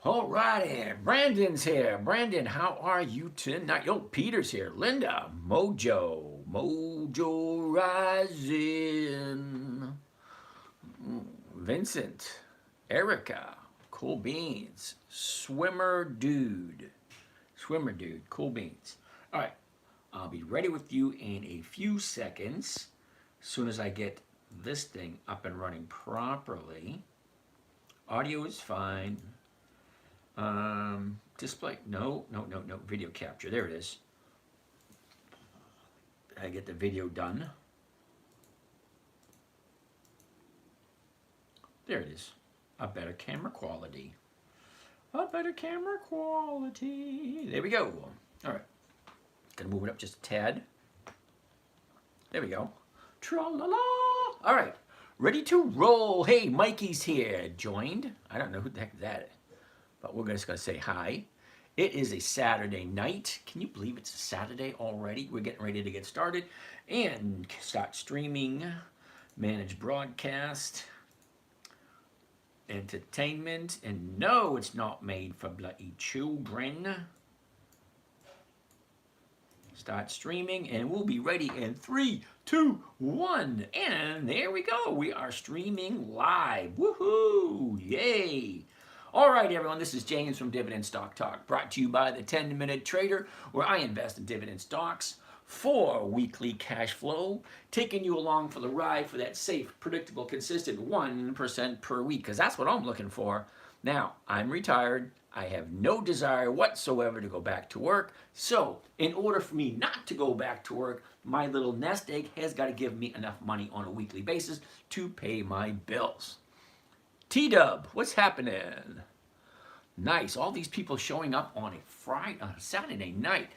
All righty, Brandon's here. Brandon, how are you tonight? Oh, Peter's here. Linda, Mojo Rising. Vincent, Erica, Cool Beans, Swimmer Dude, Cool Beans. All right, I'll be ready with you in a few seconds. As soon as I get this thing up and running properly. Audio is fine. Display, no, video capture, there it is. I get the video done. There it is, a better camera quality. There we go. All right, gonna move it up just a tad. There we go. Tra-la-la. All right, ready to roll. Hey, Mikey's here, joined. I don't know who the heck that is, but we're just gonna say hi. It is a Saturday night. Can you believe it's a Saturday already? We're getting ready to get started and start streaming, manage broadcast, entertainment, and no, it's not made for bloody children. Start streaming, and we'll be ready in 3, 2, 1, and there we go. We are streaming live. Woohoo! Yay! All right, everyone, this is James from Dividend Stock Talk, brought to you by the 10-Minute Trader, where I invest in dividend stocks for weekly cash flow, taking you along for the ride for that safe, predictable, consistent 1% per week, because that's what I'm looking for. Now, I'm retired. I have no desire whatsoever to go back to work. So, in order for me not to go back to work, my little nest egg has got to give me enough money on a weekly basis to pay my bills. T-Dub, what's happening? Nice, all these people showing up on a Saturday night.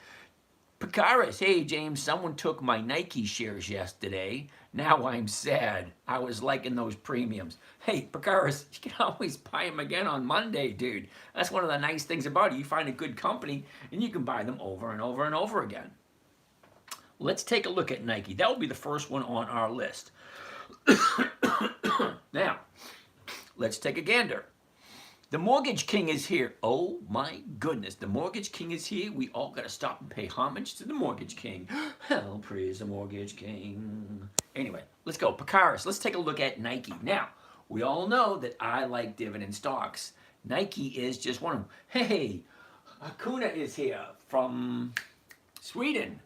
Pakaris, hey James, someone took my Nike shares yesterday. Now I'm sad. I was liking those premiums. Hey, Pakaris, you can always buy them again on Monday, dude. That's one of the nice things about it. You find a good company and you can buy them over and over and over again. Let's take a look at Nike. That will be the first one on our list. Now, let's take a gander. The Mortgage King is here. Oh my goodness, the Mortgage King is here. We all got to stop and pay homage to the Mortgage King. Hell, praise the Mortgage King. Anyway, let's go. Pakaris, let's take a look at Nike. Now, we all know that I like dividend stocks. Nike is just one of them. Hey, Hakuna is here from Sweden.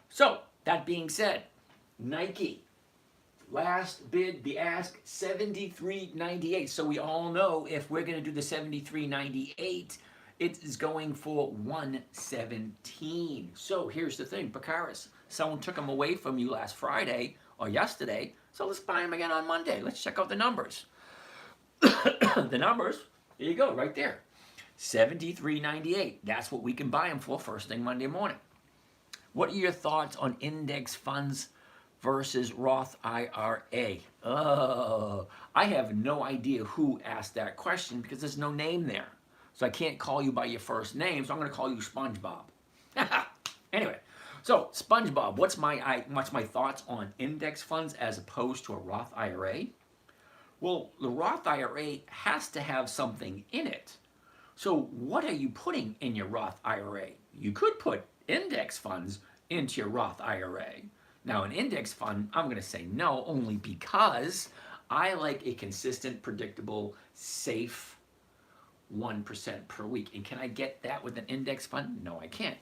So, that being said, Nike. Last bid, the ask, $73.98. So we all know if we're going to do the $73.98, it is going for $117. So here's the thing, Pakaris, someone took them away from you last Friday or yesterday, so let's buy them again on Monday. Let's check out the numbers. The numbers, there you go, right there. $73.98. That's what we can buy them for first thing Monday morning. What are your thoughts on index funds versus Roth IRA? Oh, I have no idea who asked that question because there's no name there. So I can't call you by your first name, so I'm going to call you SpongeBob. Anyway, so SpongeBob, what's my thoughts on index funds as opposed to a Roth IRA? Well, the Roth IRA has to have something in it. So what are you putting in your Roth IRA? You could put index funds into your Roth IRA. Now, an index fund, I'm going to say no, only because I like a consistent, predictable, safe 1% per week. And can I get that with an index fund? No, I can't.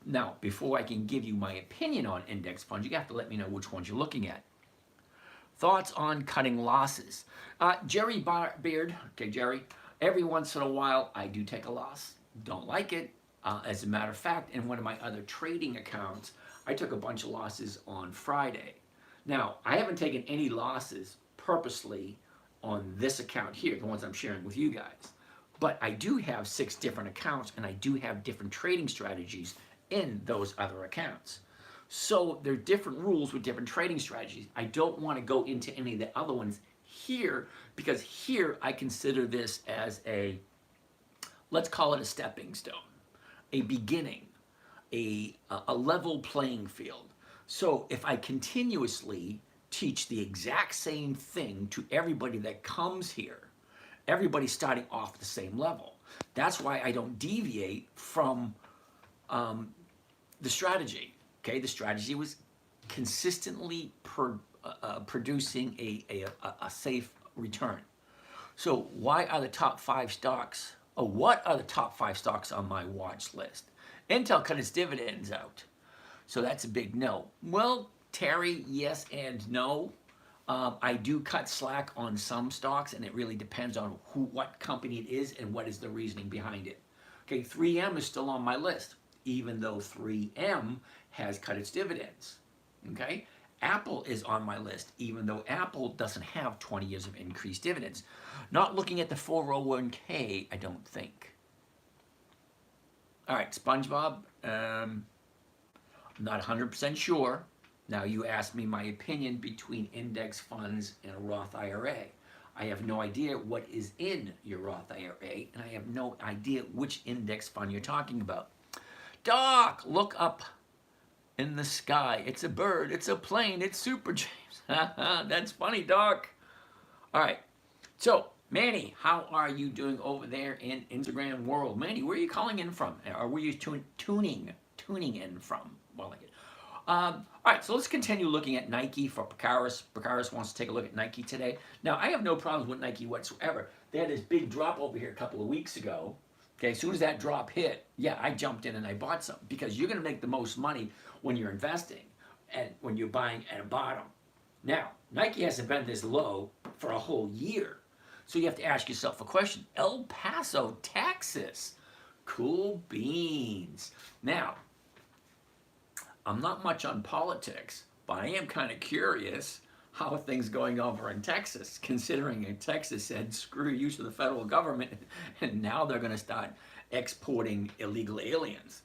Now, before I can give you my opinion on index funds, you have to let me know which ones you're looking at. Thoughts on cutting losses? Jerry Beard, okay, Jerry, every once in a while I do take a loss. Don't like it. As a matter of fact, in one of my other trading accounts, I took a bunch of losses on Friday. Now, I haven't taken any losses purposely on this account here, the ones I'm sharing with you guys. But I do have 6 different accounts, and I do have different trading strategies in those other accounts. So there are different rules with different trading strategies. I don't want to go into any of the other ones here, because here I consider this as let's call it a stepping stone, a beginning, a level playing field. So if I continuously teach the exact same thing to everybody that comes here, everybody's starting off the same level. That's why I don't deviate from the strategy. Okay, the strategy was consistently producing a safe return. So why are the top 5 stocks? Oh, what are the top 5 stocks on my watch list? Intel cut its dividends out, so that's a big no. Well, Terry, yes and no. I do cut slack on some stocks, and it really depends on what company it is, and what is the reasoning behind it. Okay, 3M is still on my list, even though 3M has cut its dividends. Okay, Apple is on my list, even though Apple doesn't have 20 years of increased dividends. Not looking at the 401k, I don't think. All right, SpongeBob, I'm not 100% sure. Now, you asked me my opinion between index funds and a Roth IRA. I have no idea what is in your Roth IRA, and I have no idea which index fund you're talking about. Doc, look up in the sky. It's a bird, it's a plane, it's Super James. That's funny, Doc. All right, so Manny, how are you doing over there in Instagram world? Manny, where are you calling in from? Or were you tuning in from? Well, like it. All right, so let's continue looking at Nike for Pakaris. Pakaris wants to take a look at Nike today. Now, I have no problems with Nike whatsoever. They had this big drop over here a couple of weeks ago. Okay, as soon as that drop hit, yeah, I jumped in and I bought some, because you're going to make the most money when you're investing and when you're buying at a bottom. Now, Nike hasn't been this low for a whole year. So you have to ask yourself a question. El Paso, Texas. Cool beans. Now, I'm not much on politics, but I am kind of curious how things going over in Texas, considering in Texas said screw you to the federal government, and now they're going to start exporting illegal aliens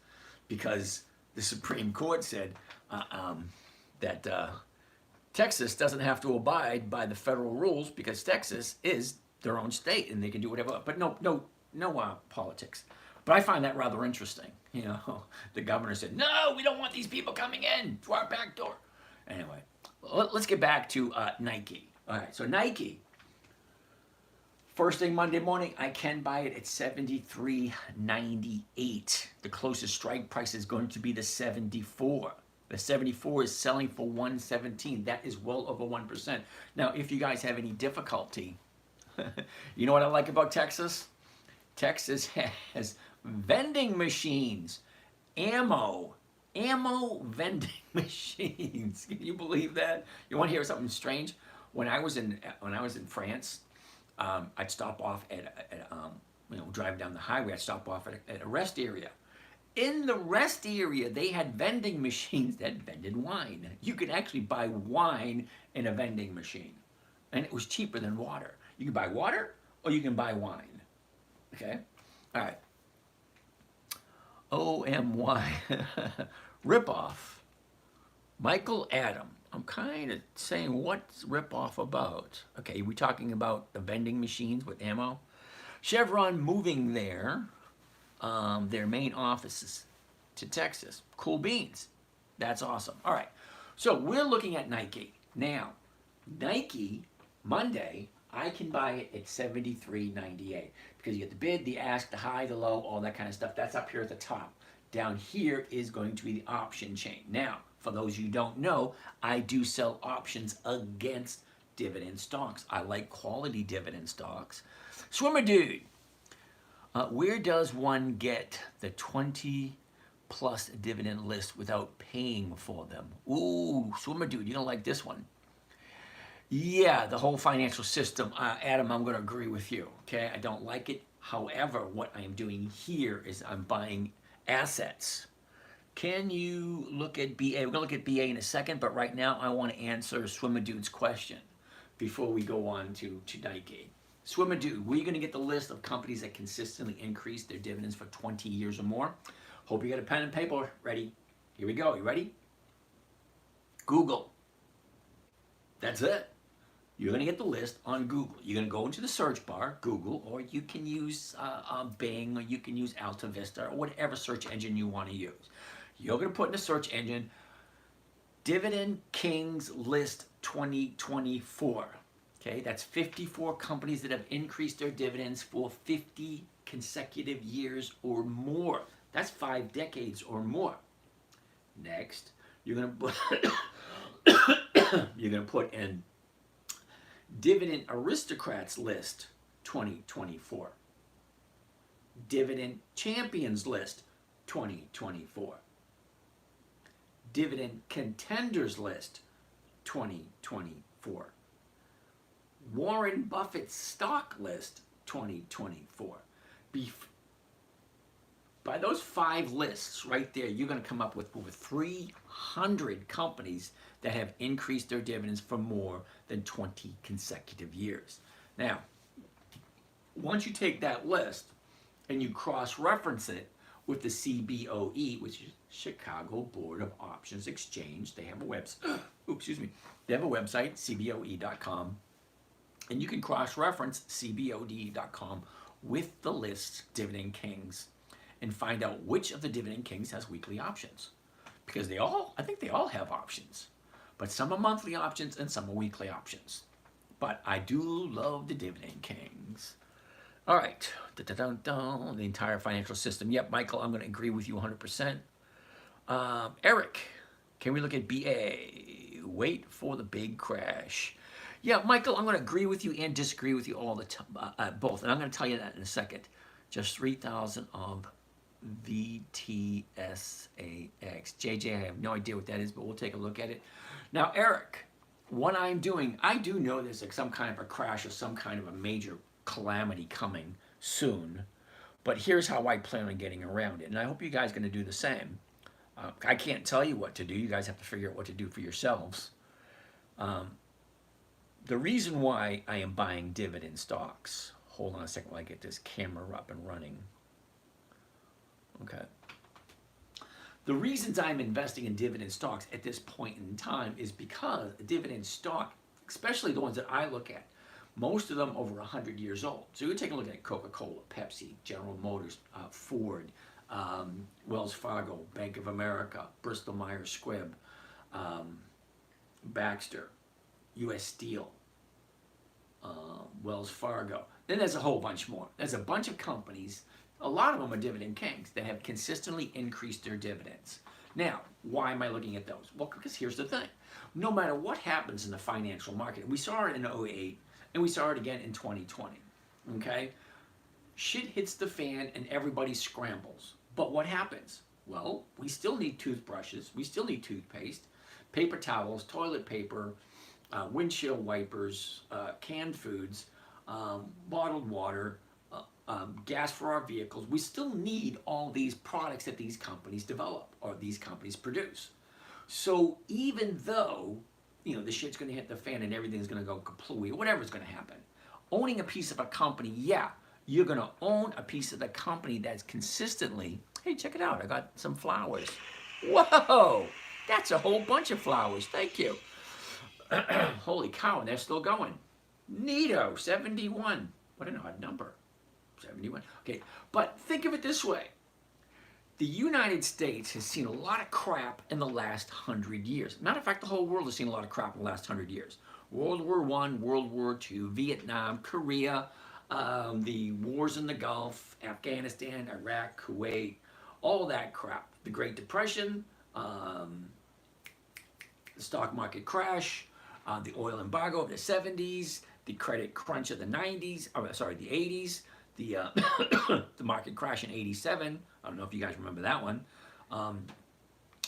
because the Supreme Court said that Texas doesn't have to abide by the federal rules because Texas is their own state and they can do whatever. But no politics. But I find that rather interesting. You know, the governor said, no, we don't want these people coming in to our back door. Anyway, let's get back to Nike. All right, so Nike, first thing Monday morning, I can buy it at $73.98. The closest strike price is going to be the 74. The 74 is selling for 117. That is well over 1%. Now, if you guys have any difficulty, you know what I like about Texas? Texas has vending machines, ammo vending machines. Can you believe that? You want to hear something strange? When I was in France, I'd stop off at driving down the highway. I'd stop off at a rest area. In the rest area, they had vending machines that vended wine. You could actually buy wine in a vending machine, and it was cheaper than water. You can buy water or you can buy wine. Okay, all right. OMY, ripoff. Michael Adam. I'm kind of saying, what's ripoff about? Okay, we're talking about the vending machines with ammo. Chevron moving their main offices to Texas. Cool beans. That's awesome. All right, so we're looking at Nike. Now, Nike, Monday, I can buy it at $73.98 because you get the bid, the ask, the high, the low, all that kind of stuff. That's up here at the top. Down here is going to be the option chain. Now, for those you don't know, I do sell options against dividend stocks. I like quality dividend stocks. Swimmer Dude, where does one get the 20 plus dividend list without paying for them? Ooh, Swimmer Dude, you don't like this one. Yeah, the whole financial system. Adam, I'm going to agree with you. Okay, I don't like it. However, what I am doing here is I'm buying assets. Can you look at BA? We're going to look at BA in a second, but right now I want to answer Swimmer Dude's question before we go on to Nike. Swimmer Dude, where are you going to get the list of companies that consistently increase their dividends for 20 years or more? Hope you got a pen and paper ready. Here we go. You ready? Google. That's it. You're going to get the list on Google. You're going to go into the search bar, Google, or you can use Bing, or you can use Alta Vista, or whatever search engine you want to use. You're going to put in the search engine, Dividend Kings List 2024. Okay, that's 54 companies that have increased their dividends for 50 consecutive years or more. That's 5 decades or more. Next, you're gonna put you're gonna put in Dividend Aristocrats List 2024. Dividend Champions List 2024. Dividend Contenders List 2024. Warren Buffett's Stock List 2024. By those 5 lists right there, you're going to come up with over 300 companies that have increased their dividends for more than 20 consecutive years. Now, once you take that list and you cross-reference it with the CBOE, which is Chicago Board of Options Exchange, they have a website. They have a website, cboe.com, and you can cross-reference cboe.com with the list Dividend Kings and find out which of the Dividend Kings has weekly options. Because I think they all have options. But some are monthly options and some are weekly options. But I do love the Dividend Kings. All right, the entire financial system. Yep, Michael, I'm going to agree with you 100%. Eric, can we look at BA? Wait for the big crash. Yeah, Michael, I'm going to agree with you and disagree with you all the time, both. And I'm going to tell you that in a second. Just 3,000 of VTSAX. JJ, I have no idea what that is, but we'll take a look at it. Now, Eric, what I'm doing, I do know there's like some kind of a crash or some kind of a major calamity coming soon, but here's how I plan on getting around it. And I hope you guys are going to do the same. I can't tell you what to do. You guys have to figure out what to do for yourselves. The reason why I am buying dividend stocks, hold on a second while I get this camera up and running. Okay. The reasons I'm investing in dividend stocks at this point in time is because a dividend stock, especially the ones that I look at, most of them over 100 years old. So you take a look at Coca-Cola, Pepsi, General Motors, Ford, Wells Fargo, Bank of America, Bristol Myers Squibb, Baxter, U.S. Steel, Wells Fargo. Then there's a whole bunch more. There's a bunch of companies, a lot of them are dividend kings, that have consistently increased their dividends. Now, why am I looking at those? Well, because here's the thing. No matter what happens in the financial market, we saw it in 2008, and we saw it again in 2020, okay? Shit hits the fan and everybody scrambles. But what happens? Well, we still need toothbrushes, we still need toothpaste, paper towels, toilet paper, windshield wipers, canned foods, bottled water, gas for our vehicles. We still need all these products that these companies develop or these companies produce. So even though, the shit's going to hit the fan and everything's going to go kaplooey, whatever's going to happen, owning a piece of a company, yeah, you're going to own a piece of the company that's consistently, hey, check it out, I got some flowers. Whoa, that's a whole bunch of flowers, thank you. Holy cow, and they're still going. Neato, 71. What an odd number. 71. Okay, but think of it this way. The United States has seen a lot of crap in the last 100 years. Matter of fact, the whole world has seen a lot of crap in the last 100 years. World War I, World War II, Vietnam, Korea, the wars in the Gulf, Afghanistan, Iraq, Kuwait, all that crap. The Great Depression, the stock market crash, the oil embargo of the 70s, the credit crunch of the 90s, the 80s, the the market crash in 87. I don't know if you guys remember that one.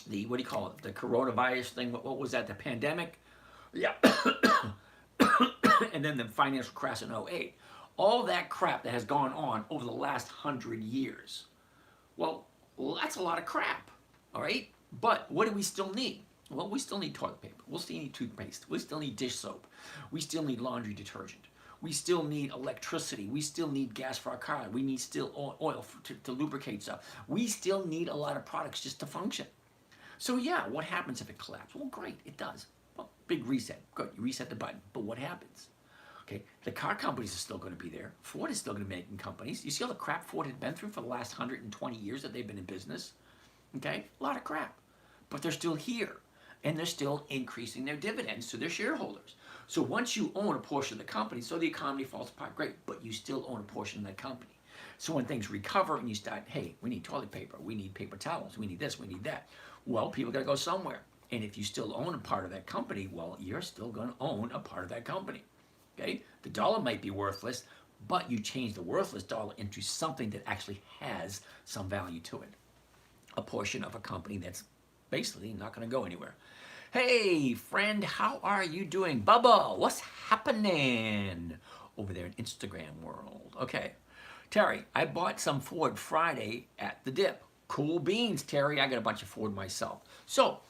The, what do you call it? The coronavirus thing. What was that? The pandemic? Yeah. And then the financial crash in 08. All that crap that has gone on over the last 100 years. Well, that's a lot of crap. All right? But what do we still need? Well, we still need toilet paper. We still need toothpaste. We still need dish soap. We still need laundry detergent. We still need electricity. We still need gas for our car. We need still oil to lubricate stuff. We still need a lot of products just to function. So yeah, what happens if it collapses? Well, great, it does. Well, big reset. Good, you reset the button. But what happens? Okay, the car companies are still going to be there. Ford is still going to be making companies. You see all the crap Ford had been through for the last 120 years that they've been in business? Okay, a lot of crap. But they're still here. And they're still increasing their dividends to their shareholders. So once you own a portion of the company, so the economy falls apart, great, but you still own a portion of that company. So when things recover and you start, hey, we need toilet paper, we need paper towels, we need this, we need that. Well, people got to go somewhere. And if you still own a part of that company, well, you're still going to own a part of that company. Okay? The dollar might be worthless, but you change the worthless dollar into something that actually has some value to it. A portion of a company that's basically not going to go anywhere. Hey, friend, how are you doing? Bubba, what's happening over there in Instagram world? Okay. Terry, I bought some Ford Friday at the dip. Cool beans, Terry. I got a bunch of Ford myself. So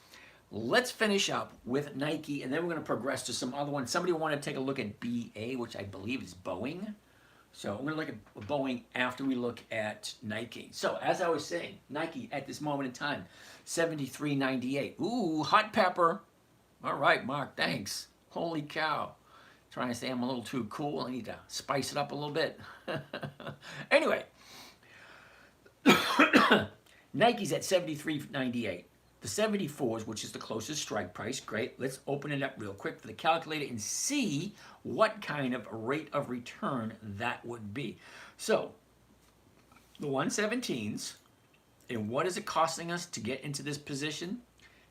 let's finish up with Nike, and then we're going to progress to some other ones. Somebody wanted to take a look at BA, which I believe is Boeing. So we're going to look at Boeing after we look at Nike. So as I was saying, Nike at this moment in time, 73.98. Ooh, hot pepper. All right, Mark, thanks. Holy cow. Trying to say I'm a little too cool. I need to spice it up a little bit. Anyway, Nike's at 73.98. The 74s, which is the closest strike price, great. Let's open it up real quick for the calculator and see what kind of rate of return that would be. So, the 117s, and what is it costing us to get into this position?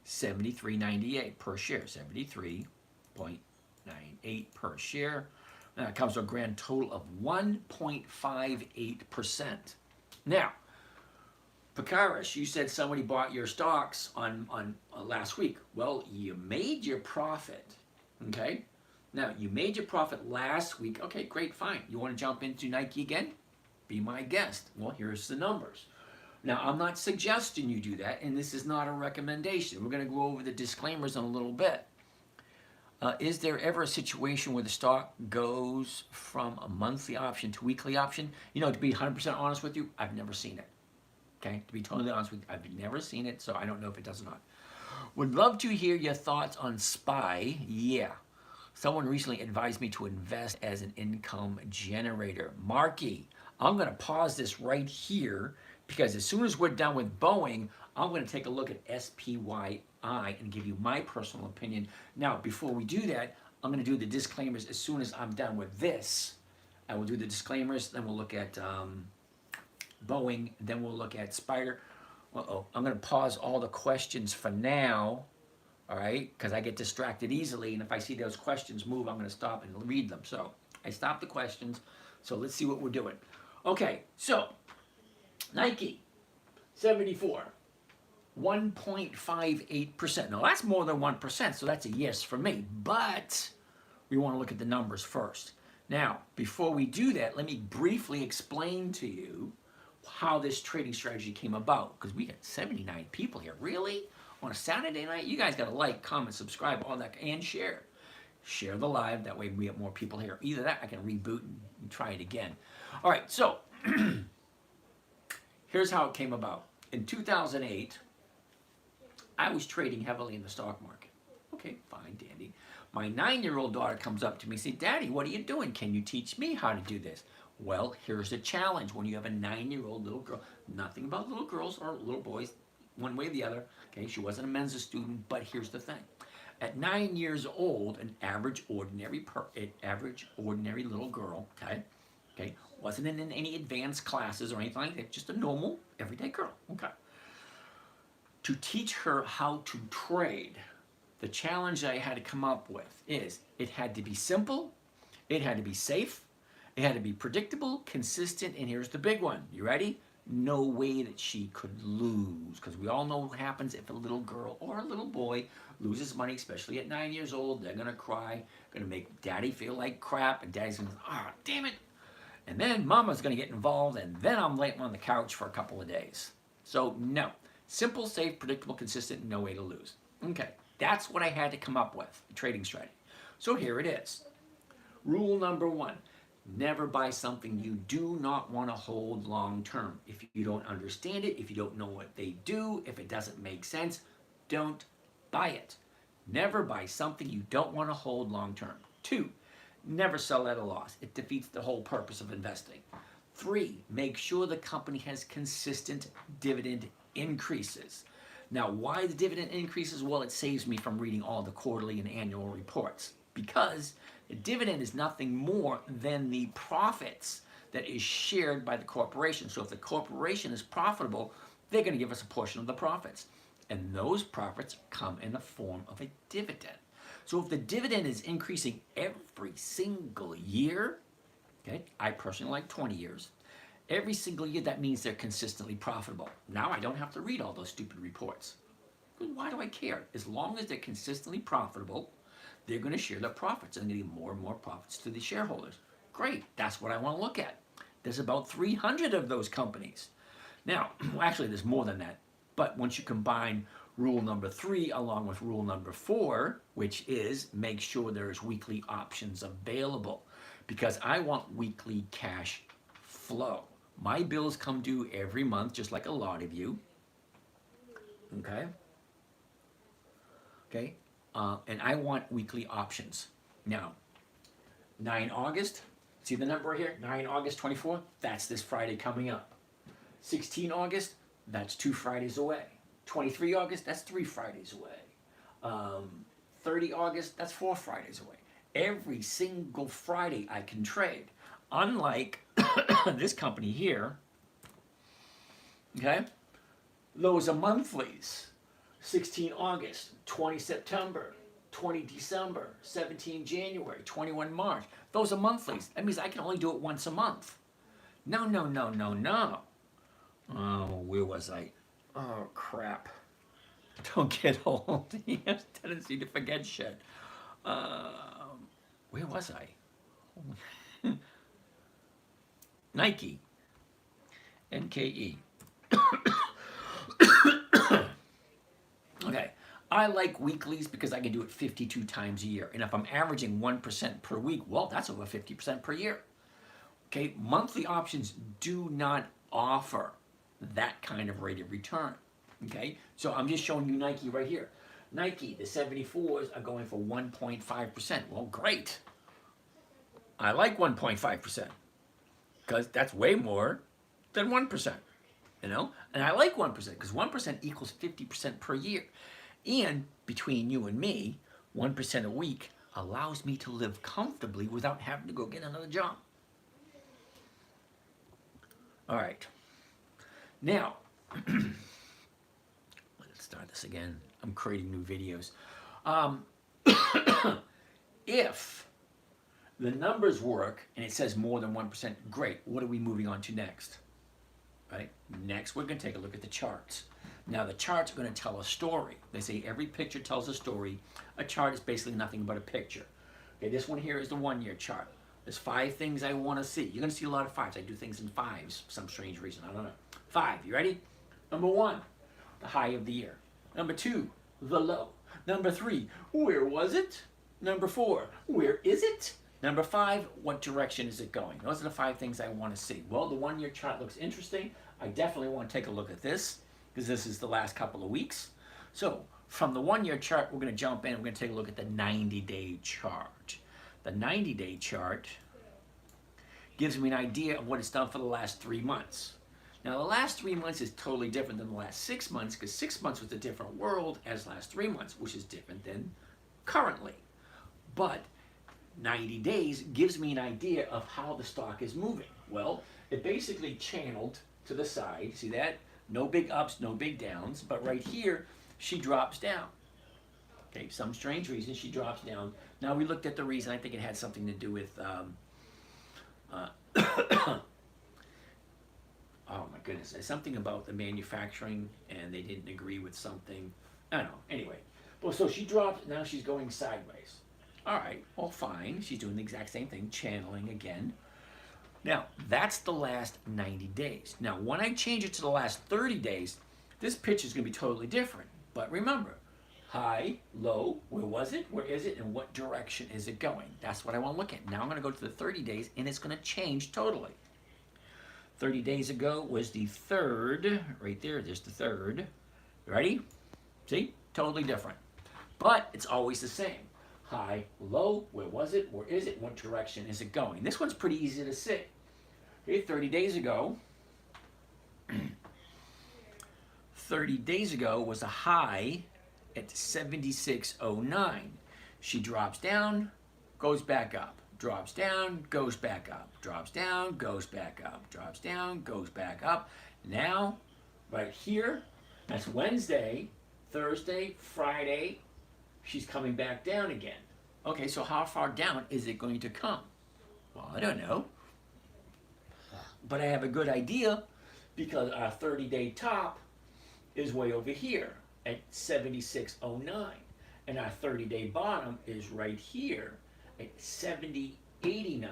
$73.98 per share, 73.98 per share. That comes to a grand total of 1.58%. Now, Pakaris, you said somebody bought your stocks on last week. Well, you made your profit, okay? Now, you made your profit last week. Okay, great, fine. You want to jump into Nike again? Be my guest. Well, here's the numbers. Now, I'm not suggesting you do that, and this is not a recommendation. We're going to go over the disclaimers in a little bit. Is there ever a situation where the stock goes from a monthly option to weekly option? You know, to be 100% honest with you, I've never seen it. Okay, to be totally honest with you, I've never seen it, so I don't know if it does or not. Would love to hear your thoughts on SPY. Yeah, someone recently advised me to invest as an income generator. Marky, I'm going to pause this right here because as soon as we're done with Boeing, I'm going to take a look at SPYI and give you my personal opinion. Now, before we do that, I'm going to do the disclaimers as soon as I'm done with this. I will do the disclaimers, then we'll look at Boeing, then we'll look at Spider. I'm going to pause all the questions for now, all right, because I get distracted easily, and if I see those questions move, I'm going to stop and read them. So I stopped the questions, so let's see what we're doing. Okay, so Nike, 74, 1.58%. Now that's more than 1%, so that's a yes for me, but we want to look at the numbers first. Now, before we do that, let me briefly explain to you how this trading strategy came about, because we got 79 people here. Really? On a Saturday night? You guys got to like, comment, subscribe, all that, and share. Share the live. That way we get more people here. Either that, I can reboot and try it again. All right, so here's how it came about. In 2008, I was trading heavily in the stock market. Okay, fine, dandy. My 9-year-old daughter comes up to me and says, Daddy, what are you doing? Can you teach me how to do this? Well, here's the challenge when you have a 9-year-old little girl. Nothing about little girls or little boys, one way or the other. Okay, she wasn't a Mensa student, but here's the thing. At 9 years old, an average ordinary little girl, okay, wasn't in any advanced classes or anything like that, just a normal, everyday girl, okay. To teach her how to trade, the challenge I had to come up with is it had to be simple, it had to be safe, it had to be predictable, consistent, and here's the big one. You ready? No way that she could lose, because we all know what happens if a little girl or a little boy loses money, especially at 9 years old. They're going to cry, going to make daddy feel like crap, and daddy's going to say, damn it. And then mama's going to get involved, and then I'm laying on the couch for a couple of days. So no. Simple, safe, predictable, consistent, no way to lose. Okay, that's what I had to come up with, a trading strategy. So here it is. Rule number 1. Never buy something you do not want to hold long term. If you don't understand it, if you don't know what they do, if it doesn't make sense, don't buy it. Never buy something you don't want to hold long term. 2, never sell at a loss. It defeats the whole purpose of investing. 3, make sure the company has consistent dividend increases. Now, why the dividend increases? Well, it saves me from reading all the quarterly and annual reports. because the dividend is nothing more than the profits that is shared by the corporation. So if the corporation is profitable, they're going to give us a portion of the profits. And those profits come in the form of a dividend. So if the dividend is increasing every single year, okay, I personally like 20 years, every single year, that means they're consistently profitable. Now I don't have to read all those stupid reports. Why do I care? As long as they're consistently profitable, they're going to share their profits and give more and more profits to the shareholders. Great, that's what I want to look at. There's about 300 of those companies. Now, well, actually there's more than that, but once you combine rule number 3 along with rule number 4, which is make sure there's weekly options available, because I want weekly cash flow. My bills come due every month, just like a lot of you. Okay? Okay? And I want weekly options. Now, 9 August, see the number here? 9 August 24, that's this Friday coming up. 16 August, that's 2 Fridays away. 23 August, that's 3 Fridays away. 30 August, that's 4 Fridays away. Every single Friday I can trade. Unlike this company here, okay? Those are monthlies. 16 August, 20 September, 20 December, 17 January, 21 March. Those are monthlies. That means I can only do it once a month. No, no, no, no, no. Oh, where was I? Oh, crap. Don't get old. He has a tendency to forget shit. Where was I? Nike. NKE. Okay. I like weeklies because I can do it 52 times a year. And if I'm averaging 1% per week, well, that's over 50% per year. Okay. Monthly options do not offer that kind of rate of return. Okay. So I'm just showing you Nike right here. Nike, the 74s are going for 1.5%. Well, great. I like 1.5% because that's way more than 1%, you know? And I like 1% because 1% equals 50% per year. And between you and me, 1% a week allows me to live comfortably without having to go get another job. All right. Now, let's start this again. I'm creating new videos. If the numbers work and it says more than 1%, great. What are we moving on to next? Right? Next, we're going to take a look at the charts. Now, the charts are going to tell a story. They say every picture tells a story. A chart is basically nothing but a picture. Okay, this one here is the 1 year chart. There's 5 things I want to see. You're going to see a lot of 5s. I do things in 5s for some strange reason. I don't know. 5, you ready? Number 1, the high of the year. Number 2, the low. Number 3, where was it? Number 4, where is it? Number 5, what direction is it going? Those are the 5 things I want to see. Well, the 1 year chart looks interesting. I definitely want to take a look at this because this is the last couple of weeks. So from the 1 year chart, we're going to jump in and we're going to take a look at the 90-day chart. The 90-day chart gives me an idea of what it's done for the last 3 months. Now, the last 3 months is totally different than the last 6 months because 6 months was a different world as last 3 months, which is different than currently. But 90 days gives me an idea of how the stock is moving. Well, it basically channeled to the side. See that? No big ups, no big downs. But right here, she drops down. Okay, some strange reason she drops down. Now we looked at the reason. I think it had something to do with oh my goodness, there's something about the manufacturing and they didn't agree with something. I don't know. Anyway, well, so she dropped. Now she's going sideways. All right, well, fine. She's doing the exact same thing, channeling again. Now, that's the last 90 days. Now, when I change it to the last 30 days, this picture is going to be totally different. But remember, high, low, where was it, where is it, and what direction is it going? That's what I want to look at. Now I'm going to go to the 30 days, and it's going to change totally. 30 days ago was the 3rd, right there, there's the 3rd. Ready? See? Totally different. But it's always the same. High, low, where was it, where is it, what direction is it going? This one's pretty easy to see. Okay, 30 days ago, 30 days ago was a high at 76.09. She drops down, goes back up, drops down, goes back up, drops down, goes back up, drops down, goes back up. Now, right here, that's Wednesday, Thursday, Friday, she's coming back down again. Okay, so how far down is it going to come? Well, I don't know. But I have a good idea because our 30-day top is way over here at 76.09. And our 30-day bottom is right here at 70.89.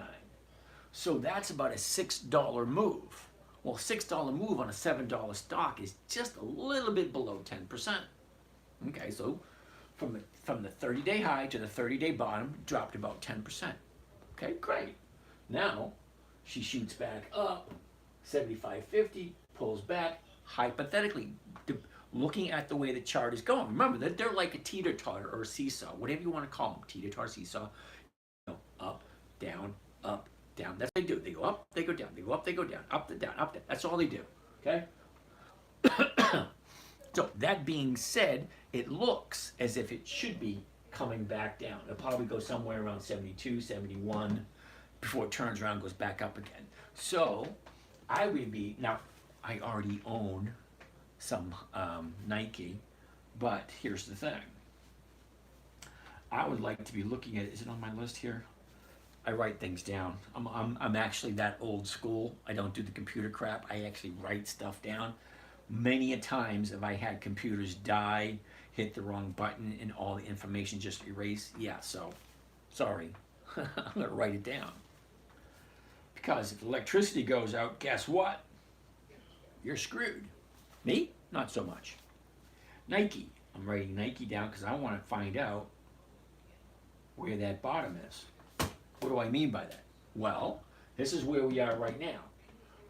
So that's about a $6 move. Well, $6 move on a $7 stock is just a little bit below 10%. Okay, so from the 30-day high to the 30-day bottom, dropped about 10%. Okay, great. Now, she shoots back up, 75.50, pulls back, hypothetically, looking at the way the chart is going. Remember that they're like a teeter-totter or a seesaw, whatever you want to call them, teeter-totter, seesaw, up, down, up, down. That's what they do. They go up, they go down, they go up, they go down, up, down, up, down. That's all they do, okay? So that being said, it looks as if it should be coming back down. It'll probably go somewhere around 72, 71 before it turns around and goes back up again. So I would be, now I already own some Nike, but here's the thing. I would like to be looking at, is it on my list here? I write things down. I'm actually that old school. I don't do the computer crap. I actually write stuff down. Many a times have I had computers die, hit the wrong button, and all the information just erased. Yeah, so, sorry. I'm going to write it down. Because if electricity goes out, guess what? You're screwed. Me? Not so much. Nike. I'm writing Nike down because I want to find out where that bottom is. What do I mean by that? Well, this is where we are right now.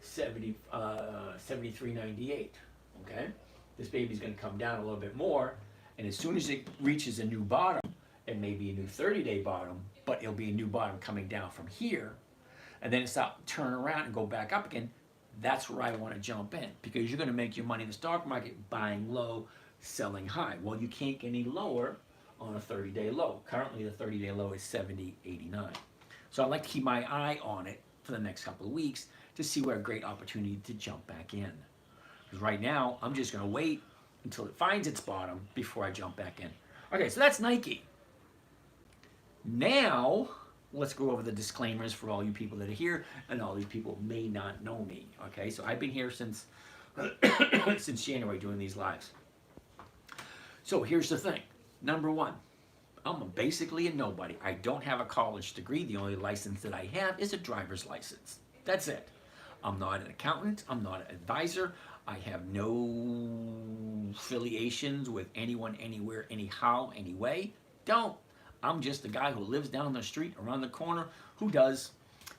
73.98. Okay? This baby's going to come down a little bit more, and as soon as it reaches a new bottom, it may be a new 30-day bottom, but it'll be a new bottom coming down from here, and then it's out, turn around and go back up again. That's where I want to jump in, because you're going to make your money in the stock market buying low, selling high. Well, you can't get any lower on a 30-day low. Currently, the 30-day low is 70.89. So I'd like to keep my eye on it for the next couple of weeks to see where a great opportunity to jump back in. Because right now, I'm just going to wait until it finds its bottom before I jump back in. Okay, so that's Nike. Now, let's go over the disclaimers for all you people that are here, and all these people may not know me. Okay, so I've been here since since January doing these lives. So here's the thing. Number one, I'm basically a nobody. I don't have a college degree. The only license that I have is a driver's license. That's it. I'm not an accountant. I'm not an advisor. I have no affiliations with anyone, anywhere, anyhow, anyway. Don't. I'm just the guy who lives down the street, around the corner, who does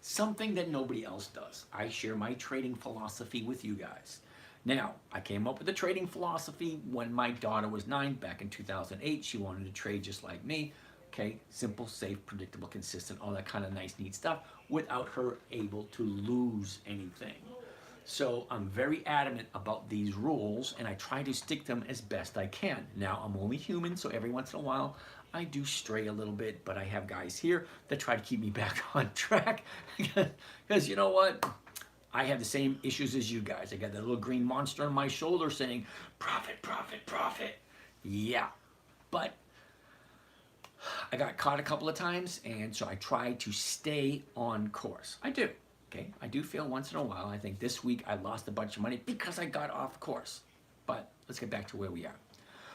something that nobody else does. I share my trading philosophy with you guys. Now, I came up with the trading philosophy when my daughter was 9, back in 2008. She wanted to trade just like me. Okay, simple, safe, predictable, consistent, all that kind of nice, neat stuff, without her able to lose anything. So I'm very adamant about these rules, and I try to stick them as best I can. Now, I'm only human, so every once in a while, I do stray a little bit, but I have guys here that try to keep me back on track. Because you know what? I have the same issues as you guys. I got that little green monster on my shoulder saying, profit, profit, profit. Yeah, but I got caught a couple of times, and so I try to stay on course. I do, okay? I do fail once in a while. I think this week I lost a bunch of money because I got off course. But let's get back to where we are.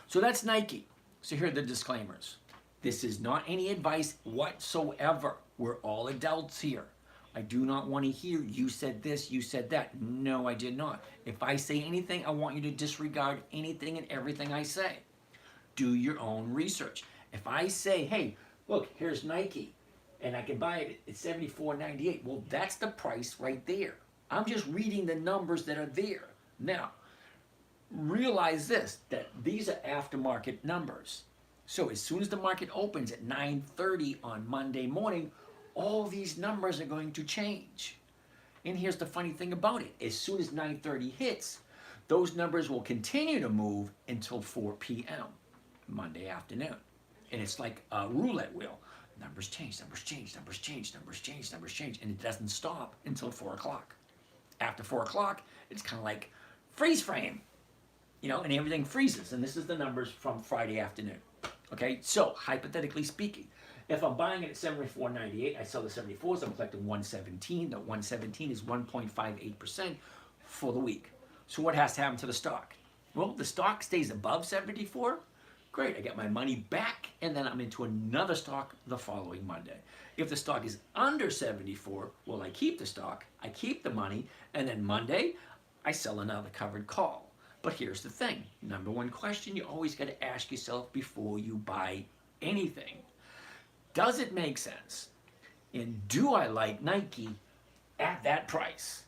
So that's Nike. So here are the disclaimers. This is not any advice whatsoever. We're all adults here. I do not want to hear, you said this, you said that. No, I did not. If I say anything, I want you to disregard anything and everything I say. Do your own research. If I say, hey, look, here's Nike, and I can buy it at $74.98, well, that's the price right there. I'm just reading the numbers that are there. Now, realize this, that these are aftermarket numbers. So as soon as the market opens at 9:30 on Monday morning, all these numbers are going to change. And here's the funny thing about it. As soon as 9:30 hits, those numbers will continue to move until 4 p.m. Monday afternoon. And it's like a roulette wheel. numbers change, numbers change, numbers change, numbers change, numbers change, and it doesn't stop until 4 o'clock. After 4 o'clock, it's kind of like freeze frame, and everything freezes. And this is the numbers from Friday afternoon. Okay, so hypothetically speaking, if I'm buying it at 74.98, I sell the 74s, I'm collecting 117. The 117 is 1.58% for the week. So what has to happen to the stock? Well, the stock stays above 74. Great, I get my money back, and then I'm into another stock the following Monday. If the stock is under 74, well, I keep the stock, I keep the money, and then Monday, I sell another covered call. But here's the thing. Number one question you always got to ask yourself before you buy anything. Does it make sense? And do I like Nike at that price?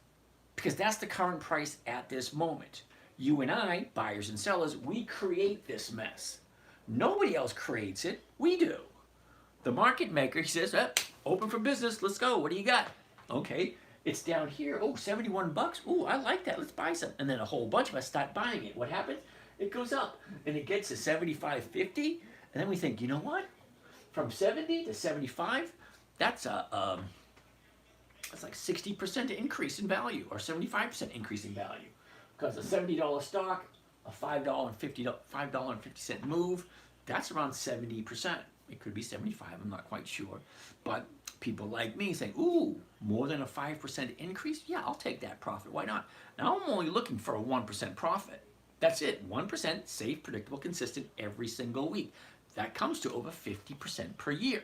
Because that's the current price at this moment. You and I, buyers and sellers, we create this mess. Nobody else creates it. We do. The market maker, he says, open for business. Let's go. What do you got? Okay. It's down here. Oh, 71 bucks. Oh, I like that. Let's buy some. And then a whole bunch of us start buying it. What happens? It goes up. And it gets to 75.50. And then we think, you know what? From 70 to 75, that's like 60% increase in value, or 75% increase in value. Because a $70 stock, a $5.50 move, that's around 70%. It could be 75, I'm not quite sure. But people like me saying, ooh, more than a 5% increase? Yeah, I'll take that profit. Why not? Now I'm only looking for a 1% profit. That's it. 1% safe, predictable, consistent every single week. That comes to over 50% per year.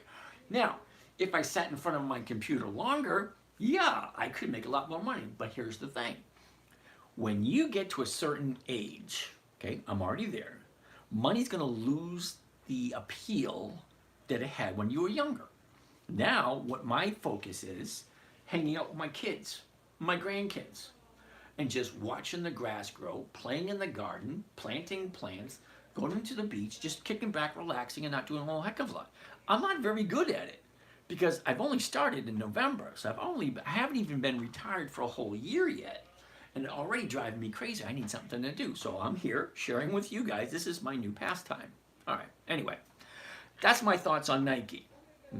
Now, if I sat in front of my computer longer, yeah, I could make a lot more money. But here's the thing. When you get to a certain age, okay, I'm already there, money's going to lose the appeal that it had when you were younger. Now, what my focus is, hanging out with my kids, my grandkids, and just watching the grass grow, playing in the garden, planting plants, going to the beach, just kicking back, relaxing, and not doing a whole heck of a lot. I'm not very good at it because I've only started in November, so I haven't even been retired for a whole year yet. And it already driving me crazy. I need something to do. So I'm here sharing with you guys. This is my new pastime. All right. Anyway, that's my thoughts on Nike.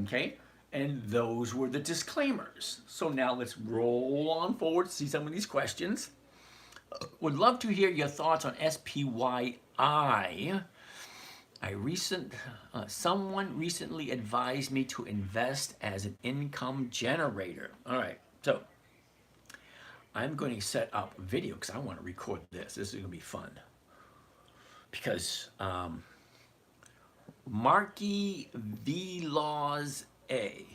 Okay? And those were the disclaimers. So now let's roll on forward to see some of these questions. Would love to hear your thoughts on SPYI. Someone recently advised me to invest as an income generator. All right. So I'm going to set up a video because I want to record this. This is going to be fun. Because Marky V Laws A.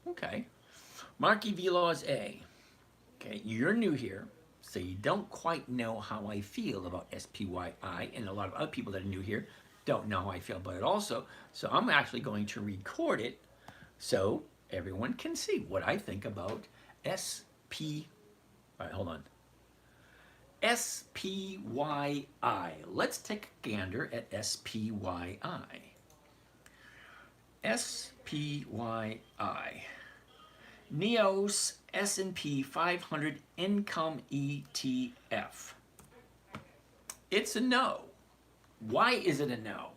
Okay. Marky V Laws A. Okay, you're new here, so you don't quite know how I feel about SPYI, and a lot of other people that are new here don't know how I feel about it also. So I'm actually going to record it so everyone can see what I think about SPYI. All right, hold on. SPYI. Let's take a gander at SPYI. SPYI. NEOS S&P 500 Income ETF. It's a no. Why is it a no?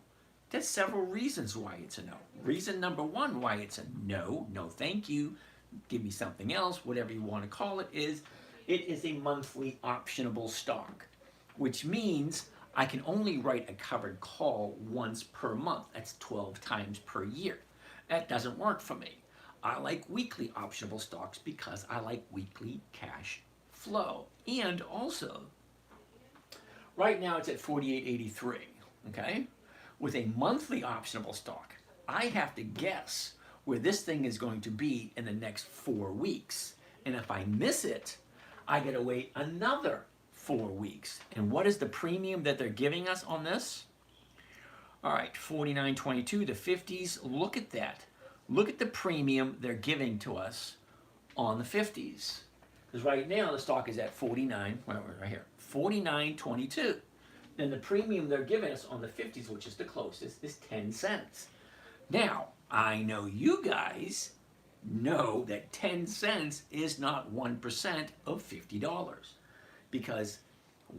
There's several reasons why it's a no. Reason number one why it's a no, no thank you, give me something else, whatever you want to call it is a monthly optionable stock, which means I can only write a covered call once per month. That's 12 times per year. That doesn't work for me. I like weekly optionable stocks because I like weekly cash flow. And also, right now it's at 48.83, okay? With a monthly optionable stock, I have to guess where this thing is going to be in the next 4 weeks. And if I miss it, I gotta wait another 4 weeks. And what is the premium that they're giving us on this? All right, 49.22, the 50s, look at that. Look at the premium they're giving to us on the 50s. Because right now the stock is at 49, right here, 49.22. Then the premium they're giving us on the 50s, which is the closest, is 10 cents. Now, I know you guys know that 10 cents is not 1% of $50. Because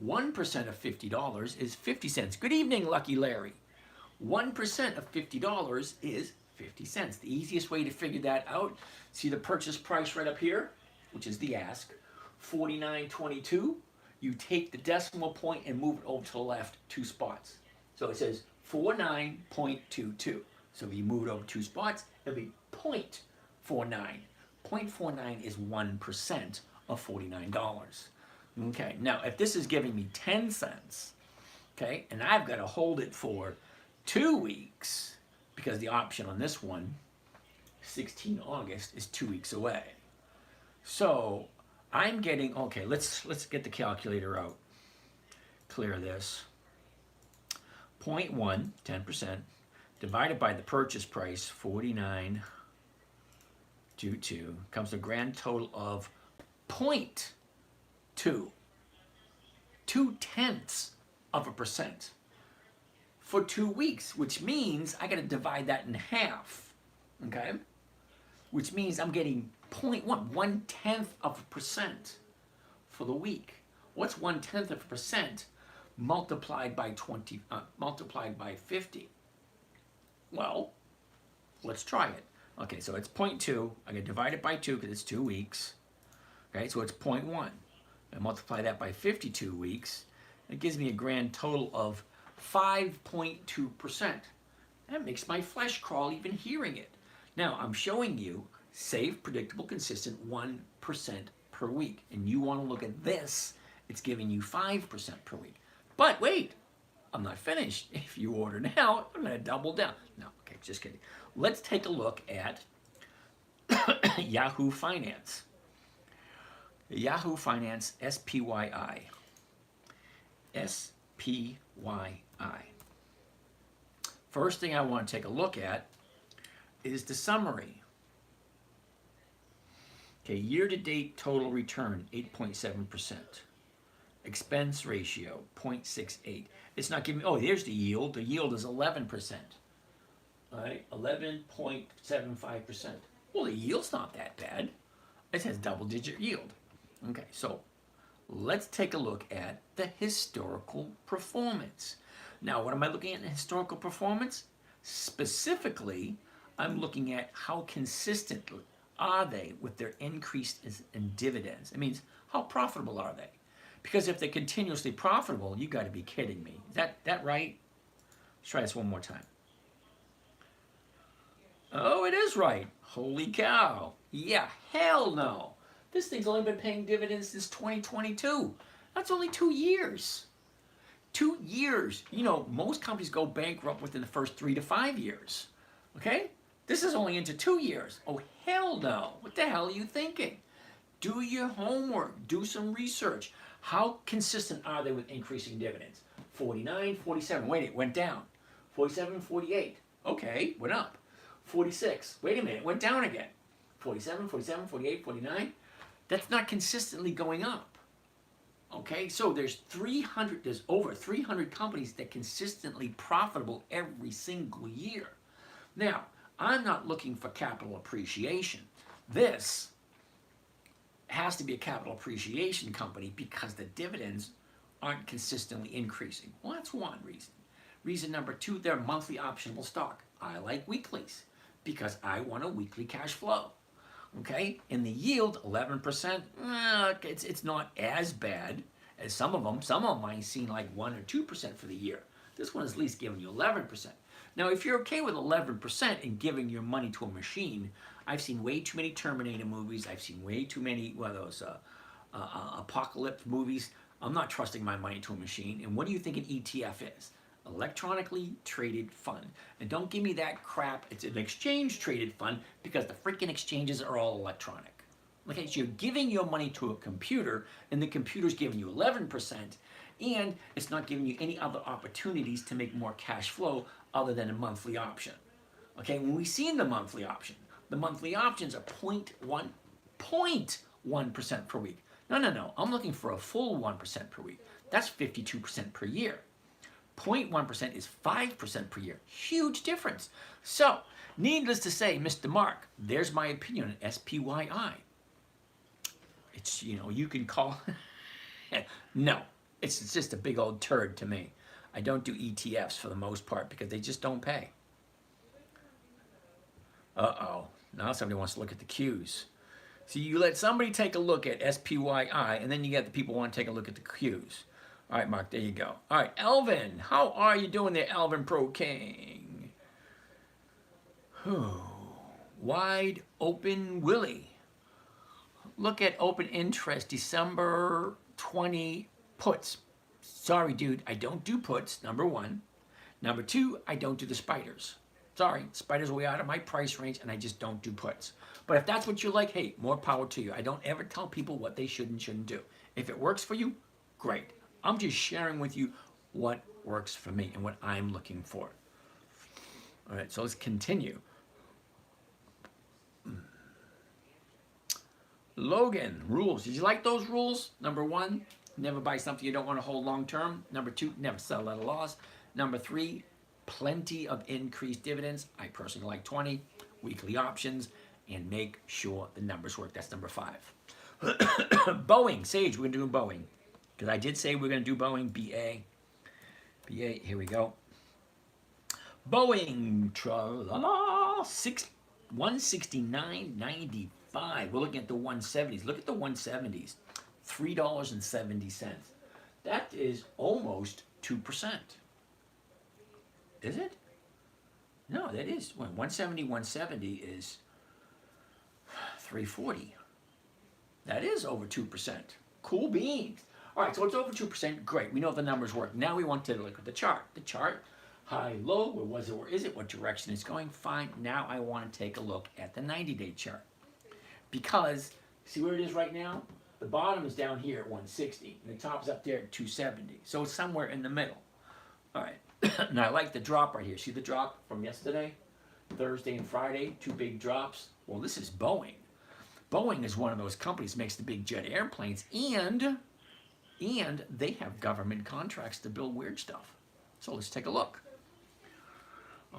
1% of $50 is 50 cents. Good evening, Lucky Larry. 1% of $50 is 50 cents. The easiest way to figure that out, see the purchase price right up here, which is the ask, 49.22. You take the decimal point and move it over to the left 2 spots. So it says 49.22. So if you move it over 2 spots, it'll be 0.49. 0.49 is 1% of $49. Okay, now if this is giving me 10 cents, okay, and I've got to hold it for 2 weeks, because the option on this one, 16 August, is 2 weeks away. So I'm getting, okay, let's get the calculator out. Clear this. 0.1, 10%, divided by the purchase price, 49.22, comes to a grand total of 0.2, 0.2% for 2 weeks, which means I got to divide that in half, okay? Which means I'm getting 0.1, 1/10% for the week. What's 1/10% multiplied by 20, multiplied by 50? Well, let's try it. Okay, so it's 0.2. I can divide it by 2 because it's 2 weeks. Okay, so it's 0.1. I multiply that by 52 weeks. It gives me a grand total of 5.2%. That makes my flesh crawl even hearing it. Now, I'm showing you safe, predictable, consistent 1% per week. And you want to look at this, it's giving you 5% per week. But wait, I'm not finished. If you order now, I'm going to double down. No, okay, just kidding. Let's take a look at Yahoo Finance. Yahoo Finance, SPYI. SPYI. First thing I want to take a look at is the summary. Okay, year-to-date total return, 8.7%. Expense ratio, 0.68. It's not giving me, oh, here's the yield. The yield is 11%. All right, 11.75%. Well, the yield's not that bad. It has double-digit yield. Okay, so let's take a look at the historical performance. Now, what am I looking at in historical performance? Specifically, I'm looking at how consistent are they with their increase in dividends. It means, how profitable are they? Because if they're continuously profitable, you got to be kidding me. Is that right? Let's try this one more time. Oh, it is right. Holy cow. Yeah, hell no. This thing's only been paying dividends since 2022. That's only 2 years. 2 years. You know, most companies go bankrupt within the first 3 to 5 years. Okay? This is only into 2 years. Oh, hell no. What the hell are you thinking? Do your homework. Do some research. How consistent are they with increasing dividends? 49, 47. Wait, it went down. 47, 48. Okay, went up. 46. Wait a minute, it went down again. 47, 47, 48, 49. That's not consistently going up. Okay, so there's over 300 companies that consistently profitable every single year. Now, I'm not looking for capital appreciation. This has to be a capital appreciation company because the dividends aren't consistently increasing. Well, that's one reason. Reason number 2, they're monthly optionable stock. I like weeklies because I want a weekly cash flow. Okay, and the yield, 11%, it's not as bad as some of them. Some of them I've seen like 1 or 2% for the year. This one is at least giving you 11%. Now, if you're okay with 11% and giving your money to a machine, I've seen way too many Terminator movies. I've seen way too many those apocalypse movies. I'm not trusting my money to a machine. And what do you think an ETF is? Electronically traded fund. And don't give me that crap. It's an exchange traded fund because the freaking exchanges are all electronic. Okay, so you're giving your money to a computer and the computer's giving you 11% and it's not giving you any other opportunities to make more cash flow other than a monthly option. Okay, when we see in the monthly options are 0.1% per week. No, I'm looking for a full 1% per week. That's 52% per year. 0.1% is 5% per year. Huge difference. So, needless to say, Mr. Mark, there's my opinion on SPYI. It's, you can call... No, it's just a big old turd to me. I don't do ETFs for the most part because they just don't pay. Uh-oh. Now somebody wants to look at the Qs. See, you let somebody take a look at SPYI, and then you get the people who want to take a look at the Qs. All right, Mark, there you go. All right, Elvin, how are you doing there, Elvin Pro King? Wide open Willie. Look at open interest, December 20 puts. Sorry, dude, I don't do puts, number one. Number two, I don't do the spiders. Sorry, spiders are way out of my price range, and I just don't do puts. But if that's what you like, hey, more power to you. I don't ever tell people what they should and shouldn't do. If it works for you, great. I'm just sharing with you what works for me and what I'm looking for. All right, so let's continue. Logan, rules. Did you like those rules? Number one, never buy something you don't want to hold long term. Number two, never sell at a loss. Number three, plenty of increased dividends. I personally like 20. Weekly options, and make sure the numbers work. That's number 5. Boeing, Sage, we're going to do Boeing. Because I did say we're going to do Boeing, BA. BA, here we go. Boeing, tra-la-la, 169.95. We're looking at the 170s. Look at the 170s. $3.70. That is almost 2%. Is it? No, that is. 170 is 340. That is over 2%. Cool beans. All right, so it's over 2%. Great. We know the numbers work. Now we want to look at the chart. The chart, high, low, where was it, where is it, what direction it's going? Fine. Now I want to take a look at the 90-day chart. Because, see where it is right now? The bottom is down here at 160, and the top is up there at 270. So it's somewhere in the middle. All right. And I like the drop right here. See the drop from yesterday? Thursday and Friday, 2 big drops. Well, this is Boeing. Boeing is one of those companies that makes the big jet airplanes, and they have government contracts to build weird stuff. So let's take a look.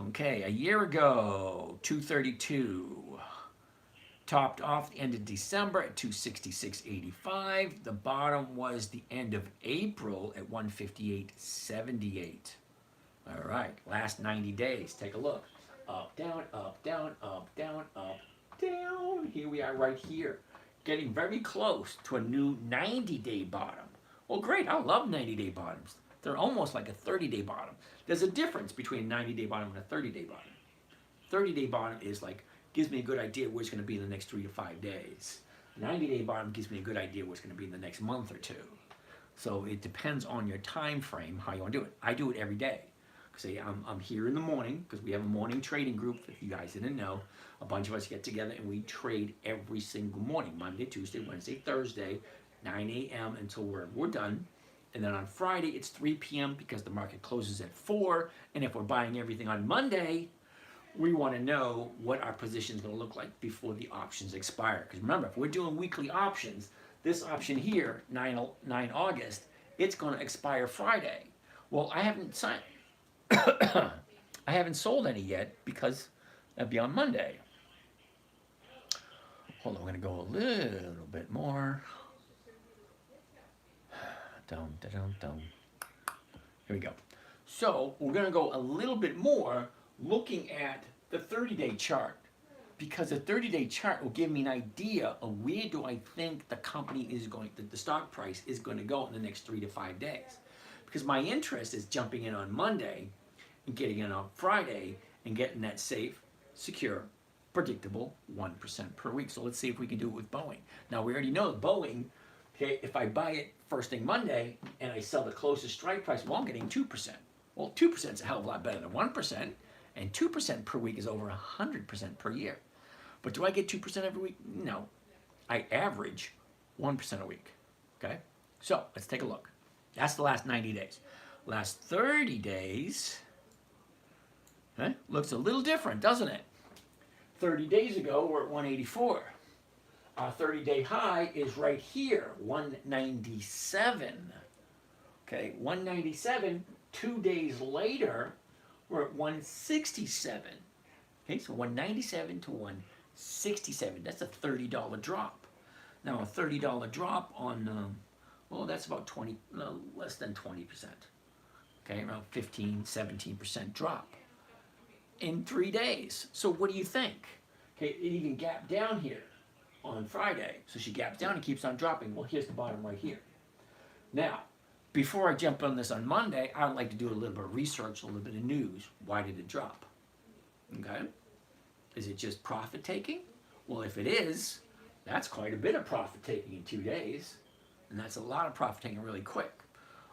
Okay, a year ago, 232. Topped off the end of December at 266.85. The bottom was the end of April at 158.78. All right, last 90 days. Take a look. Up, down, up, down, up, down, up, down. Here we are right here. Getting very close to a new 90-day bottom. Well, great. I love 90-day bottoms. They're almost like a 30-day bottom. There's a difference between a 90-day bottom and a 30-day bottom. 30-day bottom is like, gives me a good idea where it's going to be in the next 3 to 5 days. 90-day bottom gives me a good idea where it's going to be in the next month or two. So it depends on your time frame, how you want to do it. I do it every day. Say I'm here in the morning because we have a morning trading group. If you guys didn't know, a bunch of us get together and we trade every single morning, Monday, Tuesday, Wednesday, Thursday, 9 a.m. until we're done. And then on Friday, it's 3 p.m. because the market closes at 4. And if we're buying everything on Monday, we want to know what our position is going to look like before the options expire. Because remember, if we're doing weekly options, this option here, 9 August, it's going to expire Friday. Well, I haven't signed. I haven't sold any yet because that'd be on Monday. Hold on, we're going to go a little bit more. Dum, dum, dum. Here we go. So we're going to go a little bit more looking at the 30-day chart, because the 30-day chart will give me an idea of where do I think the company is going, the stock price is going to go in the next 3 to 5 days. Because my interest is jumping in on Monday and getting in on Friday and getting that safe, secure, predictable 1% per week. So let's see if we can do it with Boeing. Now we already know that Boeing, okay, if I buy it first thing Monday and I sell the closest strike price, well, I'm getting 2%. Well, 2% is a hell of a lot better than 1%, and 2% per week is over 100% per year. But do I get 2% every week? No. I average 1% a week, okay? So let's take a look. That's the last 90 days. Last 30 days, okay, looks a little different, doesn't it? 30 days ago, we're at 184. Our 30-day high is right here, 197. Okay, 197. 2 days later, we're at 167. Okay, so 197 to 167. That's a $30 drop. Now, a $30 drop on, well, that's about 20, less than 20%. Okay, around 15, 17% drop in 3 days. So what do you think? Okay, it even gapped down here on Friday. So she gaps down and keeps on dropping. Well, here's the bottom right here. Now, before I jump on this on Monday, I would like to do a little bit of research, a little bit of news. Why did it drop? Okay. Is it just profit taking? Well, if it is, that's quite a bit of profit taking in 2 days. And that's a lot of profit taking really quick.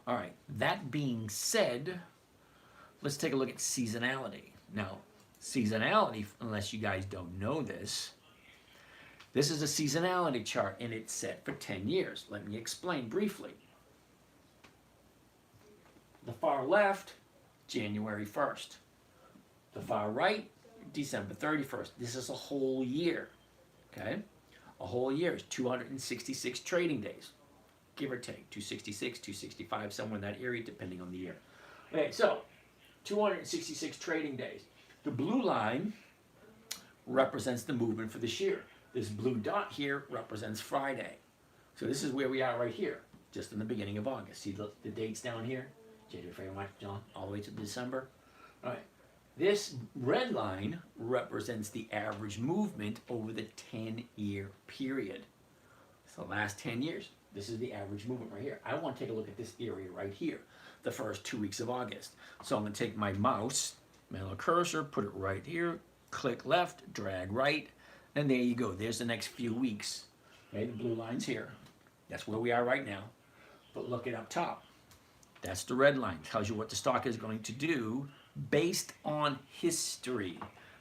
All right. That being said, let's take a look at seasonality. Now, seasonality, unless you guys don't know this is a seasonality chart and it's set for 10 years. Let me explain briefly. The far left, January 1st. The far right, December 31st. This is a whole year, okay? A whole year is 266 trading days, give or take, 266, 265, somewhere in that area, depending on the year. Okay, so 266 trading days. The blue line represents the movement for this year. This blue dot here represents Friday. So this is where we are right here, just in the beginning of August. See the dates down here? January, February, March, John, all the way to December. All right. This red line represents the average movement over the 10-year period. So the last 10 years, this is the average movement right here. I want to take a look at this area right here, the first 2 weeks of August. So I'm going to take my mouse, my little cursor, put it right here, click left, drag right, and there you go. There's the next few weeks. Okay, the blue line's here. That's where we are right now. But look at up top. That's the red line. Tells you what the stock is going to do based on history.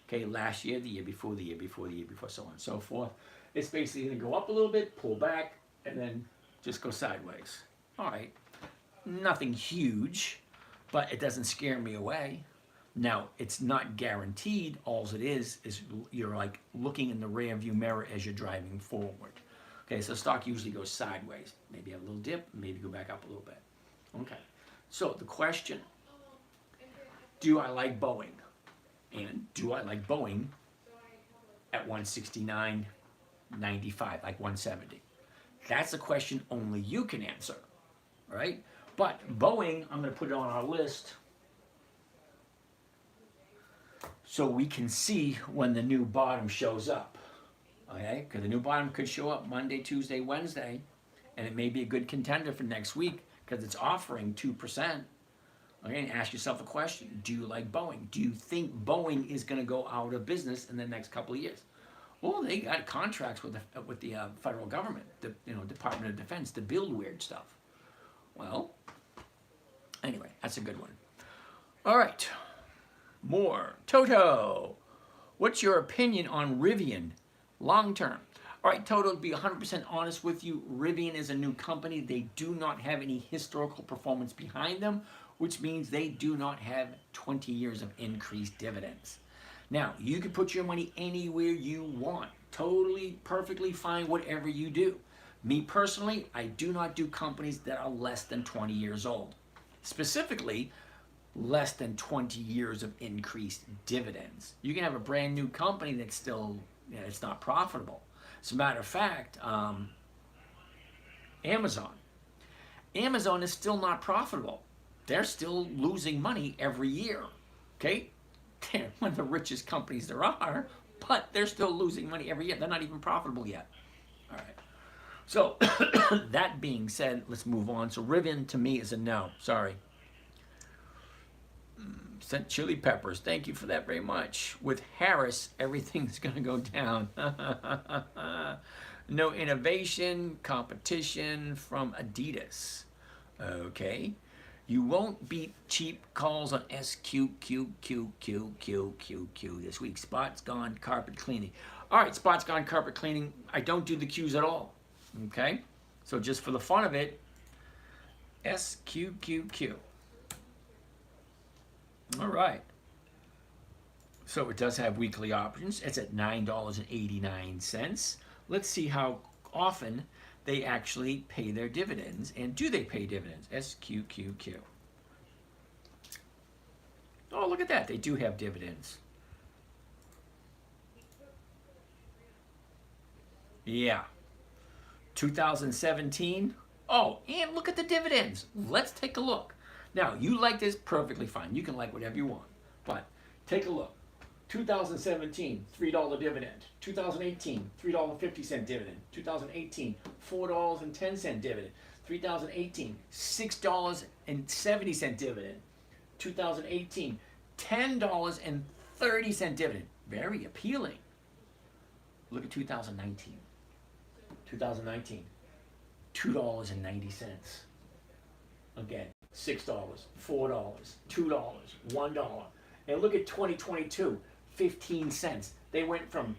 Okay, last year, the year before, the year before, the year before, so on and so forth. It's basically going to go up a little bit, pull back, and then just go sideways. All right, nothing huge, but it doesn't scare me away. Now, it's not guaranteed. All it is you're like looking in the rear view mirror as you're driving forward. Okay, so stock usually goes sideways. Maybe have a little dip, maybe go back up a little bit. Okay, so the question, do I like Boeing? And do I like Boeing at 169.95, like 170? That's a question only you can answer, right? But Boeing, I'm going to put it on our list so we can see when the new bottom shows up, okay? Because the new bottom could show up Monday, Tuesday, Wednesday, and it may be a good contender for next week because it's offering 2%. Okay, and ask yourself a question. Do you like Boeing? Do you think Boeing is going to go out of business in the next couple of years? Well, they got contracts with the federal government, the Department of Defense, to build weird stuff. Well, anyway, that's a good one. All right, more. Toto, what's your opinion on Rivian long term? All right, Toto, to be 100% honest with you, Rivian is a new company. They do not have any historical performance behind them, which means they do not have 20 years of increased dividends. Now, you can put your money anywhere you want. Totally, perfectly fine, whatever you do. Me personally, I do not do companies that are less than 20 years old. Specifically, less than 20 years of increased dividends. You can have a brand new company that's still, it's not profitable. As a matter of fact, Amazon is still not profitable. They're still losing money every year, okay? They're one of the richest companies there are, but they're still losing money every year. They're not even profitable yet. All right. So that being said, let's move on. So Rivian to me is a no. Sorry. Sent chili peppers. Thank you for that very much. With Harris, everything's going to go down. No innovation, competition from Adidas. Okay. You won't beat cheap calls on SQQQQQQ this week. Spots gone carpet cleaning. All right, spots gone carpet cleaning. I don't do the Qs at all. Okay? So just for the fun of it, SQQQ. All right. So it does have weekly options. It's at $9.89. Let's see how often they actually pay their dividends. And do they pay dividends? SQQQ. Oh, look at that. They do have dividends. Yeah. 2017. Oh, and look at the dividends. Let's take a look. Now, you like this, perfectly fine. You can like whatever you want. But take a look. 2017, $3 dividend. 2018, $3.50 dividend. 2018, $4.10 dividend. 2018, $6.70 dividend. 2018, $10.30 dividend. Very appealing. Look at 2019. 2019, $2.90. Again, $6, $4, $2, $1. And look at 2022, 15 cents. They went from,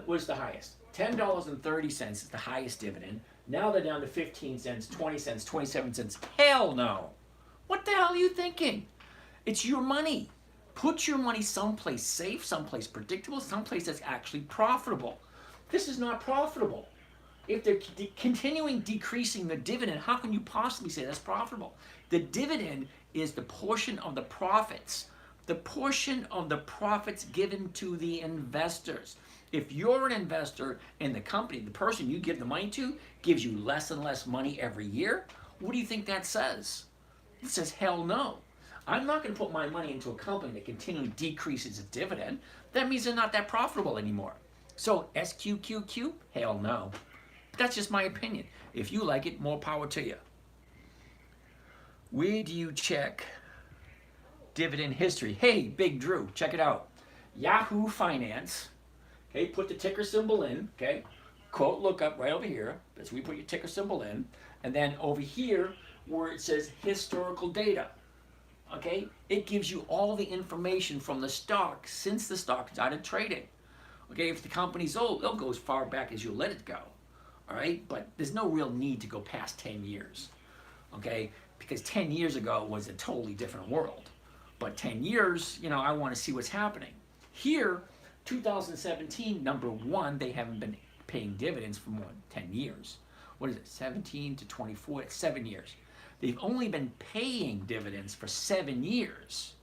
what's the highest? $10.30 is the highest dividend. Now they're down to 15 cents, 20 cents, 27 cents. Hell no. What the hell are you thinking? It's your money. Put your money someplace safe, someplace predictable, someplace that's actually profitable. This is not profitable. If they're continuing decreasing the dividend, how can you possibly say that's profitable? The dividend is the portion of the profits. The portion of the profits given to the investors. If you're an investor in the company, the person you give the money to gives you less and less money every year, what do you think that says? It says, hell no. I'm not going to put my money into a company that continually decreases its dividend. That means they're not that profitable anymore. So SQQQ, hell no. That's just my opinion. If you like it, more power to you. Where do you check dividend history? Hey, Big Drew, check it out. Yahoo Finance. Okay, put the ticker symbol in. Okay, quote lookup right over here. That's where you put your ticker symbol in. And then over here where it says historical data. Okay, it gives you all the information from the stock since the stock started trading. Okay, if the company's old, it'll go as far back as you let it go. All right, but there's no real need to go past 10 years. Okay, because 10 years ago was a totally different world. But 10 years, you know, I want to see what's happening. Here, 2017, number one, they haven't been paying dividends for more than 10 years. What is it, 17 to 24? It's 7 years. They've only been paying dividends for 7 years.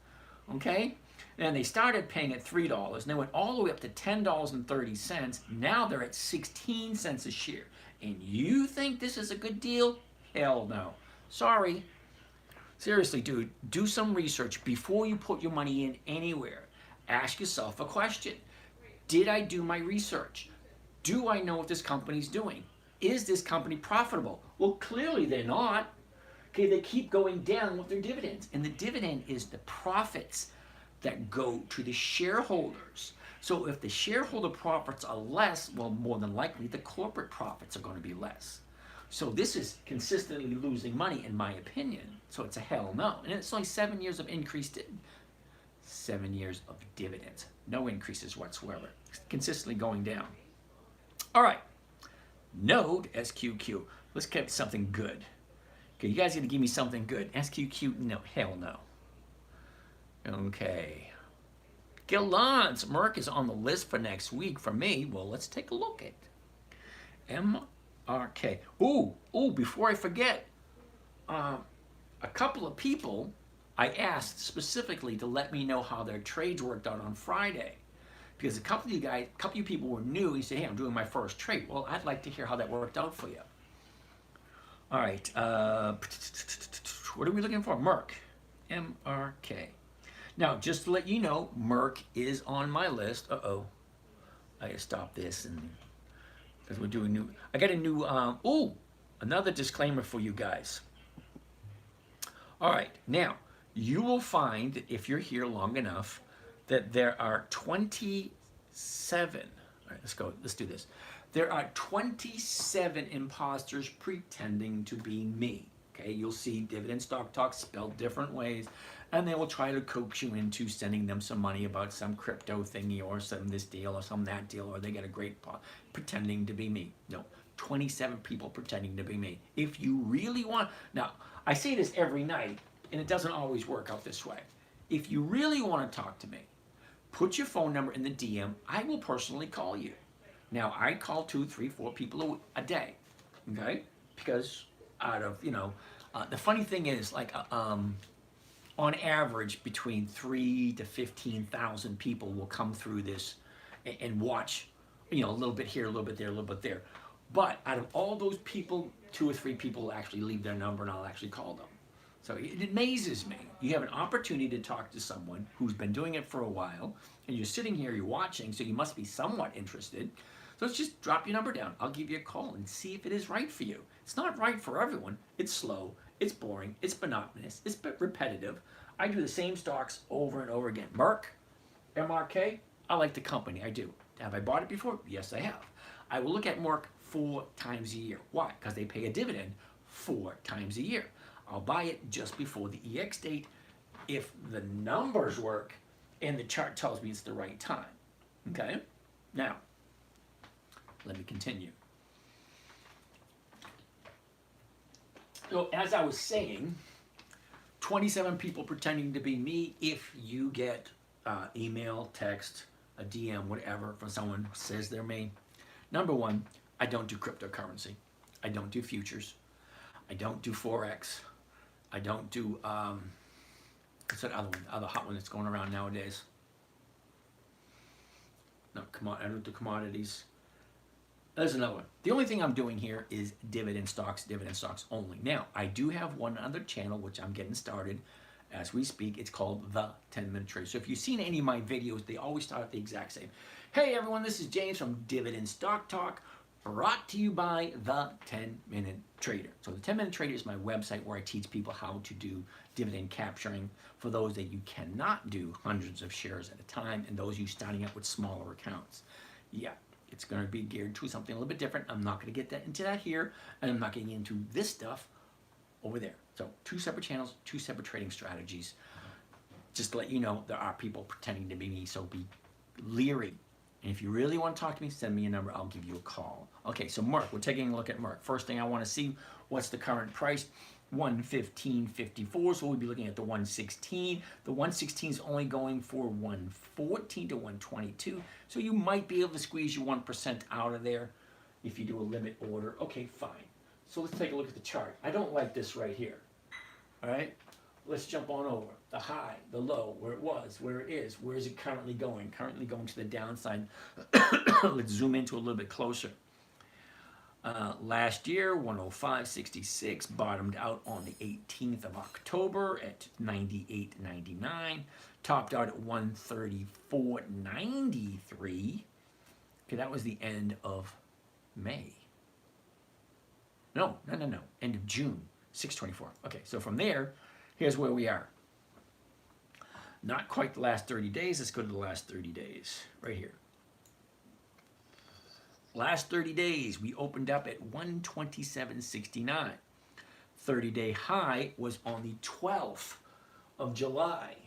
Okay? And they started paying at $3, and they went all the way up to $10.30. Now they're at 16 cents a share. And you think this is a good deal? Hell no. Sorry. Seriously, dude, do some research before you put your money in anywhere. Ask yourself a question. Did I do my research? Do I know what this company's doing? Is this company profitable? Well, clearly they're not. Okay, they keep going down with their dividends. And the dividend is the profits that go to the shareholders. So if the shareholder profits are less, well, more than likely the corporate profits are going to be less. So this is consistently losing money, in my opinion. So it's a hell no. And it's only 7 years of increased, 7 years of dividends. No increases whatsoever. Consistently going down. All right. Node, SQQ. Let's get something good. Okay, you guys got to give me something good. SQQ, no, hell no. Okay. Gillons, Merck is on the list for next week for me. Well, let's take a look at MRK. Ooh, before I forget, a couple of people I asked specifically to let me know how their trades worked out on Friday. Because a couple of you people were new. You say, hey, I'm doing my first trade. Well, I'd like to hear how that worked out for you. All right. What are we looking for? Merck. MRK. Now, just to let you know, Merck is on my list. Uh-oh. I gotta stop this and because we're doing new. I got a new. Another disclaimer for you guys. All right. Now, you will find that if you're here long enough that there are 27. All right, let's go. Let's do this. There are 27 imposters pretending to be me. Okay, you'll see Dividend Stock Talk spelled different ways, and they will try to coax you into sending them some money about some crypto thingy or some this deal or some that deal, or they get a great pretending to be me. No, 27 people pretending to be me. If you really want, now I say this every night, and it doesn't always work out this way. If you really want to talk to me, put your phone number in the DM. I will personally call you. Now, I call 2, 3, 4 people a day, okay? Because out of, the funny thing is, like, on average, between 3 to 15,000 people will come through this and watch, a little bit here, a little bit there, a little bit there. But out of all those people, 2 or 3 people will actually leave their number, and I'll actually call them. So it amazes me. You have an opportunity to talk to someone who's been doing it for a while, and you're sitting here, you're watching, so you must be somewhat interested. So let's just drop your number down. I'll give you a call and see if it is right for you. It's not right for everyone. It's slow, it's boring, it's monotonous, it's repetitive. I do the same stocks over and over again. Merck, MRK, I like the company, I do. Have I bought it before? Yes, I have. I will look at Merck 4 times a year. Why? Because they pay a dividend 4 times a year. I'll buy it just before the EX date if the numbers work and the chart tells me it's the right time. Okay? Now, let me continue. So, as I was saying, 27 people pretending to be me. If you get email, text, a DM, whatever, from someone who says they're me, number one, I don't do cryptocurrency. I don't do futures. I don't do Forex. I don't do, what's that other one, the other hot one that's going around nowadays? No, I don't do commodities. There's another one. The only thing I'm doing here is dividend stocks only. Now, I do have one other channel, which I'm getting started as we speak. It's called The 10-Minute Trader. So if you've seen any of my videos, they always start the exact same. Hey everyone, this is James from Dividend Stock Talk, brought to you by The 10-Minute Trader. So The 10-Minute Trader is my website where I teach people how to do dividend capturing for those that you cannot do hundreds of shares at a time and those you starting out with smaller accounts. Yeah. It's going to be geared to something a little bit different. I'm not going to get into that here, and I'm not getting into this stuff over there. So 2 separate channels, 2 separate trading strategies. Just to let you know, there are people pretending to be me, so be leery. And if you really want to talk to me, send me a number. I'll give you a call. Okay, so Merck, we're taking a look at Merck. First thing I want to see, what's the current price? 115.54, so we'll be looking at the 116. The 116 is only going for 114 to 122, so you might be able to squeeze your 1% out of there if you do a limit order. Okay, fine. So let's take a look at the chart. I don't like this right here. All right, let's jump on over. The high, the low, where it was, where it is, where is it currently going? Currently going to the downside. Let's zoom into a little bit closer. Last year, 105.66, bottomed out on the 18th of October at 98.99, topped out at 134.93. Okay, that was the end of May. No, end of June, 6/24. Okay, so from there, here's where we are. Not quite the last 30 days. Let's go to the last 30 days, right here. Last 30 days, we opened up at 127.69. 30-day high was on the 12th of July.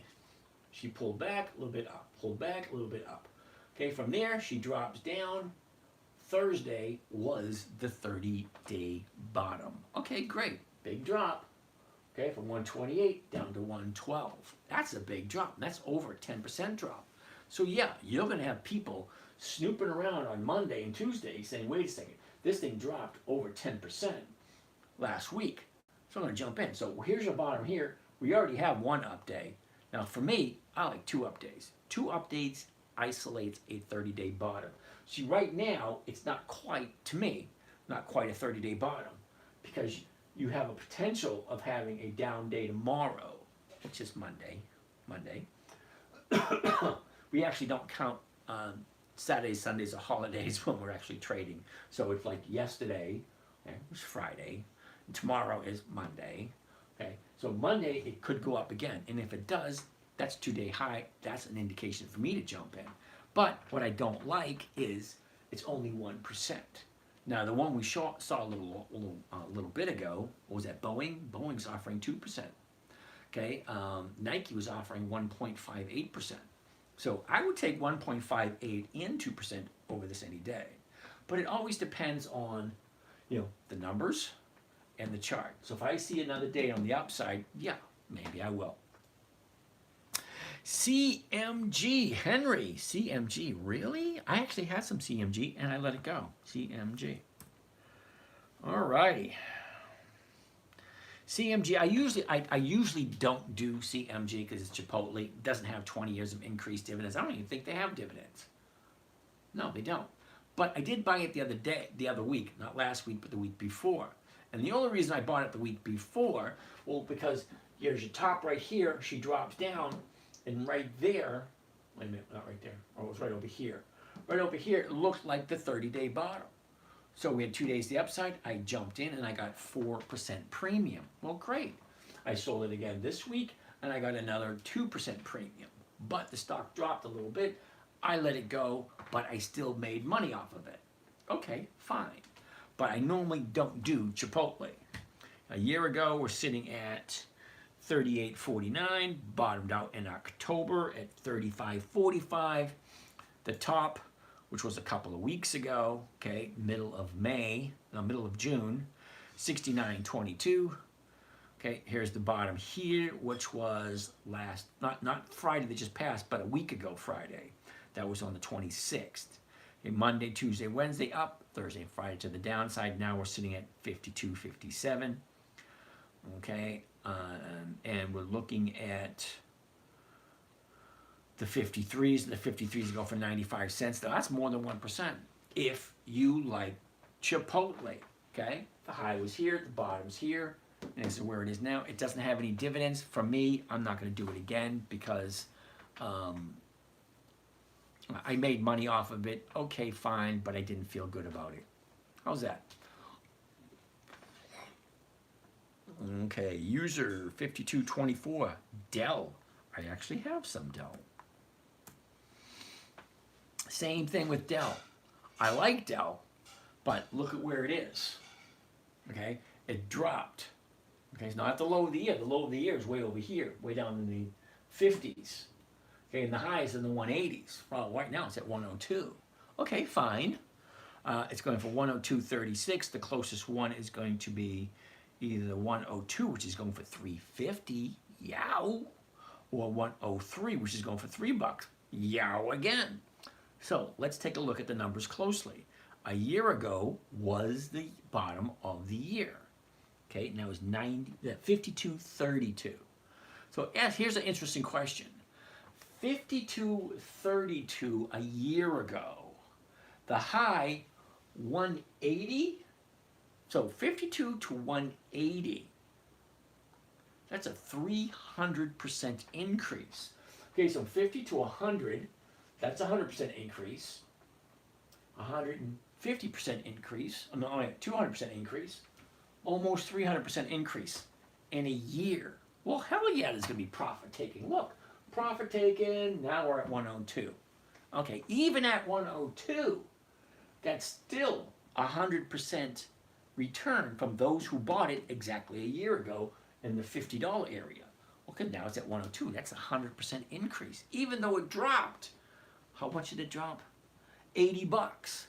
She pulled back, a little bit up, pulled back, a little bit up. Okay, from there, she drops down. Thursday was the 30-day bottom. Okay, great. Big drop. Okay, from 128 down to 112. That's a big drop. That's over a 10% drop. So yeah, you're going to have people snooping around on Monday and Tuesday saying, wait a second, this thing dropped over 10% last week. So I'm going to jump in. So here's your bottom here. We already have one up day. Now for me, I like 2 up days. 2 updates isolates a 30-day bottom. See, right now, it's not quite, to me, not quite a 30-day bottom because you have a potential of having a down day tomorrow, which is Monday. We actually don't count Saturdays, Sundays, or holidays when we're actually trading. So it's like yesterday, okay, it was Friday, and tomorrow is Monday. Okay, so Monday it could go up again, and if it does, that's 2-day high. That's an indication for me to jump in. But what I don't like is it's only 1%. Now the one we saw a little bit ago, what was that? Boeing. Boeing's offering 2%. Okay, Nike was offering 1.58%. So I would take 1.58 and 2% over this any day. But it always depends on, the numbers and the chart. So if I see another day on the upside, yeah, maybe I will. CMG, Henry, CMG, really? I actually had some CMG and I let it go. CMG. All righty. CMG, I usually don't do CMG because it's Chipotle. It doesn't have 20 years of increased dividends. I don't even think they have dividends. No, they don't. But I did buy it the other week, not last week, but the week before. And the only reason I bought it the week before, well, because here's your top right here, she drops down, and right there, wait a minute, not right there, oh, it was right over here. Right over here, it looked like the 30-day bottom. So we had 2 days the upside, I jumped in and I got 4% premium. Well, great. I sold it again this week and I got another 2% premium. But the stock dropped a little bit. I let it go, but I still made money off of it. Okay, fine. But I normally don't do Chipotle. A year ago, we're sitting at 38.49, bottomed out in October at 35.45. The top, which was a couple of weeks ago, okay, middle of June, 69.22. Okay, here's the bottom here, which was not Friday that just passed, but a week ago Friday. That was on the 26th. Okay, Monday, Tuesday, Wednesday up, Thursday and Friday to the downside. Now we're sitting at 52.57. Okay, and we're looking at the 53s, and the 53s go for 95 cents. Now that's more than 1% if you like Chipotle, okay? The high was here, the bottom's here, and this is where it is now. It doesn't have any dividends. For me, I'm not gonna do it again because I made money off of it. Okay, fine, but I didn't feel good about it. How's that? Okay, user 5224, Dell. I actually have some Dell. Same thing with Dell. I like Dell, but look at where it is. Okay, it dropped. Okay, it's not at the low of the year. The low of the year is way over here, way down in the 50s. Okay, and the high is in the 180s. Well, right now it's at 102. Okay, fine. It's going for 102.36. The closest one is going to be either the 102, which is going for 350, yow, or 103, which is going for $3, yow again. So let's take a look at the numbers closely. A year ago was the bottom of the year. Okay, now it's 52.32. So here's an interesting question. 52.32 a year ago. The high 180. So 52 to 180. That's a 300% increase. Okay, so 50 to 100. That's a 100% increase. 150% increase. No, 200% increase. Almost 300% increase in a year. Well, hell yeah, there's going to be profit taking. Look, profit taken. Now we're at 102. Okay, even at 102, that's still 100% return from those who bought it exactly a year ago in the $50 area. Okay, now it's at 102. That's a 100% increase, even though it dropped. How much did it drop? $80.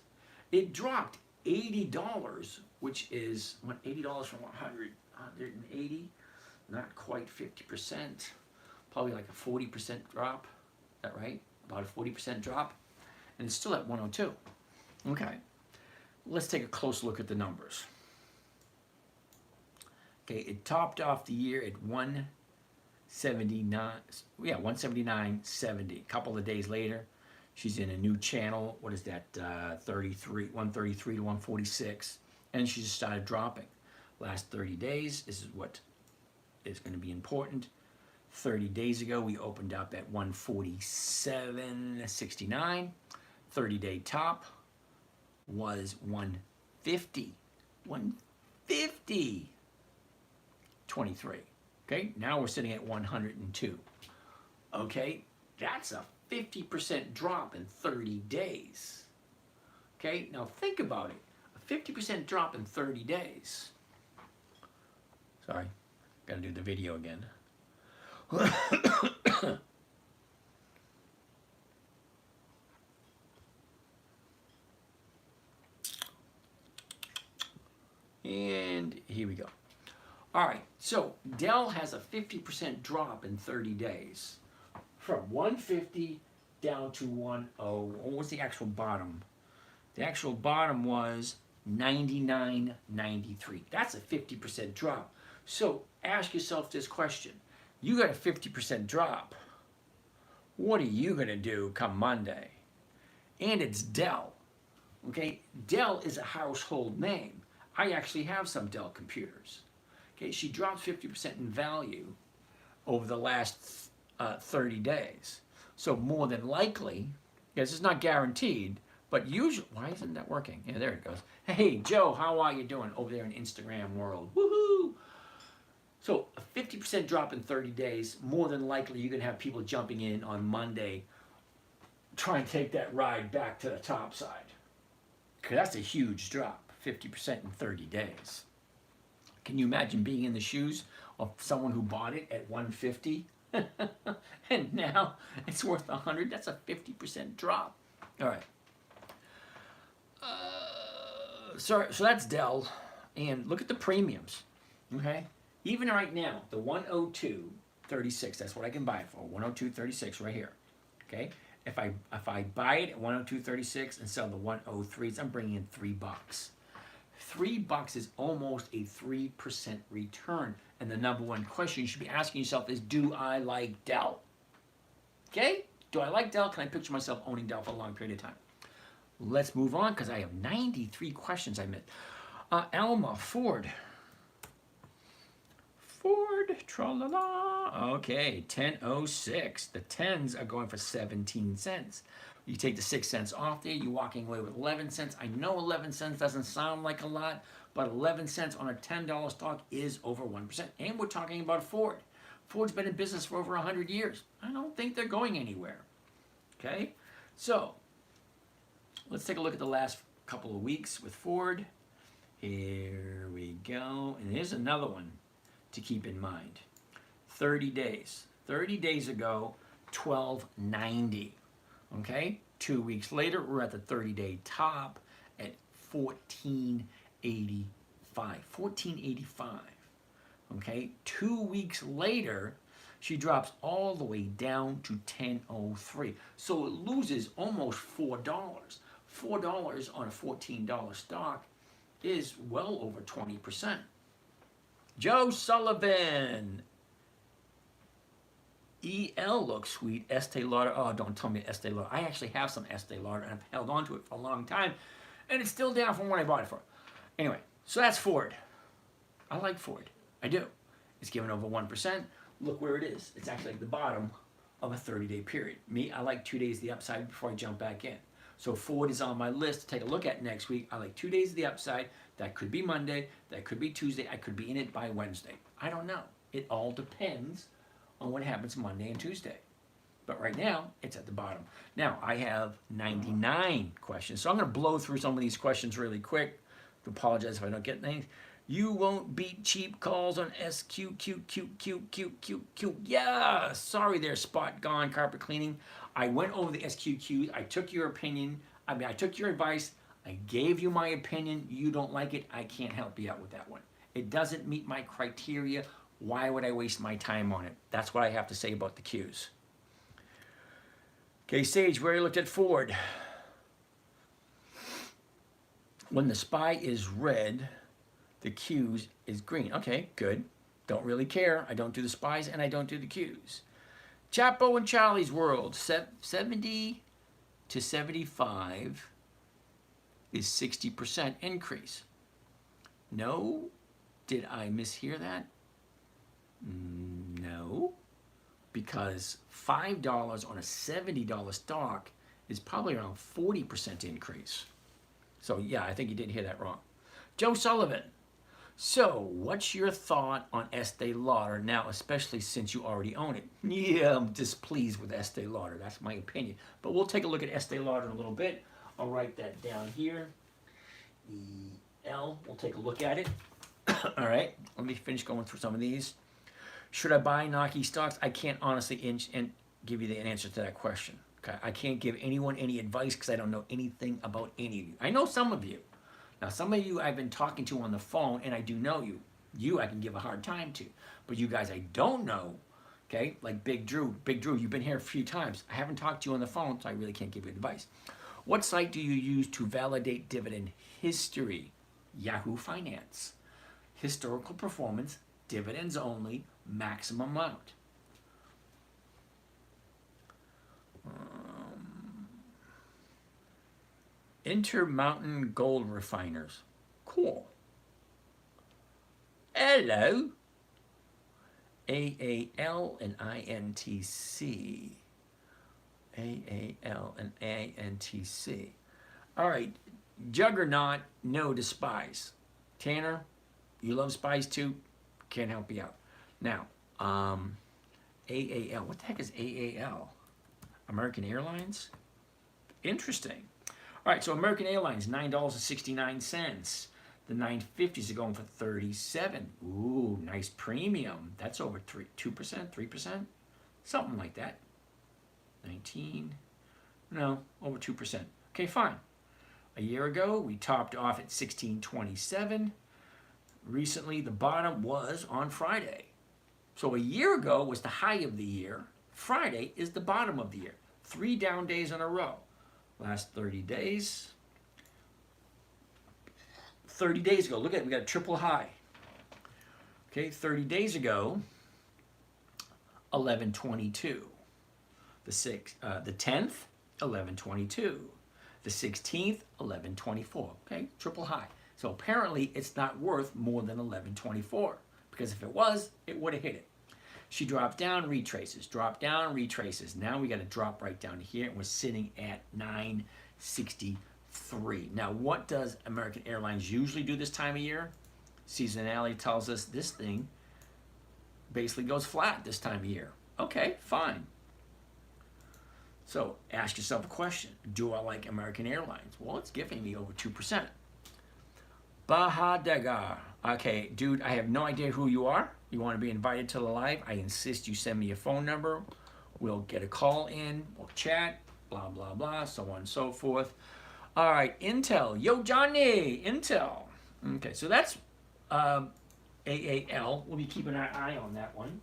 It dropped $80, which is what, $80 from 180, not quite 50%, probably like a 40% drop. Is that right? About a 40% drop, and it's still at 102. Okay, let's take a close look at the numbers. Okay, it topped off the year at 179.70. A couple of days later, she's in a new channel. What is that? 133 to 146, and she just started dropping. Last 30 days, this is what is going to be important. 30 days ago, we opened up at 147.69. 30-day top was 150. 150.23. Okay, now we're sitting at 102. Okay, that's a 50% drop in 30 days. Okay, now think about it. A 50% drop in 30 days. Sorry, gotta do the video again. And here we go. All right, so Dell has a 50% drop in 30 days. From 150 down to 10. What was the actual bottom? The actual bottom was 99.93. That's a 50% drop. So ask yourself this question. You got a 50% drop. What are you going to do come Monday? And it's Dell. Okay, Dell is a household name. I actually have some Dell computers. Okay, she dropped 50% in value over the last 30 days. So more than likely, yes, it's not guaranteed, but usually, why isn't that working? Yeah, there it goes. Hey, Joe, how are you doing over there in Instagram world? Woohoo! So a 50% drop in 30 days, more than likely you're going to have people jumping in on Monday trying to take that ride back to the top side. Because that's a huge drop, 50% in 30 days. Can you imagine being in the shoes of someone who bought it at 150 and now it's worth 100? That's a 50% drop. All right. So that's Dell. And look at the premiums. Okay? Even right now, the 102.36, that's what I can buy it for. 102.36 right here. Okay? If I buy it at 102.36 and sell the 103s, I'm bringing in $3. $3 is almost a 3% return. And the number one question you should be asking yourself is, do I like Dell? Okay? Do I like Dell? Can I picture myself owning Dell for a long period of time? Let's move on because I have 93 questions I missed. Alma, Ford, tra-la-la. Okay, 10.06. The 10s are going for 17 cents. You take the 6 cents off there, you're walking away with 11 cents. I know 11 cents doesn't sound like a lot, but 11 cents on a $10 stock is over 1%. And we're talking about Ford. Ford's been in business for over 100 years. I don't think they're going anywhere. Okay? So, let's take a look at the last couple of weeks with Ford. Here we go. And here's another one to keep in mind. 30 days. 30 days ago, $12.90. Okay? 2 weeks later, we're at the 30-day top at $14.85. $14.85. Okay? 2 weeks later, she drops all the way down to $10.03. So it loses almost $4. $4 on a $14 stock is well over 20%. Joe Sullivan. EL looks sweet. Estee Lauder. Oh, don't tell me Estee Lauder. I actually have some Estee Lauder and I've held on to it for a long time. And it's still down from when I bought it for. Anyway, so that's Ford. I like Ford. I do. It's given over 1%. Look where it is. It's actually at the bottom of a 30-day period. Me, I like 2 days of the upside before I jump back in. So Ford is on my list to take a look at next week. I like 2 days of the upside. That could be Monday. That could be Tuesday. I could be in it by Wednesday. I don't know. It all depends on what happens Monday and Tuesday. But right now, it's at the bottom. Now, I have 99 questions. So I'm going to blow through some of these questions really quick. To apologize if I don't get anything. You won't beat cheap calls on SQQQQQQQ. Yeah, sorry there, Spot Gone Carpet Cleaning. I went over the SQQs. I took your opinion. I took your advice. I gave you my opinion. You don't like it. I can't help you out with that one. It doesn't meet my criteria. Why would I waste my time on it? That's what I have to say about the Qs. Okay, Sage, we already looked at Ford. When the SPY is red, the Qs is green. Okay, good. Don't really care. I don't do the SPYs and I don't do the Qs. Chapo and Charlie's World, 70 to 75 is 60% increase. No? Did I mishear that? No. Because $5 on a $70 stock is probably around 40% increase. So yeah, I think you did hear that wrong. Joe Sullivan. So, what's your thought on Estee Lauder now, especially since you already own it? Yeah, I'm displeased with Estee Lauder. That's my opinion. But we'll take a look at Estee Lauder in a little bit. I'll write that down here. EL, we'll take a look at it. All right, let me finish going through some of these. Should I buy Nike stocks? I can't honestly give you the answer to that question. Okay? I can't give anyone any advice because I don't know anything about any of you. I know some of you. Now, some of you I've been talking to on the phone, and I do know you. You I can give a hard time to. But you guys I don't know, okay, like Big Drew. Big Drew, you've been here a few times. I haven't talked to you on the phone, so I really can't give you advice. What site do you use to validate dividend history? Yahoo Finance. Historical performance, dividends only, maximum amount. Intermountain Gold Refiners. Cool. Hello. AAL and INTC. AAL and INTC. All right. Juggernaut, no to spies. Tanner, you love spies too? Can't help you out. Now, AAL. What the heck is AAL? American Airlines? Interesting. All right, so American Airlines, $9.69. The 950s are going for 37. Ooh, nice premium. That's over 2%, 3%? Something like that. 19. No, over 2%. Okay, fine. A year ago, we topped off at 1627. Recently, the bottom was on Friday. So a year ago was the high of the year. Friday is the bottom of the year. 3 down days in a row. Last 30 days. 30 days ago, look at it, we got a triple high. Okay, 30 days ago, 1122. The 10th, 1122. The 16th, 1124. Okay, triple high. So apparently it's not worth more than 1124, because if it was, it would have hit it. She dropped down, retraces, dropped down, retraces. Now we got to drop right down to here, and we're sitting at 963. Now, what does American Airlines usually do this time of year? Seasonality tells us this thing basically goes flat this time of year. Okay, fine. So ask yourself a question. Do I like American Airlines? Well, it's giving me over 2%. Bahadegar. Okay, dude, I have no idea who you are. You want to be invited to the live? I insist you send me your phone number. We'll get a call in. We'll chat. Blah, blah, blah. So on and so forth. All right, Intel. Yo, Johnny. Intel. Okay, so that's AAL. We'll be keeping our eye on that one.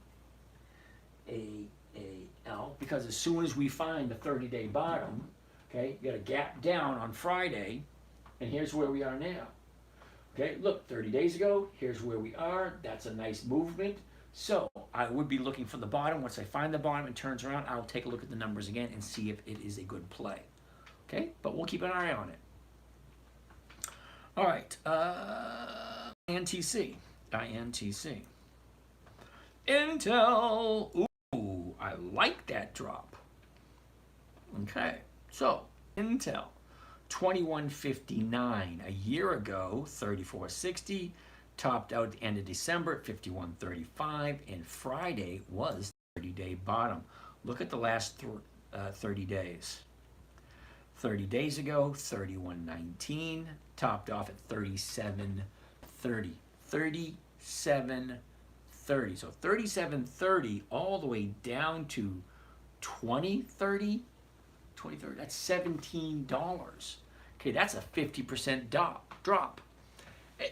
AAL. Because as soon as we find the 30-day bottom, okay, you got a gap down on Friday. And here's where we are now. Okay, look, 30 days ago, here's where we are. That's a nice movement. So I would be looking for the bottom. Once I find the bottom and turns around, I'll take a look at the numbers again and see if it is a good play. Okay, but we'll keep an eye on it. All right, INTC. Intel. Ooh, I like that drop. Okay, so Intel. 2159 a year ago, 3460, topped out at the end of December at 5135, and Friday was the 30-day bottom. Look at the last 30 days. 30 days ago, 3119, topped off at 3730. 3730. So 3730 all the way down to 2030. 2030, that's $17. Okay, that's a 50% drop.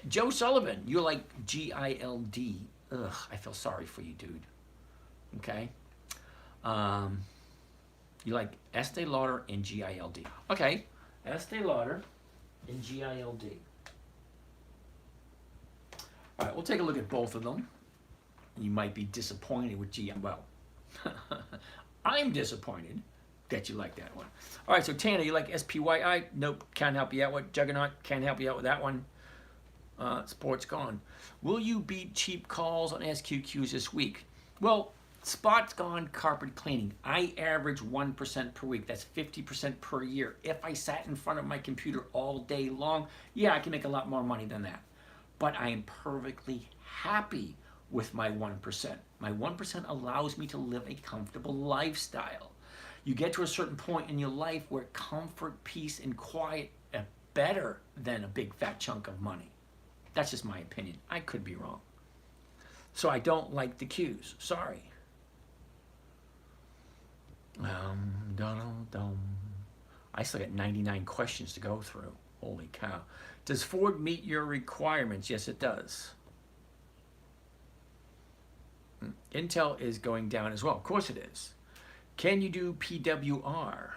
Joe Sullivan, you're like GILD. Ugh, I feel sorry for you, dude. Okay. You like Estee Lauder and GILD. Okay, Estee Lauder and GILD. All right, we'll take a look at both of them. You might be disappointed with GILD. Well, I'm disappointed that you like that one. All right, so Tanner, you like SPYI? Nope, can't help you out with Juggernaut. Can't help you out with that one. Sports gone. Will you beat cheap calls on SQQs this week? Well, spot's gone carpet cleaning. I average 1% per week. That's 50% per year. If I sat in front of my computer all day long, yeah, I can make a lot more money than that. But I am perfectly happy with my 1%. My 1% allows me to live a comfortable lifestyle. You get to a certain point in your life where comfort, peace, and quiet are better than a big fat chunk of money. That's just my opinion. I could be wrong. So I don't like the Qs. Sorry. I still got 99 questions to go through. Holy cow. Does Ford meet your requirements? Yes, it does. Intel is going down as well. Of course it is. Can you do PWR?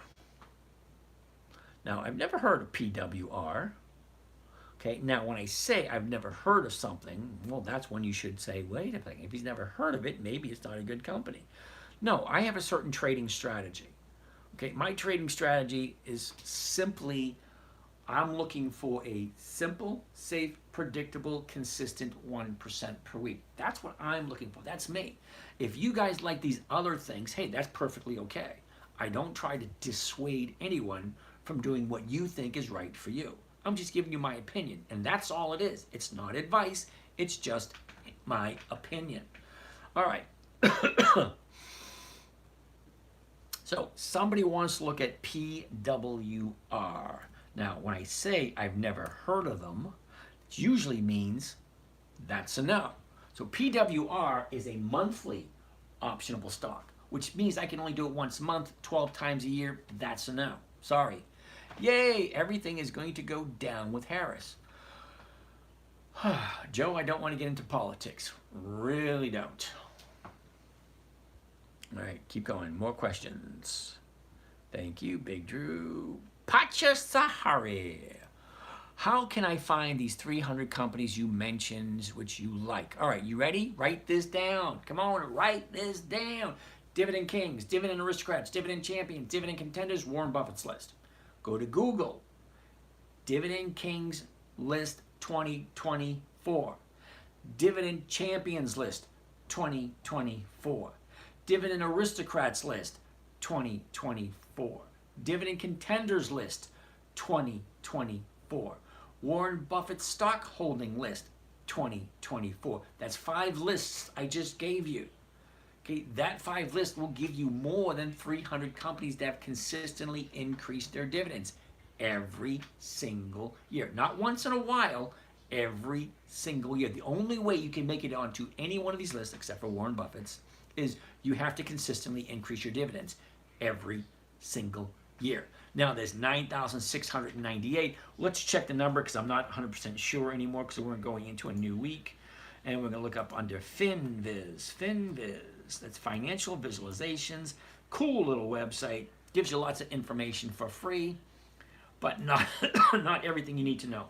Now, I've never heard of PWR. Okay, now when I say I've never heard of something, well, that's when you should say, wait a second, if he's never heard of it, maybe it's not a good company. No, I have a certain trading strategy. Okay, my trading strategy is simply I'm looking for a simple, safe, predictable, consistent 1% per week. That's what I'm looking for. That's me. If you guys like these other things, hey, that's perfectly okay. I don't try to dissuade anyone from doing what you think is right for you. I'm just giving you my opinion, and that's all it is. It's not advice, it's just my opinion. All right. So somebody wants to look at PWR. Now, when I say I've never heard of them, it usually means that's a no. So PWR is a monthly optionable stock, which means I can only do it once a month, 12 times a year. That's a no. Sorry. Yay, everything is going to go down with Harris. Joe, I don't want to get into politics. Really don't. All right, keep going. More questions. Thank you, Big Drew. Pacha Sahari. How can I find these 300 companies you mentioned which you like? All right, you ready? Write this down. Come on, write this down. Dividend Kings, Dividend Aristocrats, Dividend Champions, Dividend Contenders, Warren Buffett's list. Go to Google. Dividend Kings list 2024. Dividend Champions list 2024. Dividend Aristocrats list 2024. Dividend Contenders list 2024. Warren Buffett stock holding list 2024. That's 5 lists I just gave you. Okay, that 5 list will give you more than 300 companies that have consistently increased their dividends every single year. Not once in a while, every single year. The only way you can make it onto any one of these lists, except for Warren Buffett's, is you have to consistently increase your dividends every single year. Now there's 9,698. Let's check the number because I'm not 100% sure anymore because we're going into a new week. And we're going to look up under FinViz. FinViz, that's financial visualizations. Cool little website. Gives you lots of information for free, but not, not everything you need to know.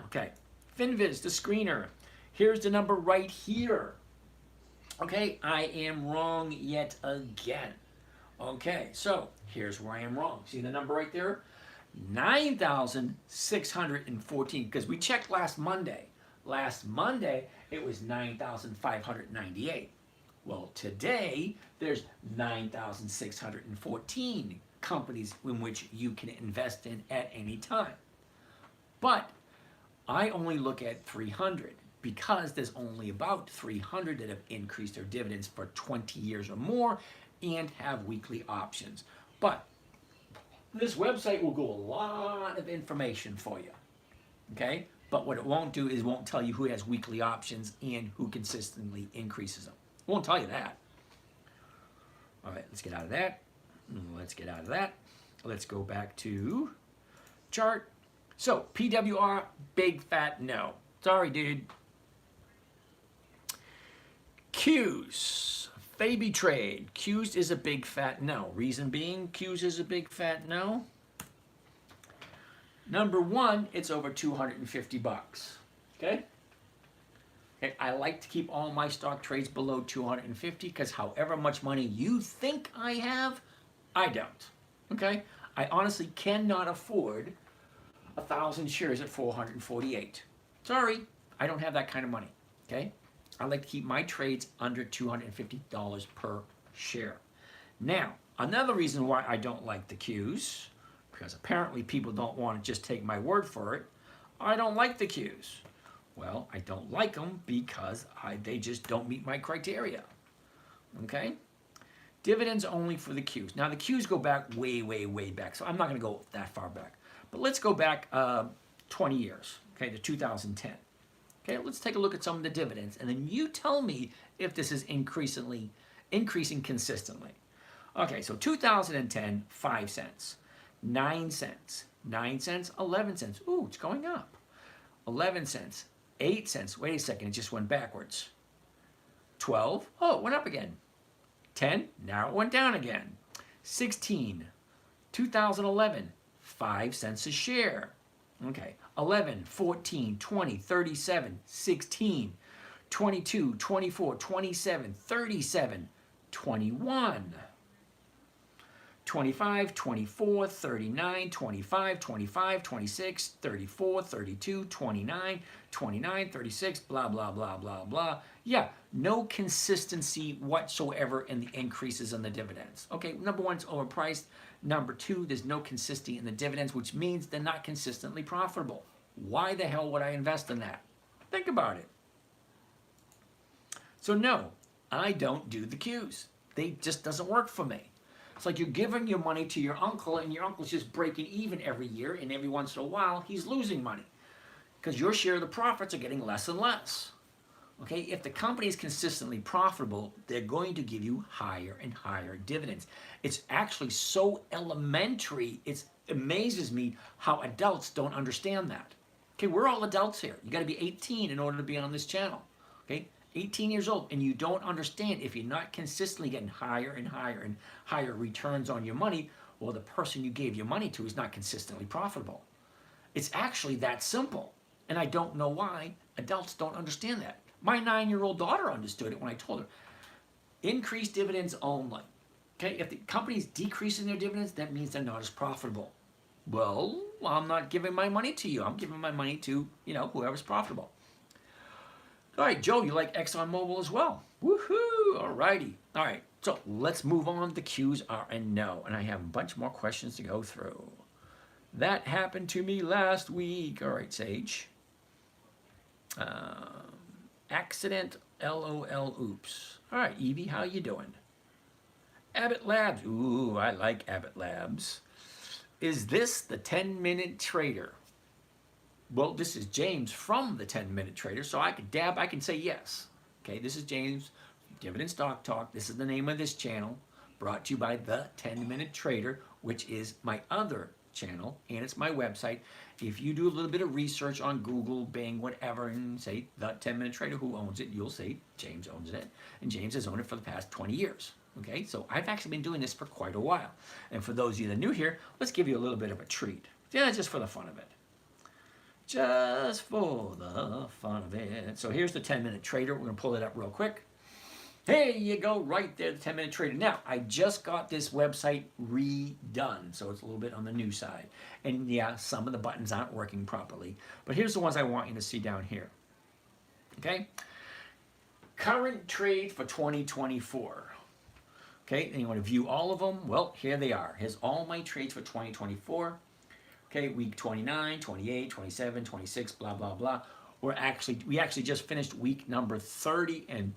Okay, FinViz, the screener. Here's the number right here. Okay, I am wrong yet again. Okay, so here's where I am wrong. See the number right there? 9,614, because we checked last Monday. Last Monday, it was 9,598. Well, today, there's 9,614 companies in which you can invest in at any time. But I only look at 300 because there's only about 300 that have increased their dividends for 20 years or more and have weekly options. But this website will go a lot of information for you, okay? But what it won't do is won't tell you who has weekly options and who consistently increases them. It won't tell you that. All right, let's get out of that. Let's get out of that. Let's go back to chart. So PWR, big fat no. Sorry, dude. Q's, Fabi Trade. Q's is a big fat no. Reason being, Q's is a big fat no. Number one, it's over 250 bucks. Okay? I like to keep all my stock trades below 250 because however much money you think I have, I don't. Okay? I honestly cannot afford 1,000 shares at 448. Sorry, I don't have that kind of money. Okay? I like to keep my trades under $250 per share. Now, another reason why I don't like the Qs, because apparently people don't want to just take my word for it, I don't like the Qs. Well, I don't like them because they just don't meet my criteria. Okay? Dividends only for the Qs. Now, the Qs go back way, way, way back, so I'm not going to go that far back. But let's go back 20 years, okay, to 2010. Okay, let's take a look at some of the dividends, and then you tell me if this is increasing consistently. Okay, so 2010, 5 cents, 9 cents, 9 cents, 11 cents. Ooh, it's going up. 11 cents, 8 cents. Wait a second, it just went backwards. 12, oh, it went up again. 10, now it went down again. 16, 2011, 5 cents a share. Okay, 11, 14, 20, 37, 16, 22, 24, 27, 37, 21, 25, 24, 39, 25, 25, 26, 34, 32, 29, 29, 36, blah, blah, blah, blah, blah. Yeah, no consistency whatsoever in the increases in the dividends. Okay, number one, it's overpriced. Number two, there's no consistency in the dividends, which means they're not consistently profitable. Why the hell would I invest in that? Think about it. So no, I don't do the Qs. They just doesn't work for me. It's like you're giving your money to your uncle and your uncle's just breaking even every year, and every once in a while he's losing money because your share of the profits are getting less and less. Okay, if the company is consistently profitable, they're going to give you higher and higher dividends. It's actually so elementary, it amazes me how adults don't understand that. Okay, we're all adults here. You got to be 18 in order to be on this channel. Okay, 18 years old, and you don't understand if you're not consistently getting higher and higher and higher returns on your money, well, the person you gave your money to is not consistently profitable. It's actually that simple, and I don't know why adults don't understand that. My 9-year-old daughter understood it when I told her. Increase dividends only. Okay, if the company's decreasing their dividends, that means they're not as profitable. Well, I'm not giving my money to you. I'm giving my money to, whoever's profitable. All right, Joe, you like ExxonMobil as well. Woohoo! All righty. All right, so let's move on. The Q's are a no, and I have a bunch more questions to go through. That happened to me last week. All right, Sage. Accident, LOL, oops. All right, Evie, how you doing? Abbott Labs. Ooh, I like Abbott Labs. Is this the 10-minute trader? Well, this is James from the 10-minute trader, so I can say yes. Okay, this is James, Dividend Stock Talk. This is the name of this channel, brought to you by the 10-minute trader, which is my other channel, and it's my website. If you do a little bit of research on Google, Bing, whatever, and say the 10-minute trader, who owns it, you'll see James owns it, and James has owned it for the past 20 years. Okay, so I've actually been doing this for quite a while. And for those of you that are new here, let's give you a little bit of a treat. Yeah, just for the fun of it. Just for the fun of it. So here's the 10-minute trader. We're going to pull it up real quick. There you go, right there, the 10-minute trader. Now, I just got this website redone, so it's a little bit on the new side. And yeah, some of the buttons aren't working properly. But here's the ones I want you to see down here. Okay? Current trade for 2024. Okay, and you want to view all of them? Well, here they are. Here's all my trades for 2024. Okay, week 29, 28, 27, 26, blah, blah, blah. We actually just finished week number 30, and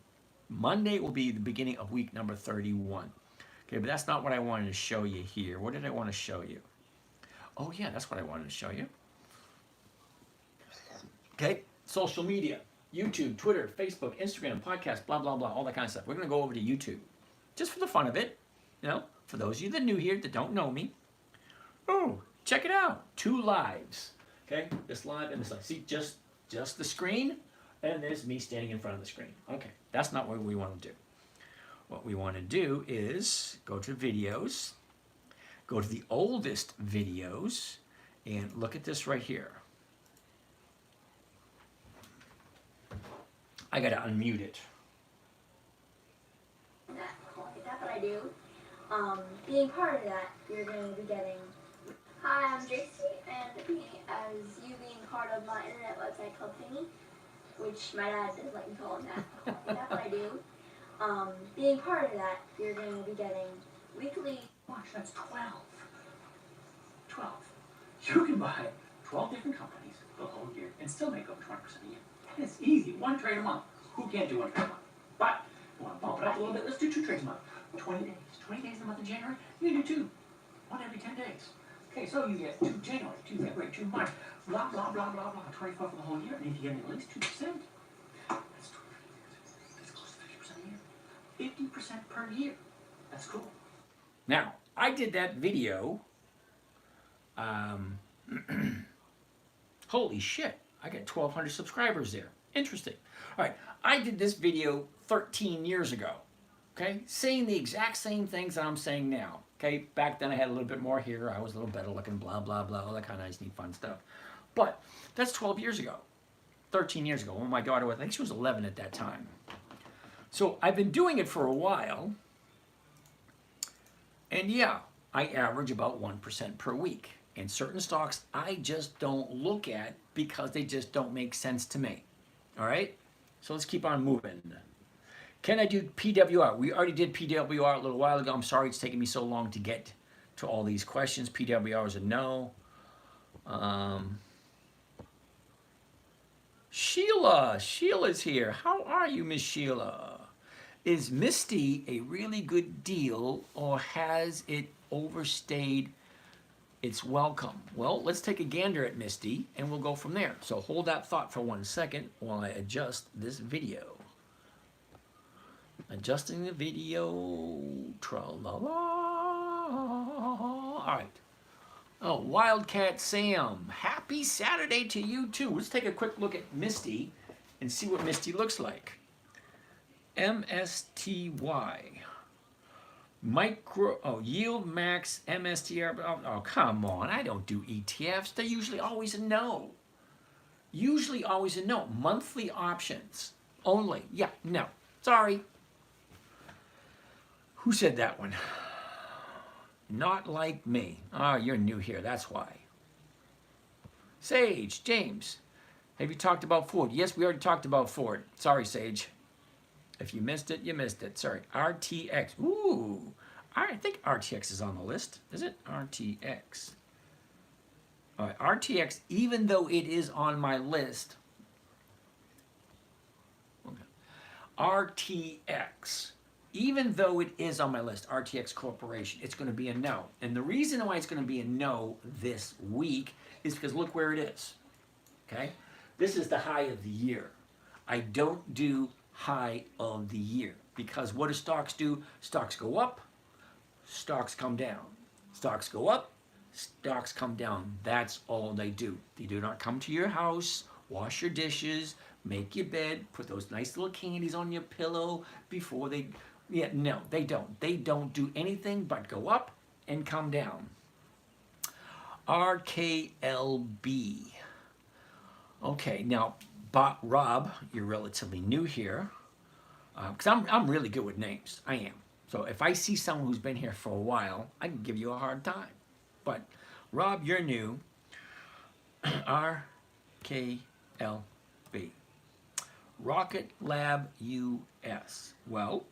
Monday will be the beginning of week number 31. Okay, but that's not what I wanted to show you here. What did I want to show you? Oh, yeah, that's what I wanted to show you. Okay, social media, YouTube, Twitter, Facebook, Instagram, podcast, blah, blah, blah, all that kind of stuff. We're going to go over to YouTube. Just for the fun of it, for those of you that are new here that don't know me. Oh, check it out. 2 lives. Okay, this live and this live. See, just the screen, and there's me standing in front of the screen. Okay, that's not what we want to do. What we want to do is go to videos, go to the oldest videos, and look at this right here. I got to unmute it. That's what I do. Being part of that, you're going to be getting... Hi, I'm JC, and as you being part of my internet website called Thingy, which my dad does let me call it that. That's what I do. Being part of that, you're going to be getting weekly... Watch, that's 12. 12. You can buy 12 different companies for the whole year and still make over 20% a year. It's easy. 1 trade a month. Who can't do 1 trade a month? But you want to bump it up a little bit? Let's do 2 trades a month. 20 days. 20 days in the month of January? You can do 2. 1 every 10 days. Okay, so you get 2 January, 2 February, 2 March, blah, blah, blah, blah, blah, 24 for the whole year. And if you get at least 2%, that's close to 50% a year. 50% per year. That's cool. Now, I did that video. Holy shit, I got 1,200 subscribers there. Interesting. All right, I did this video 13 years ago. Okay, saying the exact same things that I'm saying now. Okay, back then I had a little bit more here. I was a little better looking, blah, blah, blah, all that kind of nice, neat, fun stuff. But that's 12 years ago, 13 years ago, when my daughter was, I think she was 11 at that time. So I've been doing it for a while. And yeah, I average about 1% per week. And certain stocks I just don't look at because they just don't make sense to me. All right? So let's keep on moving. Can I do PWR? We already did PWR a little while ago. I'm sorry it's taking me so long to get to all these questions. PWR is a no. Sheila's here. How are you, Miss Sheila? Is Misty a really good deal or has it overstayed its welcome? Well, let's take a gander at Misty and we'll go from there. So hold that thought for 1 second while I adjust this video. Adjusting the video. Tra-la-la. All right. Oh, Wildcat Sam. Happy Saturday to you too. Let's take a quick look at Misty and see what Misty looks like. MSTY. Yield Max MSTR. Oh, come on. I don't do ETFs. They're usually always a no. Usually always a no. Monthly options only. Yeah, no. Sorry. Who said that one? Not like me. Oh, you're new here. That's why. Sage, James. Have you talked about Ford? Yes, we already talked about Ford. Sorry, Sage. If you missed it, you missed it. Sorry. RTX. Ooh. I think RTX is on the list. Is it? RTX. All right. RTX, even though it is on my list. Okay. RTX. Even though it is on my list, RTX Corporation, it's going to be a no. And the reason why it's going to be a no this week is because look where it is. Okay? This is the high of the year. I don't do high of the year because what do stocks do? Stocks go up, stocks come down. Stocks go up, stocks come down. That's all they do. They do not come to your house, wash your dishes, make your bed, put those nice little candies on your pillow before they... Yeah, no, they don't. They don't do anything but go up and come down. RKLB. Okay, now, Rob, you're relatively new here. Because I'm really good with names. I am. So if I see someone who's been here for a while, I can give you a hard time. But, Rob, you're new. RKLB. Rocket Lab US. Well,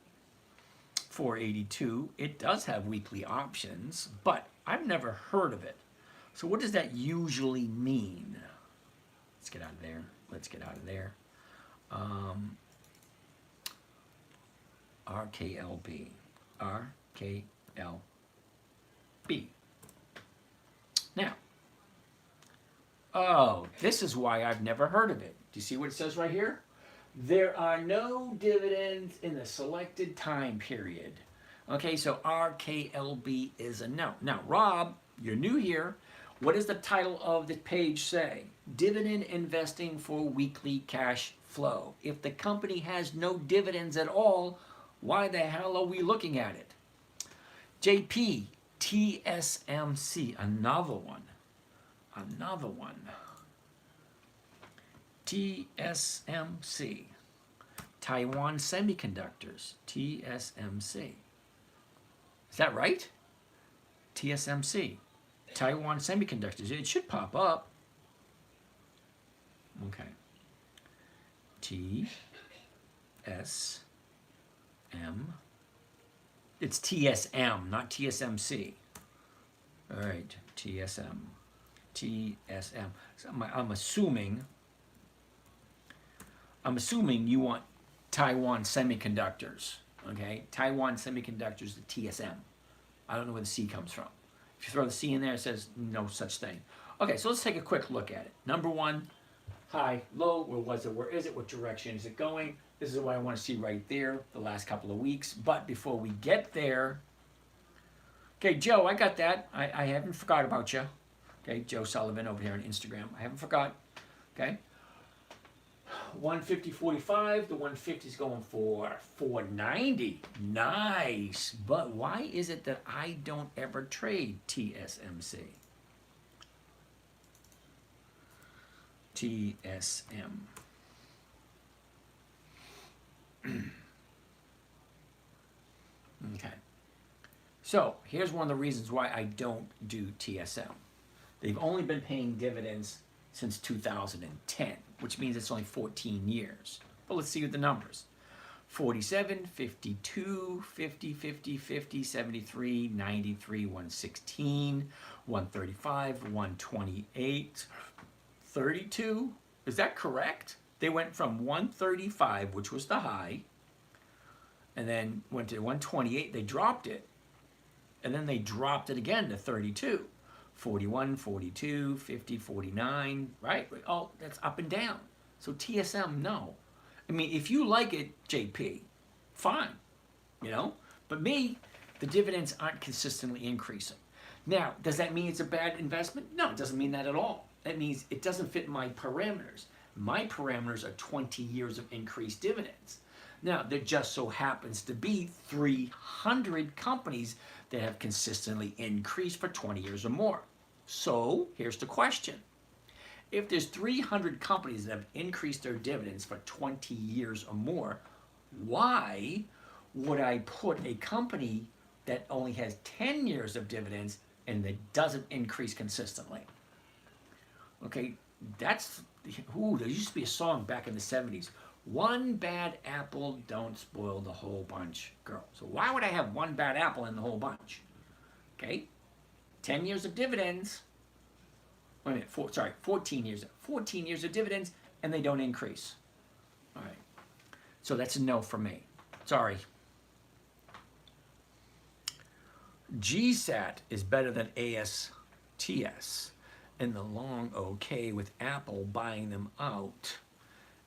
482, it does have weekly options, but I've never heard of it. So what does that usually mean? Let's get out of there. Let's get out of there. RKLB. RKLB. Now, oh, this is why I've never heard of it. Do you see what it says right here? There are no dividends in the selected time period. Okay, so RKLB is a no. Now, Rob, you're new here. What does the title of the page say? Dividend investing for weekly cash flow. If the company has no dividends at all, why the hell are we looking at it? JP, TSMC, another one. Another one. TSMC, Taiwan Semiconductors, TSMC. Is that right? TSMC, Taiwan Semiconductors. It should pop up. Okay. TSM. It's TSM, not TSMC. All right, TSM. TSM. So I'm assuming you want Taiwan Semiconductors, okay? Taiwan Semiconductors, the TSM. I don't know where the C comes from. If you throw the C in there, it says no such thing. Okay, so let's take a quick look at it. Number one, high, low, where was it, where is it, what direction is it going? This is what I want to see right there, the last couple of weeks. But before we get there, okay, Joe, I got that. I haven't forgot about you. Okay, Joe Sullivan over here on Instagram. I haven't forgot, okay? 150.45, the 150 is going for 490. Nice. But why is it that I don't ever trade TSMC? TSM. Okay. So here's one of the reasons why I don't do TSM. They've only been paying dividends since 2010, which means it's only 14 years. But let's see what the numbers. 47, 52, 50, 50, 50, 73, 93, 116, 135, 128, 32. Is that correct? They went from 135, which was the high, and then went to 128. They dropped it, and then they dropped it again to 32. 41, 42, 50, 49, right? Oh, that's up and down. So TSM, no. I mean, if you like it, JP, fine, you know? But me, the dividends aren't consistently increasing. Now, does that mean it's a bad investment? No, it doesn't mean that at all. That means it doesn't fit my parameters. My parameters are 20 years of increased dividends. Now, there just so happens to be 300 companies that have consistently increased for 20 years or more. So, here's the question. If there's 300 companies that have increased their dividends for 20 years or more, why would I put a company that only has 10 years of dividends and that doesn't increase consistently? Okay, that's, there used to be a song back in the 70s. One bad apple don't spoil the whole bunch, girl. So why would I have one bad apple in the whole bunch? Okay, 10 years of dividends. Wait a minute, 14 years. 14 years of dividends, and they don't increase. All right, so that's a no for me. Sorry. GSAT is better than ASTS in the long okay with Apple buying them out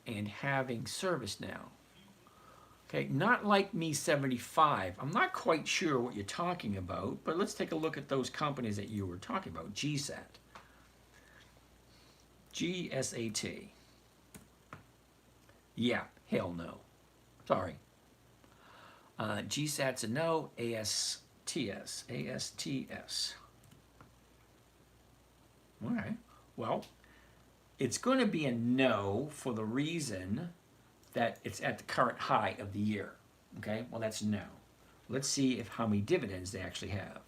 and having service now. Okay, not like me 75. I'm not quite sure what you're talking about, but let's take a look at those companies that you were talking about. GSAT. GSAT. Yeah, hell no. Sorry. GSAT's a no. ASTS. ASTS. All right. Well, it's going to be a no for the reason that it's at the current high of the year. Okay? Well, that's no. Let's see how many dividends they actually have.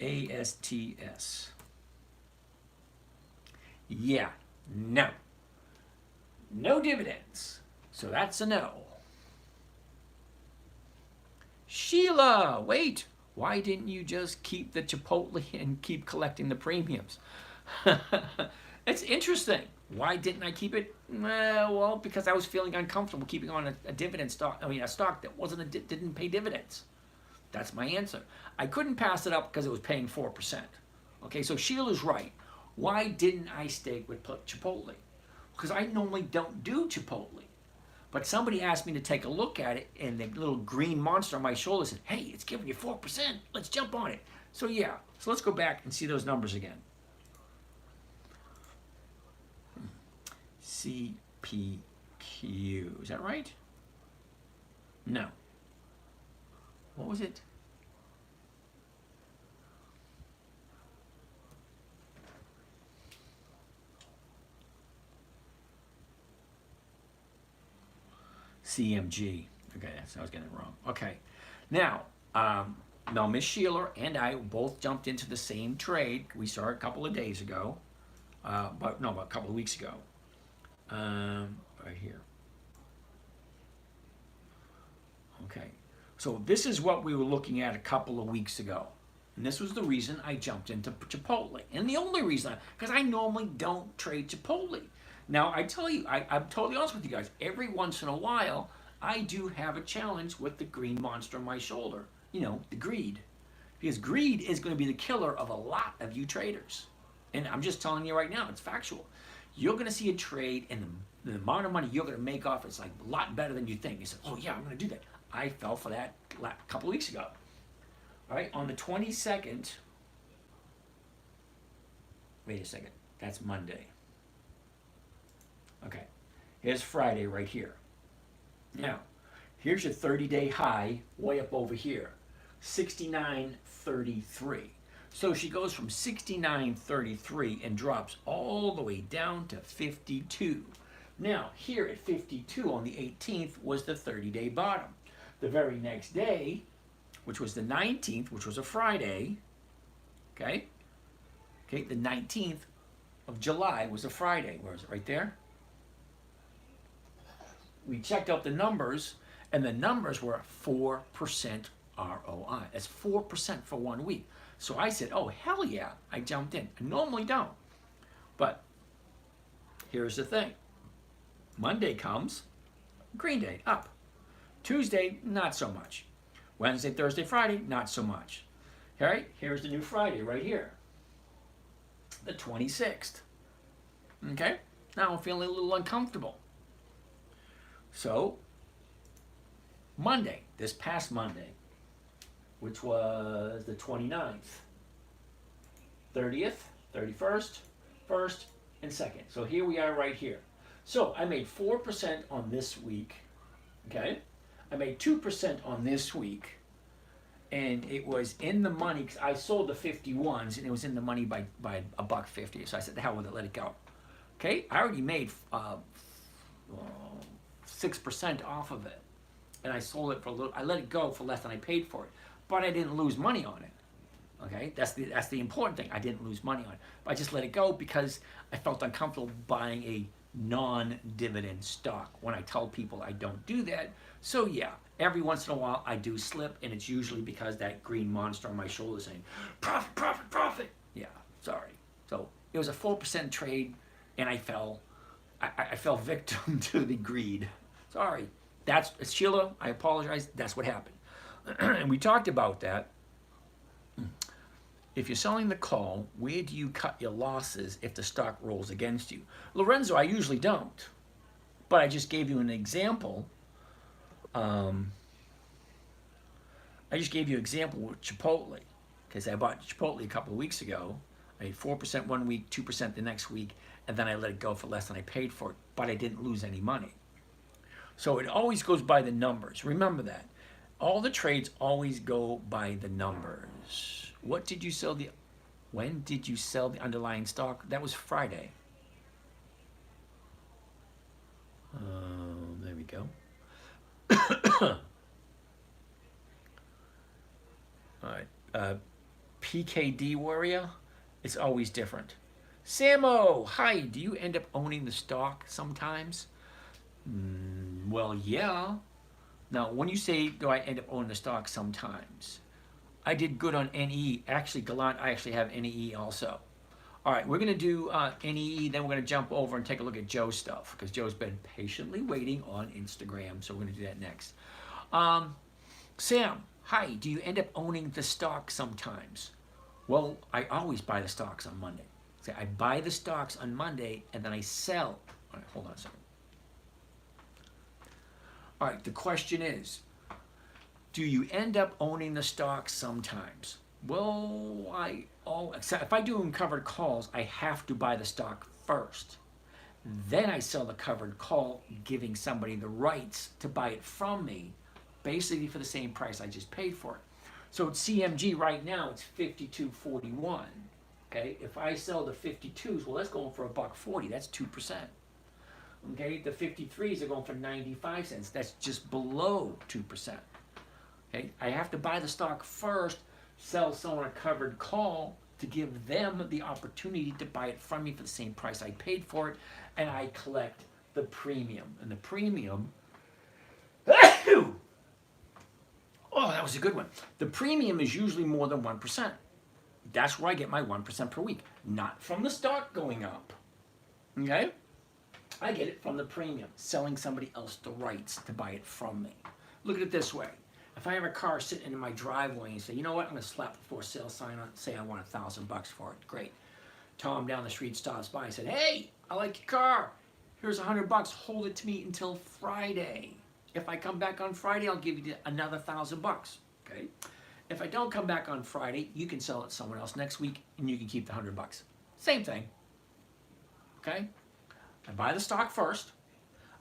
ASTS. Yeah, no. No dividends. So that's a no. Sheila, wait. Why didn't you just keep the Chipotle and keep collecting the premiums? It's interesting. Why didn't I keep it? Well, because I was feeling uncomfortable keeping on a dividend stock. I mean, a stock that didn't pay dividends. That's my answer. I couldn't pass it up because it was paying 4%. Okay, so Sheila's right. Why didn't I stay with Chipotle? Because I normally don't do Chipotle. But somebody asked me to take a look at it, and the little green monster on my shoulder said, hey, it's giving you 4%. Let's jump on it. So yeah, so let's go back and see those numbers again. CPQ, is that right? No. What was it? CMG. Okay, I was getting it wrong. Okay. Now, Miss Sheila and I both jumped into the same trade. We saw it a couple of days ago. About a couple of weeks ago. Right here. Okay. So this is what we were looking at a couple of weeks ago. And this was the reason I jumped into Chipotle. And the only reason, because I normally don't trade Chipotle. Now, I tell you, I'm totally honest with you guys. Every once in a while, I do have a challenge with the green monster on my shoulder. You know, the greed. Because greed is going to be the killer of a lot of you traders. And I'm just telling you right now, it's factual. You're going to see a trade, and the amount of money you're going to make off it's like a lot better than you think. You say, oh, yeah, I'm going to do that. I fell for that a couple of weeks ago. All right, on the 22nd, wait a second, that's Monday. Okay, here's Friday right here. Now, here's your 30-day high way up over here, 69.33. So she goes from 69.33 and drops all the way down to 52. Now, here at 52 on the 18th was the 30-day bottom. The very next day which was the 19th, which was a Friday. Okay? Okay, the 19th of July was a Friday. Where is it? Right there? We checked out the numbers, and the numbers were 4% ROI. That's 4% for 1 week. So I said, oh, hell yeah. I jumped in. I normally don't. But here's the thing. Monday comes, green day, up. Tuesday, not so much. Wednesday, Thursday, Friday, not so much. All right, here's the new Friday right here. The 26th. Okay? Now I'm feeling a little uncomfortable. So, Monday, this past Monday, which was the 29th, 30th, 31st, 1st, and 2nd. So here we are right here. So I made 4% on this week, okay? I made 2% on this week, and it was in the money because I sold the 51s, and it was in the money by $1.50. So I said, the hell with it, let it go. Okay, I already made 6% off of it, and I sold it for a little. I let it go for less than I paid for it, but I didn't lose money on it. Okay, that's the important thing. I didn't lose money on it, but I just let it go because I felt uncomfortable buying a non-dividend stock when I tell people I don't do that. So yeah, every once in a while I do slip, and it's usually because that green monster on my shoulder saying, profit, profit, profit. Yeah, sorry. So it was a 4% trade, and I fell victim to the greed. Sorry. That's Sheila, I apologize. That's what happened. And we talked about that. If you're selling the call, where do you cut your losses if the stock rolls against you? Lorenzo, I usually don't. But I just gave you an example. I just gave you an example with Chipotle. Because I bought Chipotle a couple of weeks ago. I made 4% 1 week, 2% the next week, and then I let it go for less than I paid for it. But I didn't lose any money. So it always goes by the numbers. Remember that. All the trades always go by the numbers. When did you sell the underlying stock? That was Friday. There we go. All right. PKD Warrior, it's always different. Samo, hi, do you end up owning the stock sometimes? Well, yeah. Now, when you say, do I end up owning the stock sometimes? I did good on NE. Actually, Gallant, I actually have NE also. All right, we're going to do NE, then we're going to jump over and take a look at Joe's stuff, because Joe's been patiently waiting on Instagram, so we're going to do that next. Sam, hi, do you end up owning the stock sometimes? Well, I always buy the stocks on Monday. So I buy the stocks on Monday, and then I sell. All right, hold on a second. All right, the question is, do you end up owning the stock sometimes? Well, except if I do covered calls, I have to buy the stock first. Then I sell the covered call, giving somebody the rights to buy it from me, basically for the same price I just paid for it. So it's CMG right now, it's $52.41. Okay, if I sell the 52s, well, that's going for $1.40. That's 2%. Okay, the 53s are going for 95 cents. That's just below 2%. Okay, I have to buy the stock first, sell someone a covered call to give them the opportunity to buy it from me for the same price I paid for it, and I collect the premium. And the premium, oh, that was a good one. The premium is usually more than 1%. That's where I get my 1% per week, not from the stock going up. Okay? I get it from the premium, selling somebody else the rights to buy it from me. Look at it this way. If I have a car sitting in my driveway and say, you know what, I'm going to slap the for sale sign on, say I want $1,000 for it. Great. Tom down the street stops by and said, hey, I like your car. Here's $100. Hold it to me until Friday. If I come back on Friday, I'll give you another $1,000. Okay. If I don't come back on Friday, you can sell it to someone else next week, and you can keep the $100. Same thing. Okay. I buy the stock first.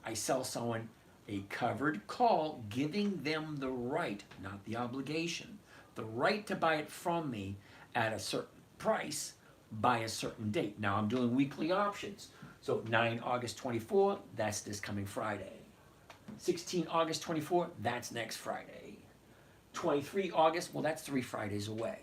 I sell someone a covered call, giving them the right, not the obligation, the right to buy it from me at a certain price by a certain date. Now I'm doing weekly options. So 9 August 24, that's this coming Friday. 16 August 24, that's next Friday. 23 August, well, that's 3 Fridays away.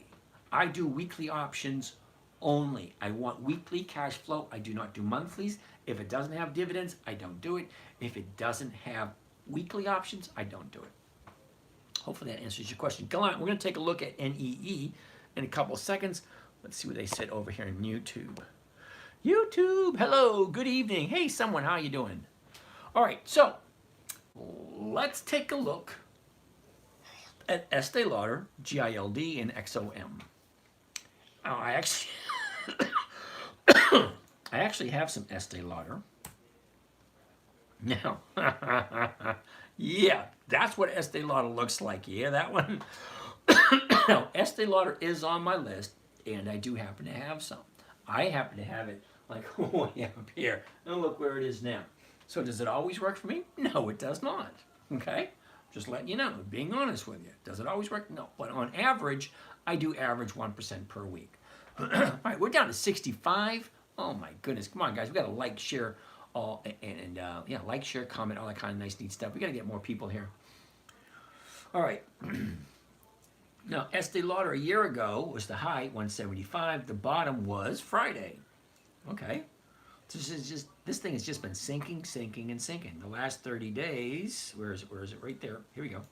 I do weekly options only. I want weekly cash flow. I do not do monthlies. If it doesn't have dividends, I don't do it. If it doesn't have weekly options, I don't do it. Hopefully that answers your question. Come on, we're going to take a look at NEE in a couple of seconds. Let's see what they said over here in YouTube. YouTube, hello, good evening. Hey, someone, how you doing? All right, so let's take a look at Estee Lauder, GILD, and XOM. I actually, I actually have some Estee Lauder. Now, yeah, that's what Estee Lauder looks like. Yeah, that one. Now, Estee Lauder is on my list, and I do happen to have some. I happen to have it like way up here. And look where it is now. So does it always work for me? No, it does not. Okay? Just letting you know, being honest with you. Does it always work? No. But on average, I do average 1% per week. All right, we're down to 65. Oh my goodness. Come on, guys. We got to like, share, yeah, like, share, comment, all that kind of nice, neat stuff. We got to get more people here. All right. Now, Estee Lauder a year ago was the high, 175. The bottom was Friday. Okay. This thing has just been sinking, sinking, and sinking. The last 30 days, where is it? Where is it? Right there. Here we go.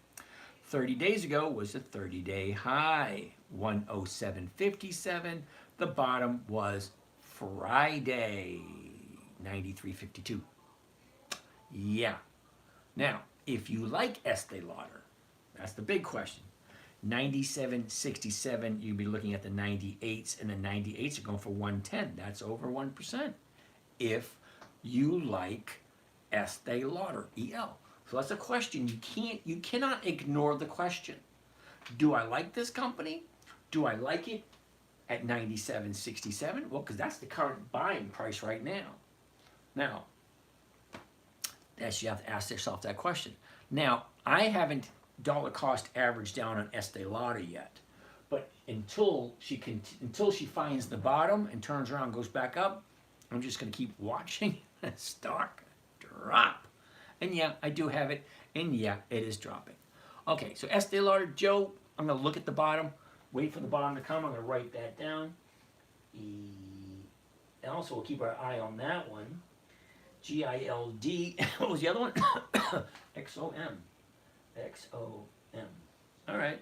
30 days ago was a 30-day high, 107.57. The bottom was Friday, 93.52. Yeah. Now, if you like Estee Lauder, that's the big question. 97.67, you'd be looking at the 98s, and the 98s are going for 110. That's over 1%. If you like Estee Lauder, EL. So that's a question. You cannot ignore the question. Do I like this company? Do I like it at 97.67? Well, because that's the current buying price right now. Now, you have to ask yourself that question. Now, I haven't dollar cost average down on Estee Lauder yet, but until she finds the bottom and turns around and goes back up, I'm just going to keep watching the stock drop. And yeah, I do have it, and yeah, it is dropping. Okay, so Estee Lauder, Joe, I'm going to look at the bottom, wait for the bottom to come. I'm going to write that down. And also, we'll keep our eye on that one. GILD. What was the other one? XOM. XOM. All right.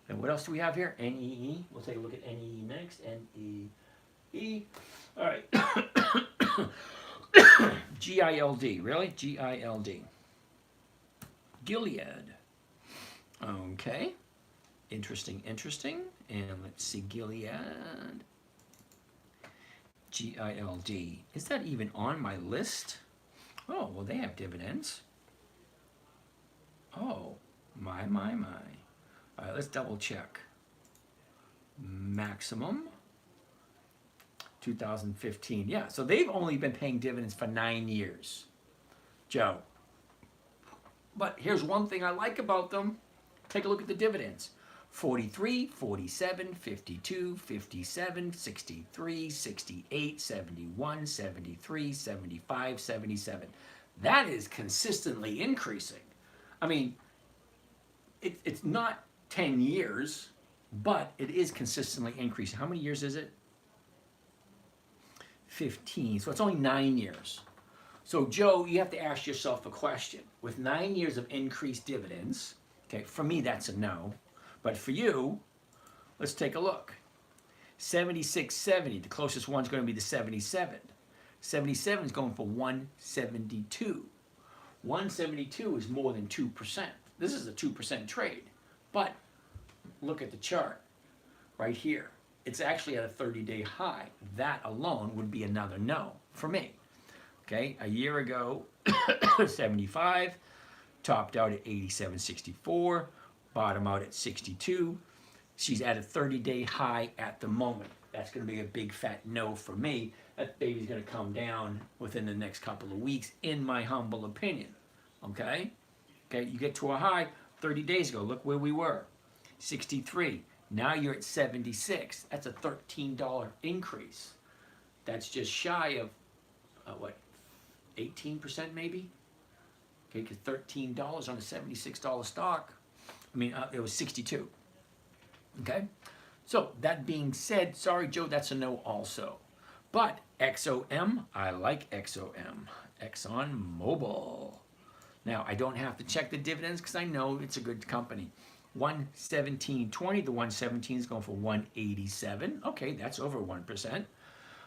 And what else do we have here? NEE. We'll take a look at NEE next. NEE. All right. GILD. Really? GILD. Gilead. Okay. Interesting, interesting. And let's see, Gilead. GILD. Is that even on my list? Oh, well, they have dividends. Oh, my. All right, let's double check. Maximum. 2015. Yeah, so they've only been paying dividends for 9 years. Joe. But here's one thing I like about them. Take a look at the dividends. 43, 47, 52, 57, 63, 68, 71, 73, 75, 77. That is consistently increasing. I mean, it's not 10 years, but it is consistently increasing. How many years is it? 15. So it's only 9 years. So, Joe, you have to ask yourself a question. With 9 years of increased dividends, okay, for me, that's a no. But for you, let's take a look. 76.70, the closest one's going to be the 77. 77 is going for 172. 172 is more than 2%. This is a 2% trade. But look at the chart right here. It's actually at a 30-day high. That alone would be another no for me. Okay, a year ago, 75, topped out at 87.64. Bottom out at 62. She's at a 30-day high at the moment. That's going to be a big fat no for me. That baby's going to come down within the next couple of weeks, in my humble opinion. Okay? Okay, you get to a high 30 days ago. Look where we were. 63. Now you're at 76. That's a $13 increase. That's just shy of, 18% maybe? Okay, because $13 on a $76 stock. it was 62. Okay? So, that being said, sorry, Joe, that's a no also. But XOM, I like XOM. Exxon Mobil. Now, I don't have to check the dividends because I know it's a good company. 117.20, the 117 is going for 187. Okay, that's over 1%.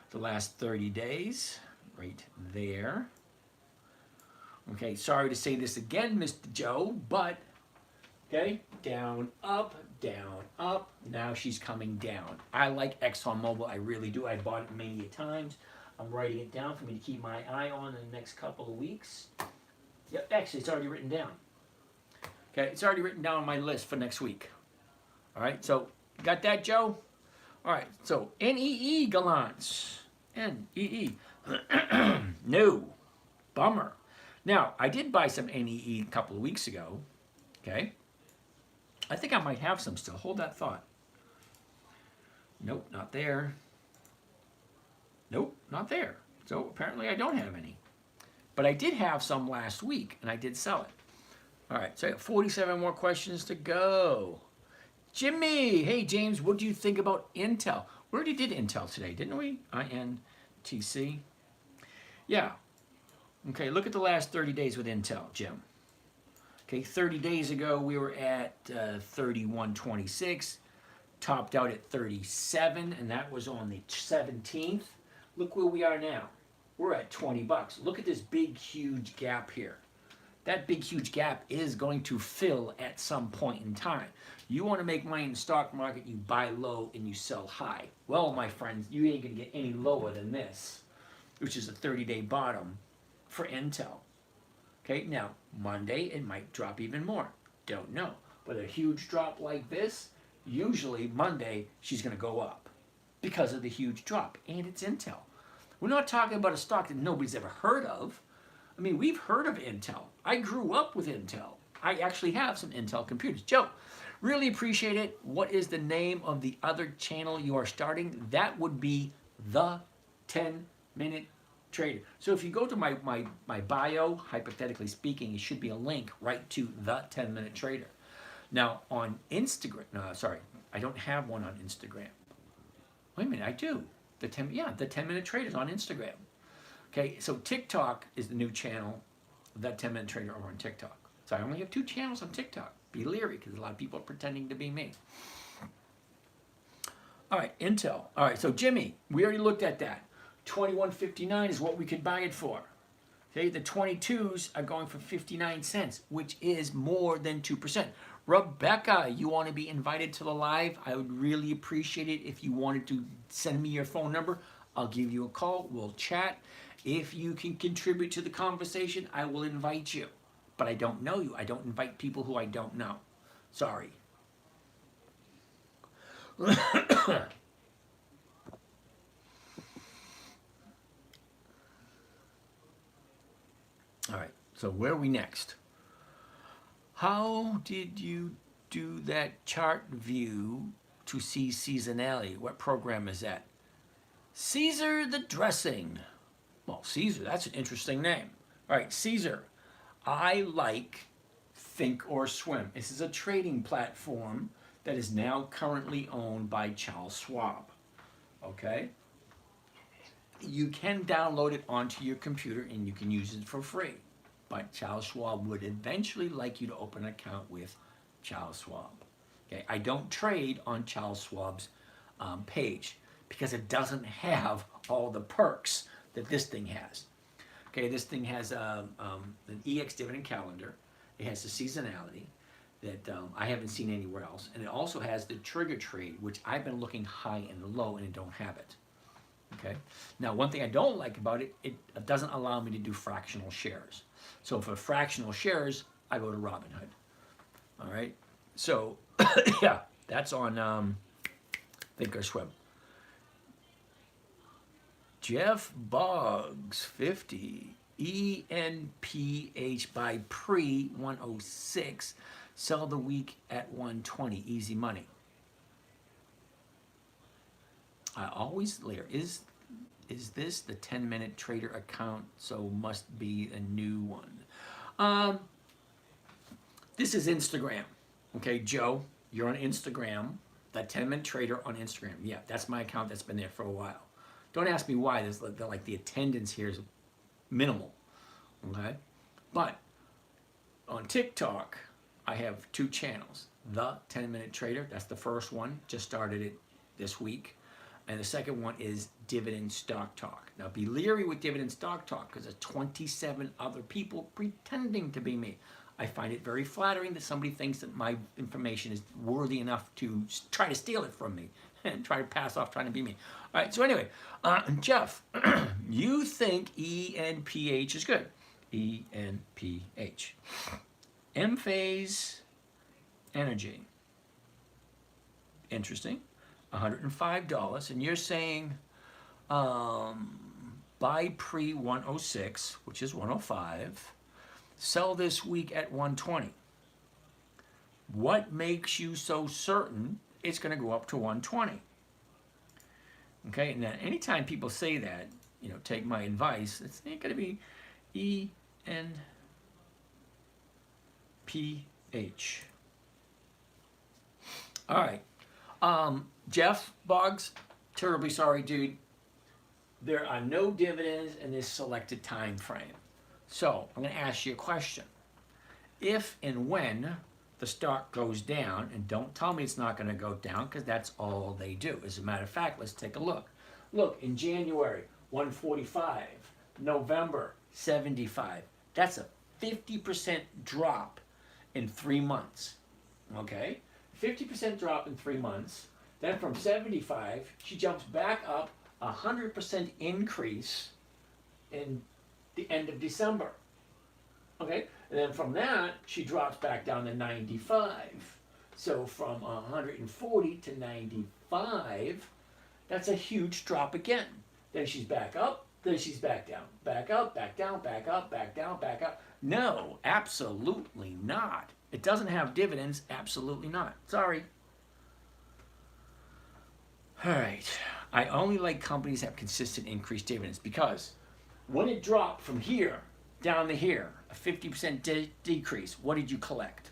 The last 30 days, right there. Okay, sorry to say this again, Mr. Joe, but, okay, down, up, now she's coming down. I like ExxonMobil, I really do. I bought it many times. I'm writing it down for me to keep my eye on in the next couple of weeks. Yep, actually, it's already written down. Okay, it's already written down on my list for next week. All right, so got that, Joe? All right, so NEE gallants. NEE. No. Bummer. Now, I did buy some NEE a couple of weeks ago. Okay. I think I might have some still. Hold that thought. Nope, not there. Nope, not there. So apparently I don't have any. But I did have some last week, and I did sell it. All right, so I got 47 more questions to go. Jimmy, hey James, what do you think about Intel? We already did Intel today, didn't we? INTC. Yeah. Okay, look at the last 30 days with Intel, Jim. Okay, 30 days ago we were at 31.26, topped out at 37, and that was on the 17th. Look where we are now. We're at 20 bucks. Look at this big, huge gap here. That big, huge gap is going to fill at some point in time. You want to make money in the stock market, you buy low and you sell high. Well, my friends, you ain't going to get any lower than this, which is a 30-day bottom for Intel. Okay, now, Monday, it might drop even more. Don't know. But a huge drop like this, usually Monday, she's going to go up because of the huge drop. And it's Intel. We're not talking about a stock that nobody's ever heard of. I mean, we've heard of Intel. I grew up with Intel. I actually have some Intel computers. Joe, really appreciate it. What is the name of the other channel you are starting? That would be The 10-Minute Trader. So if you go to my bio, hypothetically speaking, it should be a link right to The 10-Minute Trader. Now, on Instagram, no, sorry, I don't have one on Instagram. Wait a minute, I do. The 10-Minute Trader is on Instagram. Okay, so TikTok is the new channel, That 10-Minute Trader over on TikTok. So I only have 2 channels on TikTok. Be leery, because a lot of people are pretending to be me. All right, Intel. All right, so Jimmy, we already looked at that. 21.59 is what we could buy it for. Okay, the 22s are going for 59 cents, which is more than 2%. Rebecca, you want to be invited to the live? I would really appreciate it if you wanted to send me your phone number. I'll give you a call. We'll chat. If you can contribute to the conversation, I will invite you. But I don't know you. I don't invite people who I don't know. Sorry. All right, so where are we next? How did you do that chart view to see seasonality? What program is that? Caesar the Dressing. Well, Caesar, that's an interesting name. All right, Caesar. I like Think or Swim. This is a trading platform that is now currently owned by Charles Schwab. Okay? You can download it onto your computer and you can use it for free. But Charles Schwab would eventually like you to open an account with Charles Schwab. Okay? I don't trade on Charles Schwab's page because it doesn't have all the perks that this thing has. Okay, this thing has an EX dividend calendar. It has the seasonality that I haven't seen anywhere else. And it also has the trigger trade, which I've been looking high and low and it don't have it. Okay. Now, one thing I don't like about it, it doesn't allow me to do fractional shares. So for fractional shares, I go to Robinhood. All right. So, yeah, that's on Think or Swim. Jeff Boggs, 50. ENPH by pre 106. Sell the week at 120. Easy money. I always layer. Is this the 10-minute trader account? So must be a new one. This is Instagram. Okay, Joe, you're on Instagram. That 10-minute trader on Instagram. Yeah, that's my account that's been there for a while. Don't ask me why. There's like the attendance here is minimal. Okay, but on TikTok, I have 2 channels. The 10-minute trader. That's the first one. Just started it this week. And the second one is Dividend Stock Talk. Now be leery with Dividend Stock Talk because there's 27 other people pretending to be me. I find it very flattering that somebody thinks that my information is worthy enough to try to steal it from me and try to pass off trying to be me. All right, so anyway, Jeff, you think ENPH is good. ENPH. M-phase energy. Interesting. $105. And you're saying buy pre-106, which is 105. Sell this week at 120. What makes you so certain it's going to go up to 120? Okay, and then anytime people say that, take my advice, it's going to be ENPH. All right. Jeff Boggs, terribly sorry, dude. There are no dividends in this selected time frame. So I'm going to ask you a question. If and when the stock goes down, and don't tell me it's not going to go down because that's all they do. As a matter of fact, let's take a look. Look, in January, 145. November, 75. That's a 50% drop in 3 months. Okay? 50% drop in 3 months. Then from 75, she jumps back up 100% increase in the end of December. Okay? And then from that, she drops back down to 95. So from 140 to 95, that's a huge drop again. Then she's back up, then she's back down. Back up, back down, back up, back down, back up. No, absolutely not. It doesn't have dividends, absolutely not. Sorry. All right. I only like companies that have consistent increased dividends because when it dropped from here down to here, a 50% decrease, what did you collect?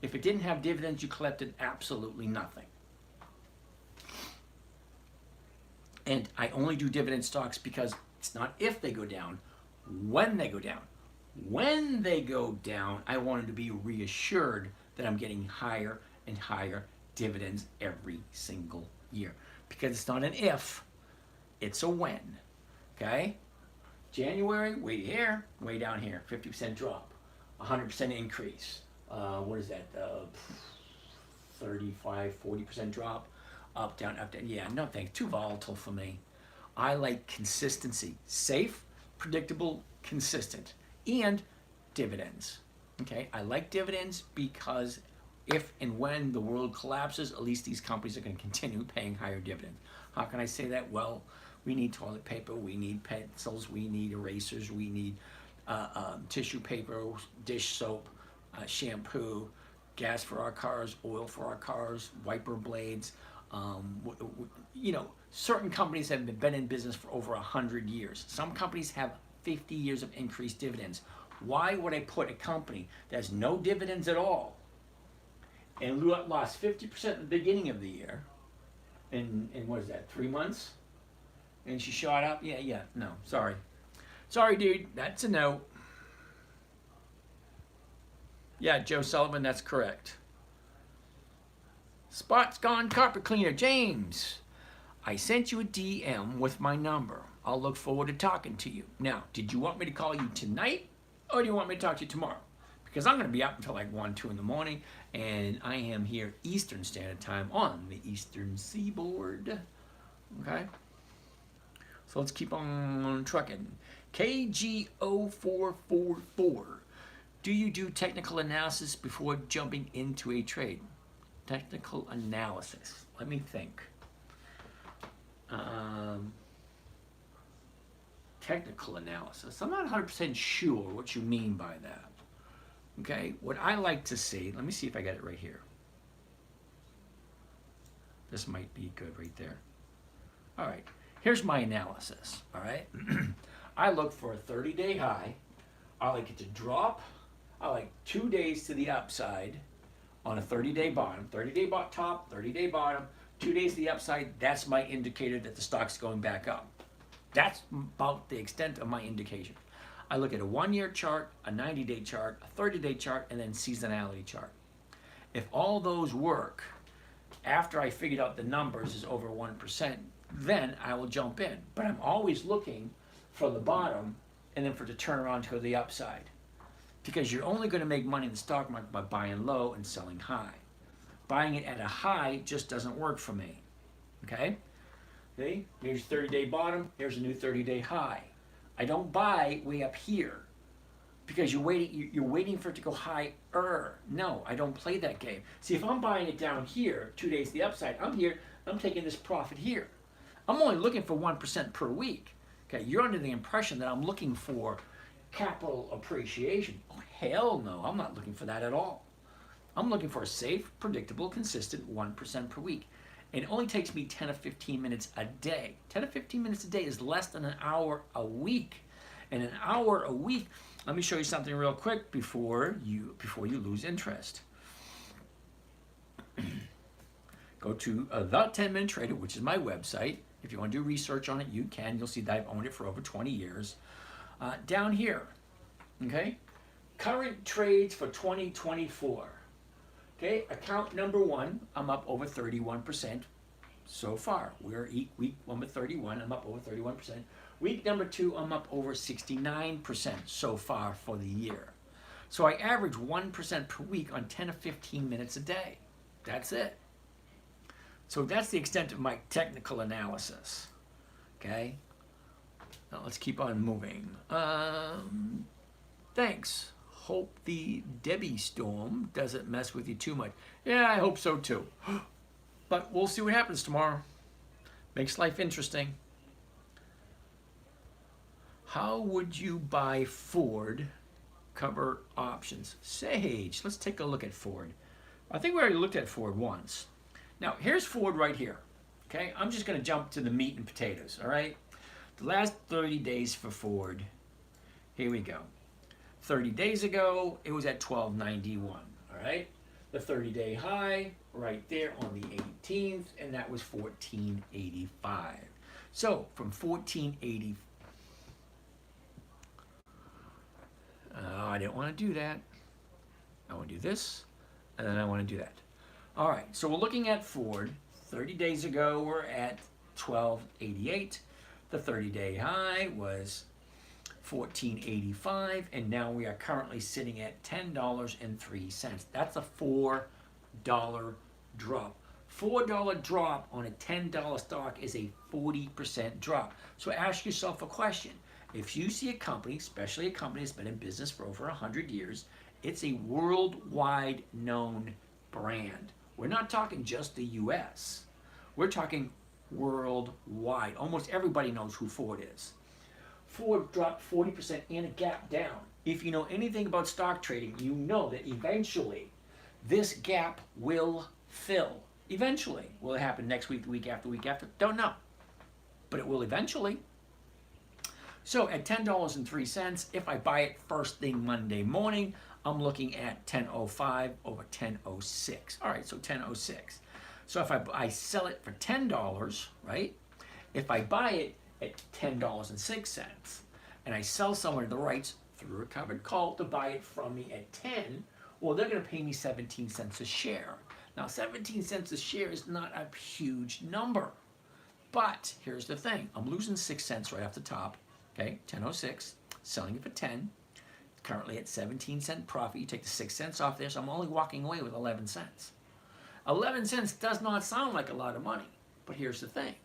If it didn't have dividends, you collected absolutely nothing. And I only do dividend stocks because it's not if they go down, when they go down. When they go down, I wanted to be reassured that I'm getting higher and higher dividends every single year. Because it's not an if, it's a when. Okay? January, way here, way down here, 50% drop, 100% increase. What is that? 35, 40% drop, up, down, up, down. Yeah, no thanks. Too volatile for me. I like consistency. Safe, predictable, consistent. And dividends. Okay? I like dividends because if and when the world collapses, at least these companies are going to continue paying higher dividends. How can I say that? Well, we need toilet paper, we need pencils, we need erasers, we need tissue paper, dish soap, shampoo, gas for our cars, oil for our cars, wiper blades. Certain companies have been in business for over 100 years. Some companies have 50 years of increased dividends. Why would I put a company that has no dividends at all and lost 50% at the beginning of the year in what is that, 3 months? And she shot up? Yeah, no, sorry. Sorry, dude, that's a no. Yeah, Joe Sullivan, that's correct. Spots gone carpet cleaner. James, I sent you a DM with my number. I'll look forward to talking to you. Now, did you want me to call you tonight or do you want me to talk to you tomorrow? Because I'm going to be up until like 1, 2 in the morning, and I am here Eastern Standard Time on the Eastern Seaboard. Okay? So let's keep on trucking. KG0444. Do you do technical analysis before jumping into a trade? Technical analysis. Let me think. Technical analysis. I'm not 100% sure what you mean by that. Okay, what I like to see, let me see if I got it right here. This might be good right there. All right, here's my analysis, all right? I look for a 30-day high. I like it to drop. I like 2 days to the upside. on a 30-day bottom, 30-day top, 30-day bottom, 2 days to the upside, that's my indicator that the stock's going back up. That's about the extent of my indication. I look at a 1-year chart, a 90-day chart, a 30-day chart, and then seasonality chart. If all those work, after I figured out the numbers is over 1%, then I will jump in. But I'm always looking for the bottom and then for it to turn around to the upside. Because you're only going to make money in the stock market by buying low and selling high. Buying it at a high just doesn't work for me. Okay? See? Here's 30-day bottom, here's a new 30-day high. I don't buy way up here because you're waiting for it to go higher. No, I don't play that game. See, if I'm buying it down here, 2 days to the upside, I'm taking this profit here. I'm only looking for 1% per week. Okay, you're under the impression that I'm looking for capital appreciation. Oh, hell no, I'm not looking for that at all. I'm looking for a safe, predictable, consistent 1% per week. And it only takes me 10 to 15 minutes a day. 10 to 15 minutes a day is less than an hour a week. And an hour a week, let me show you something real quick before you lose interest. Go to The 10 Minute Trader, which is my website. If you want to do research on it, you can. You'll see that I've owned it for over 20 years. Down here, okay, current trades for 2024. Okay, account number 1, I'm up over 31% so far. We're week number 31, I'm up over 31%. Week number 2, I'm up over 69% so far for the year. So I average 1% per week on 10 to 15 minutes a day. That's it. So that's the extent of my technical analysis. Okay? Now let's keep on moving. Thanks. Hope the Debbie storm doesn't mess with you too much. Yeah, I hope so too. But we'll see what happens tomorrow. Makes life interesting. How would you buy Ford cover options? Sage, let's take a look at Ford. I think we already looked at Ford once. Now, here's Ford right here. Okay, I'm just going to jump to the meat and potatoes, all right? The last 30 days for Ford. Here we go. 30 days ago, it was at $12.91, all right? The 30-day high right there on the 18th, and that was $14.85. So from $14.80, I didn't want to do that. I want to do this, and then I want to do that. All right, so we're looking at Ford. 30 days ago, we're at $12.88. The 30-day high was $14.85, and now we are currently sitting at $10.03. That's a $4 drop. $4 drop on a $10 stock is a 40% drop. So ask yourself a question. If you see a company, especially a company that's been in business for over 100 years, it's a worldwide known brand. We're not talking just the US. We're talking worldwide. Almost everybody knows who Ford is. Ford dropped 40% and a gap down. If you know anything about stock trading, you know that eventually this gap will fill. Eventually. Will it happen next week, the week after, week after? Don't know. But it will eventually. So at $10.03, if I buy it first thing Monday morning, I'm looking at 10.05 over 10.06. All right, so 10.06. So if I sell it for $10, right? If I buy it at $10.06 and I sell someone the rights through a covered call to buy it from me at 10, well, they're going to pay me 17 cents a share. Now, 17 cents a share is not a huge number. But here's the thing. I'm losing 6 cents right off the top. Okay, 10.06, selling it for 10. Currently at 17-cent profit. You take the 6 cents off there, so I'm only walking away with 11 cents. 11 cents does not sound like a lot of money, but here's the thing.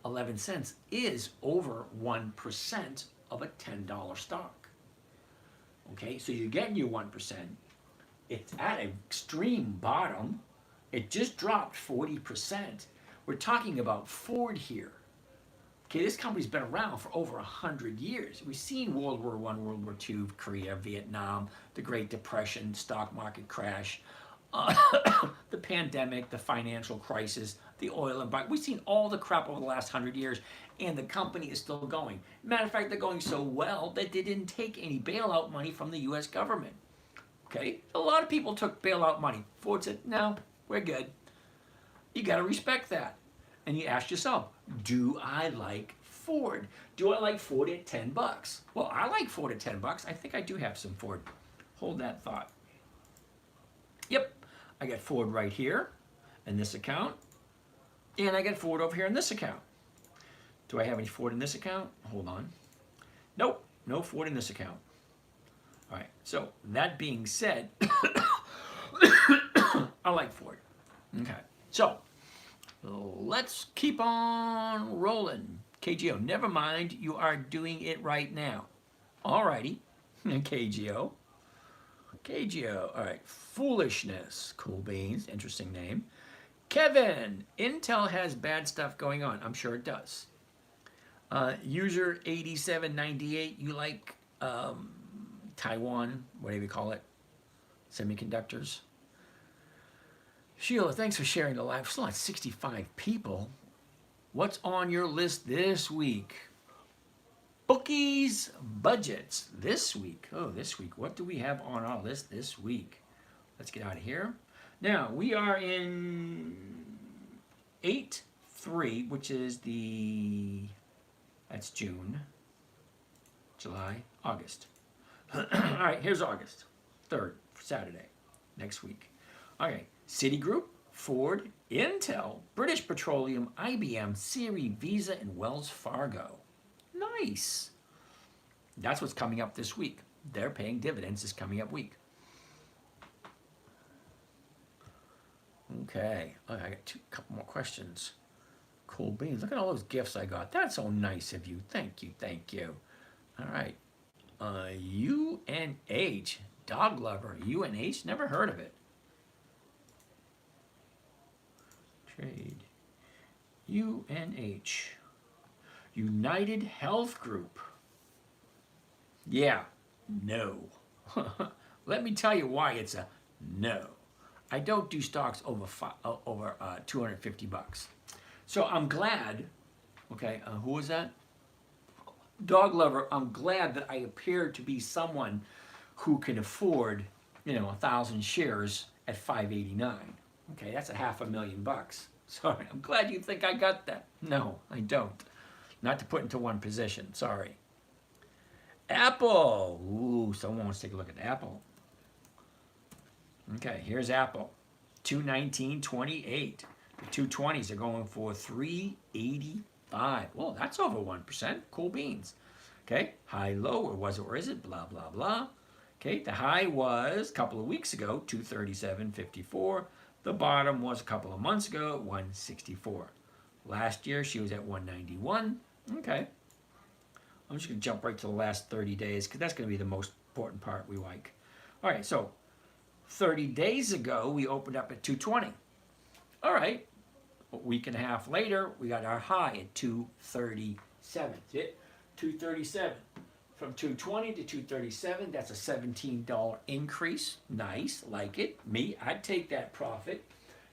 11 cents is over 1% of a $10 stock. Okay, so you're getting your 1%. It's at an extreme bottom. It just dropped 40%. We're talking about Ford here. Okay, this company's been around for over 100 years. We've seen World War I, World War II, Korea, Vietnam, the Great Depression, stock market crash, the pandemic, the financial crisis, the oil embargo. We've seen all the crap over the last 100 years, and the company is still going. Matter of fact, they're going so well that they didn't take any bailout money from the U.S. government. Okay, a lot of people took bailout money. Ford said, no, we're good. You got to respect that. And you ask yourself, do I like Ford? Do I like Ford at 10 bucks? Well, I like Ford at 10 bucks. I think I do have some Ford. Hold that thought. Yep, I got Ford right here in this account. And I got Ford over here in this account. Do I have any Ford in this account? Hold on. Nope, no Ford in this account. All right, so that being said, I like Ford. Okay, so let's keep on rolling. KGO, never mind, you are doing it right now. Alrighty, KGO. KGO, all right, foolishness. Cool beans, interesting name. Kevin, Intel has bad stuff going on. I'm sure it does. User 8798, you like Taiwan, whatever you call it, semiconductors. Sheila, thanks for sharing the live. Still at 65 people. What's on your list this week? Bookies budgets this week. Oh, this week. What do we have on our list this week? Let's get out of here. Now, we are in 8/3, which is that's June, July, August. All right, here's August 3rd, Saturday, next week. Okay, Citigroup, Ford, Intel, British Petroleum, IBM, Siri, Visa, and Wells Fargo. Nice. That's what's coming up this week. They're paying dividends this coming up week. Okay, I got a couple more questions. Cool beans. Look at all those gifts I got. That's so nice of you. Thank you, thank you. All right. UNH, dog lover. UNH, never heard of it. Trade. UNH. United Health Group. Yeah, no. Let me tell you why it's a no. I don't do stocks over 250 bucks. So I'm glad, okay, who was that? Dog lover, I'm glad that I appear to be someone who can afford, 1,000 shares at $5.89. Okay, that's $500,000. Sorry, I'm glad you think I got that. No, I don't. Not to put into one position, sorry. Apple. Ooh, someone wants to take a look at Apple. Okay, here's Apple. 219.28. The 220s are going for 385. Well, that's over 1%. Cool beans. Okay, high, low, or was it, or is it? Blah, blah, blah. Okay, the high was a couple of weeks ago, 237.54. The bottom was a couple of months ago, 164. Last year, she was at 191. Okay. I'm just going to jump right to the last 30 days because that's going to be the most important part we like. All right, so 30 days ago, we opened up at 220. All right, a week and a half later, we got our high at 237. See it? 237. From 220 to 237, that's a $17 increase. Nice, like it. Me, I'd take that profit.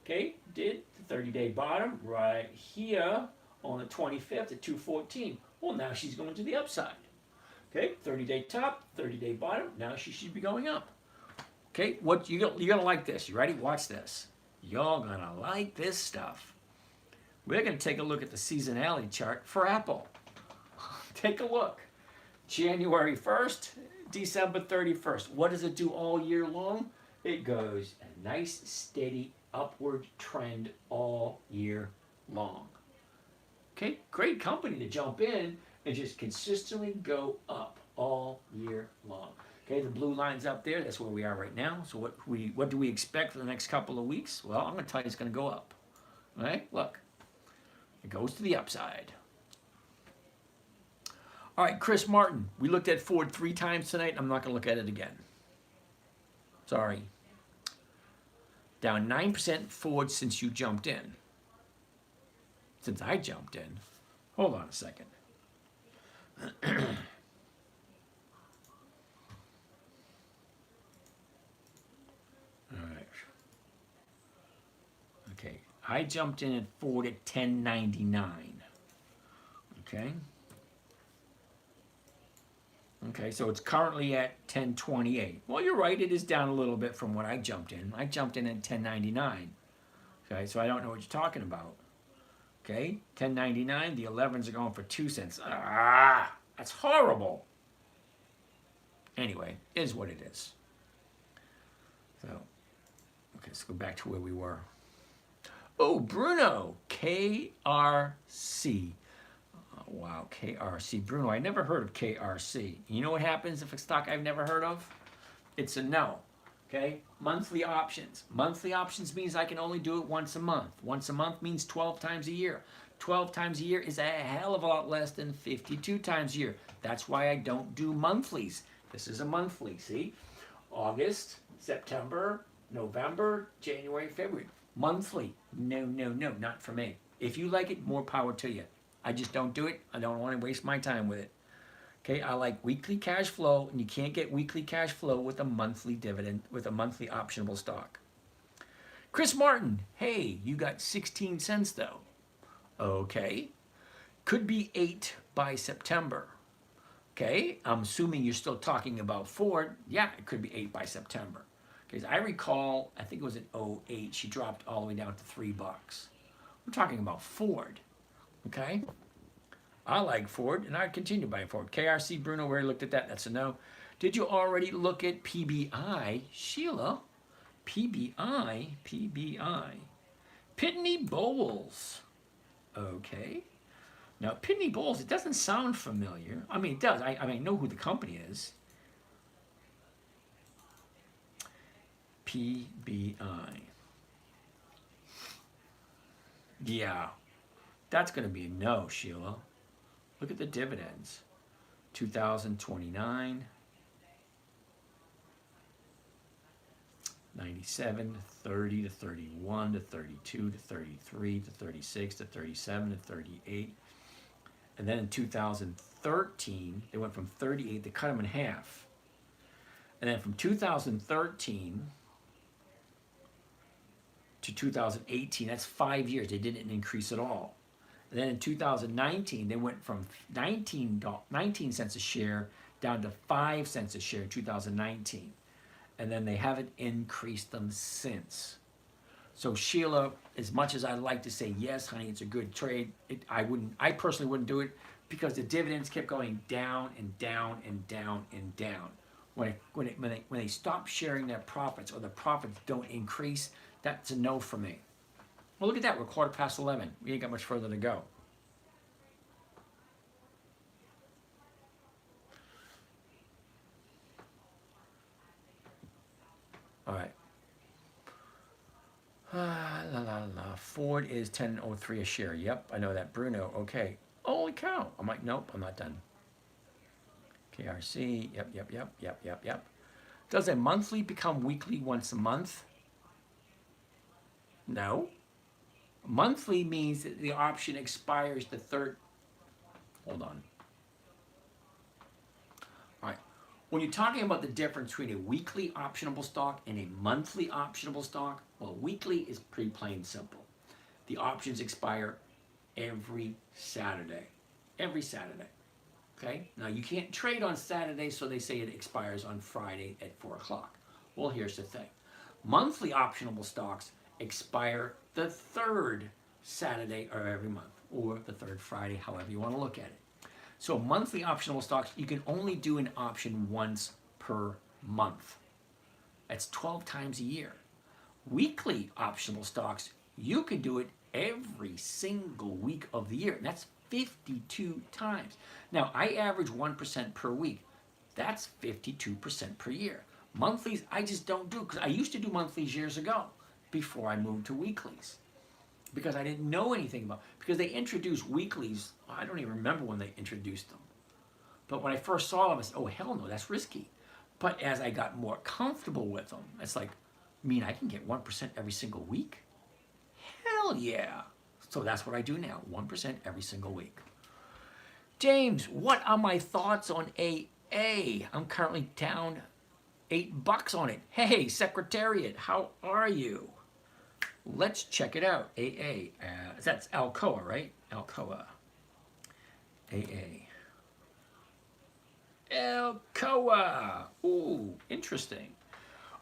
Okay, did the 30-day bottom right here on the 25th at 214. Well, now she's going to the upside. Okay, 30-day top, 30-day bottom. Now she should be going up. Okay, what you're gonna like this. You ready? Watch this. You're gonna like this stuff. We're gonna take a look at the seasonality chart for Apple. Take a look. January 1st, December 31st. What does it do all year long? It goes a nice, steady upward trend all year long. Okay, great company to jump in and just consistently go up all year long. Okay, the blue line's up there. That's where we are right now. So what do we expect for the next couple of weeks? Well, I'm going to tell you it's going to go up. All right, look. It goes to the upside. All right, Chris Martin. We looked at Ford 3 times tonight. I'm not going to look at it again. Sorry. Down 9% Ford since you jumped in. Since I jumped in. Hold on a second. Okay, I jumped in at Ford at 10.99. Okay. Okay, so it's currently at 1028. Well, you're right, it is down a little bit from what I jumped in. I jumped in at 1099. Okay, so I don't know what you're talking about. Okay, 1099, the 11s are going for 2 cents. Ah, that's horrible. Anyway, is what it is. So, okay, let's go back to where we were. Oh, Bruno, KRC. Oh, wow, KRC. Bruno, I never heard of KRC. You know what happens if a stock I've never heard of? It's a no. Okay, monthly options. Monthly options means I can only do it once a month. Once a month means 12 times a year. 12 times a year is a hell of a lot less than 52 times a year. That's why I don't do monthlies. This is a monthly, see? August, September, November, January, February. Monthly. No, no, no, not for me. If you like it, more power to you. I just don't do it. I don't want to waste my time with it. Okay, I like weekly cash flow, and you can't get weekly cash flow with a monthly dividend, with a monthly optionable stock. Chris Martin, hey, you got 16 cents though. Okay, could be 8 by September. Okay, I'm assuming you're still talking about Ford. Yeah, it could be 8 by September. Because I recall, I think it was in '08, she dropped all the way down to $3. We're talking about Ford. Okay. I like Ford, and I'd continue buying Ford. KRC, Bruno, we already looked at that. That's a no. Did you already look at PBI? Sheila, PBI. Pitney Bowles. Okay. Now, Pitney Bowles, it doesn't sound familiar. I mean, it does. I mean, I know who the company is. PBI. Yeah. That's going to be a no, Sheila. Look at the dividends. 2029, 97, 30 to 31 to 32 to 33 to 36 to 37 to 38. And then in 2013, they went from 38, they cut them in half. And then from 2013 to 2018, that's 5 years, they didn't increase at all. And then in 2019, they went from 19 cents a share down to 5 cents a share in 2019. And then they haven't increased them since. So Sheila, as much as I'd like to say, yes, honey, it's a good trade, I personally wouldn't do it because the dividends kept going down and down and down and down. When they stop sharing their profits or the profits don't increase, that's a no for me. Well, look at that. We're 11:15. We ain't got much further to go. All right. Ford is 10.03 a share. Yep, I know that. Bruno, okay. Holy cow. I'm like, nope, I'm not done. KRC, yep. Does a monthly become weekly once a month? No. Monthly means that the option expires the third. Hold on. All right. When you're talking about the difference between a weekly optionable stock and a monthly optionable stock, well, weekly is pretty plain simple. The options expire every Saturday. Every Saturday. Okay? Now, you can't trade on Saturday, so they say it expires on Friday at 4 o'clock. Well, here's the thing. Monthly optionable stocks expire the third Saturday of every month, or the third Friday, however you want to look at it. So monthly optionable stocks, you can only do an option once per month. That's 12 times a year. Weekly optional stocks, you can do it every single week of the year. And that's 52 times. Now, I average 1% per week. That's 52% per year. Monthlies, I just don't do, because I used to do monthlies years ago before I moved to weeklies. Because I didn't know anything about, because they introduced weeklies, I don't even remember when they introduced them. But when I first saw them, I said, oh, hell no, that's risky. But as I got more comfortable with them, it's like, I can get 1% every single week? Hell yeah. So that's what I do now, 1% every single week. James, what are my thoughts on AA? I'm currently down $8 on it. Hey, Secretariat, how are you? Let's check it out. AA. That's Alcoa, right? Alcoa. AA. Alcoa. Ooh, interesting.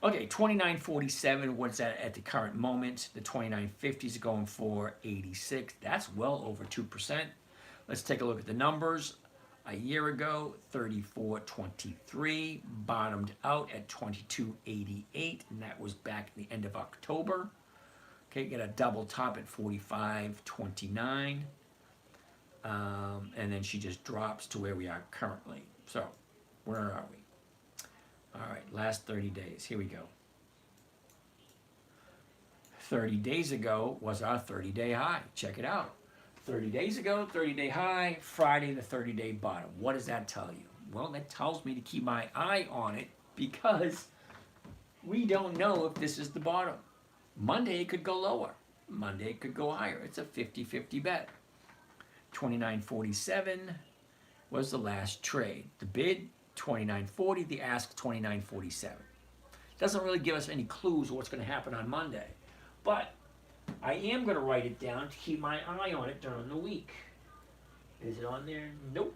Okay, 29.47. What's that at the current moment? The 29.50 is going for 86. That's well over 2%. Let's take a look at the numbers. A year ago, 34.23, bottomed out at 22.88, and that was back at the end of October. Okay, get a double top at 45.29, and then she just drops to where we are currently. So, where are we? All right, last 30 days. Here we go. 30 days ago was our 30-day high. Check it out. 30 days ago, 30-day high, Friday, the 30-day bottom. What does that tell you? Well, that tells me to keep my eye on it because we don't know if this is the bottom. Monday it could go lower. Monday it could go higher. It's a 50-50 bet. 29.47 was the last trade. The bid, 29.40. The ask, 29.47. Doesn't really give us any clues of what's going to happen on Monday. But I am going to write it down to keep my eye on it during the week. Is it on there? Nope.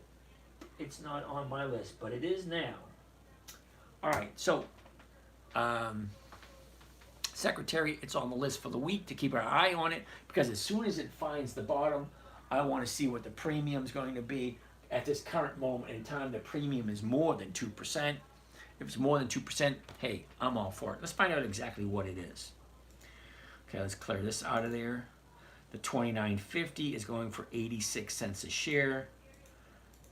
It's not on my list, but it is now. All right, so Secretary, it's on the list for the week to keep our eye on it because as soon as it finds the bottom, I want to see what the premium is going to be. At this current moment in time, the premium is more than 2%. If it's more than 2%, hey, I'm all for it. Let's find out exactly what it is. Okay, let's clear this out of there. The 29.50 is going for 86 cents a share.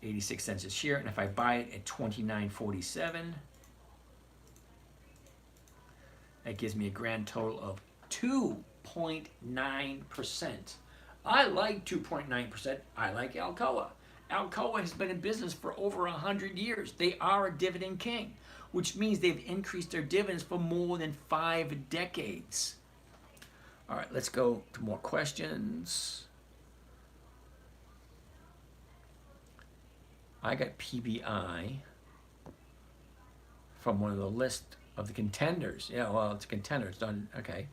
86 cents a share. And if I buy it at 29.47, that gives me a grand total of 2.9%. I like 2.9%. I like Alcoa. Alcoa has been in business for over 100 years. They are a dividend king, which means they've increased their dividends for more than 5 decades. All right, let's go to more questions. I got PBI from one of the list of the contenders. Yeah, well, it's a contender. It's done. Okay.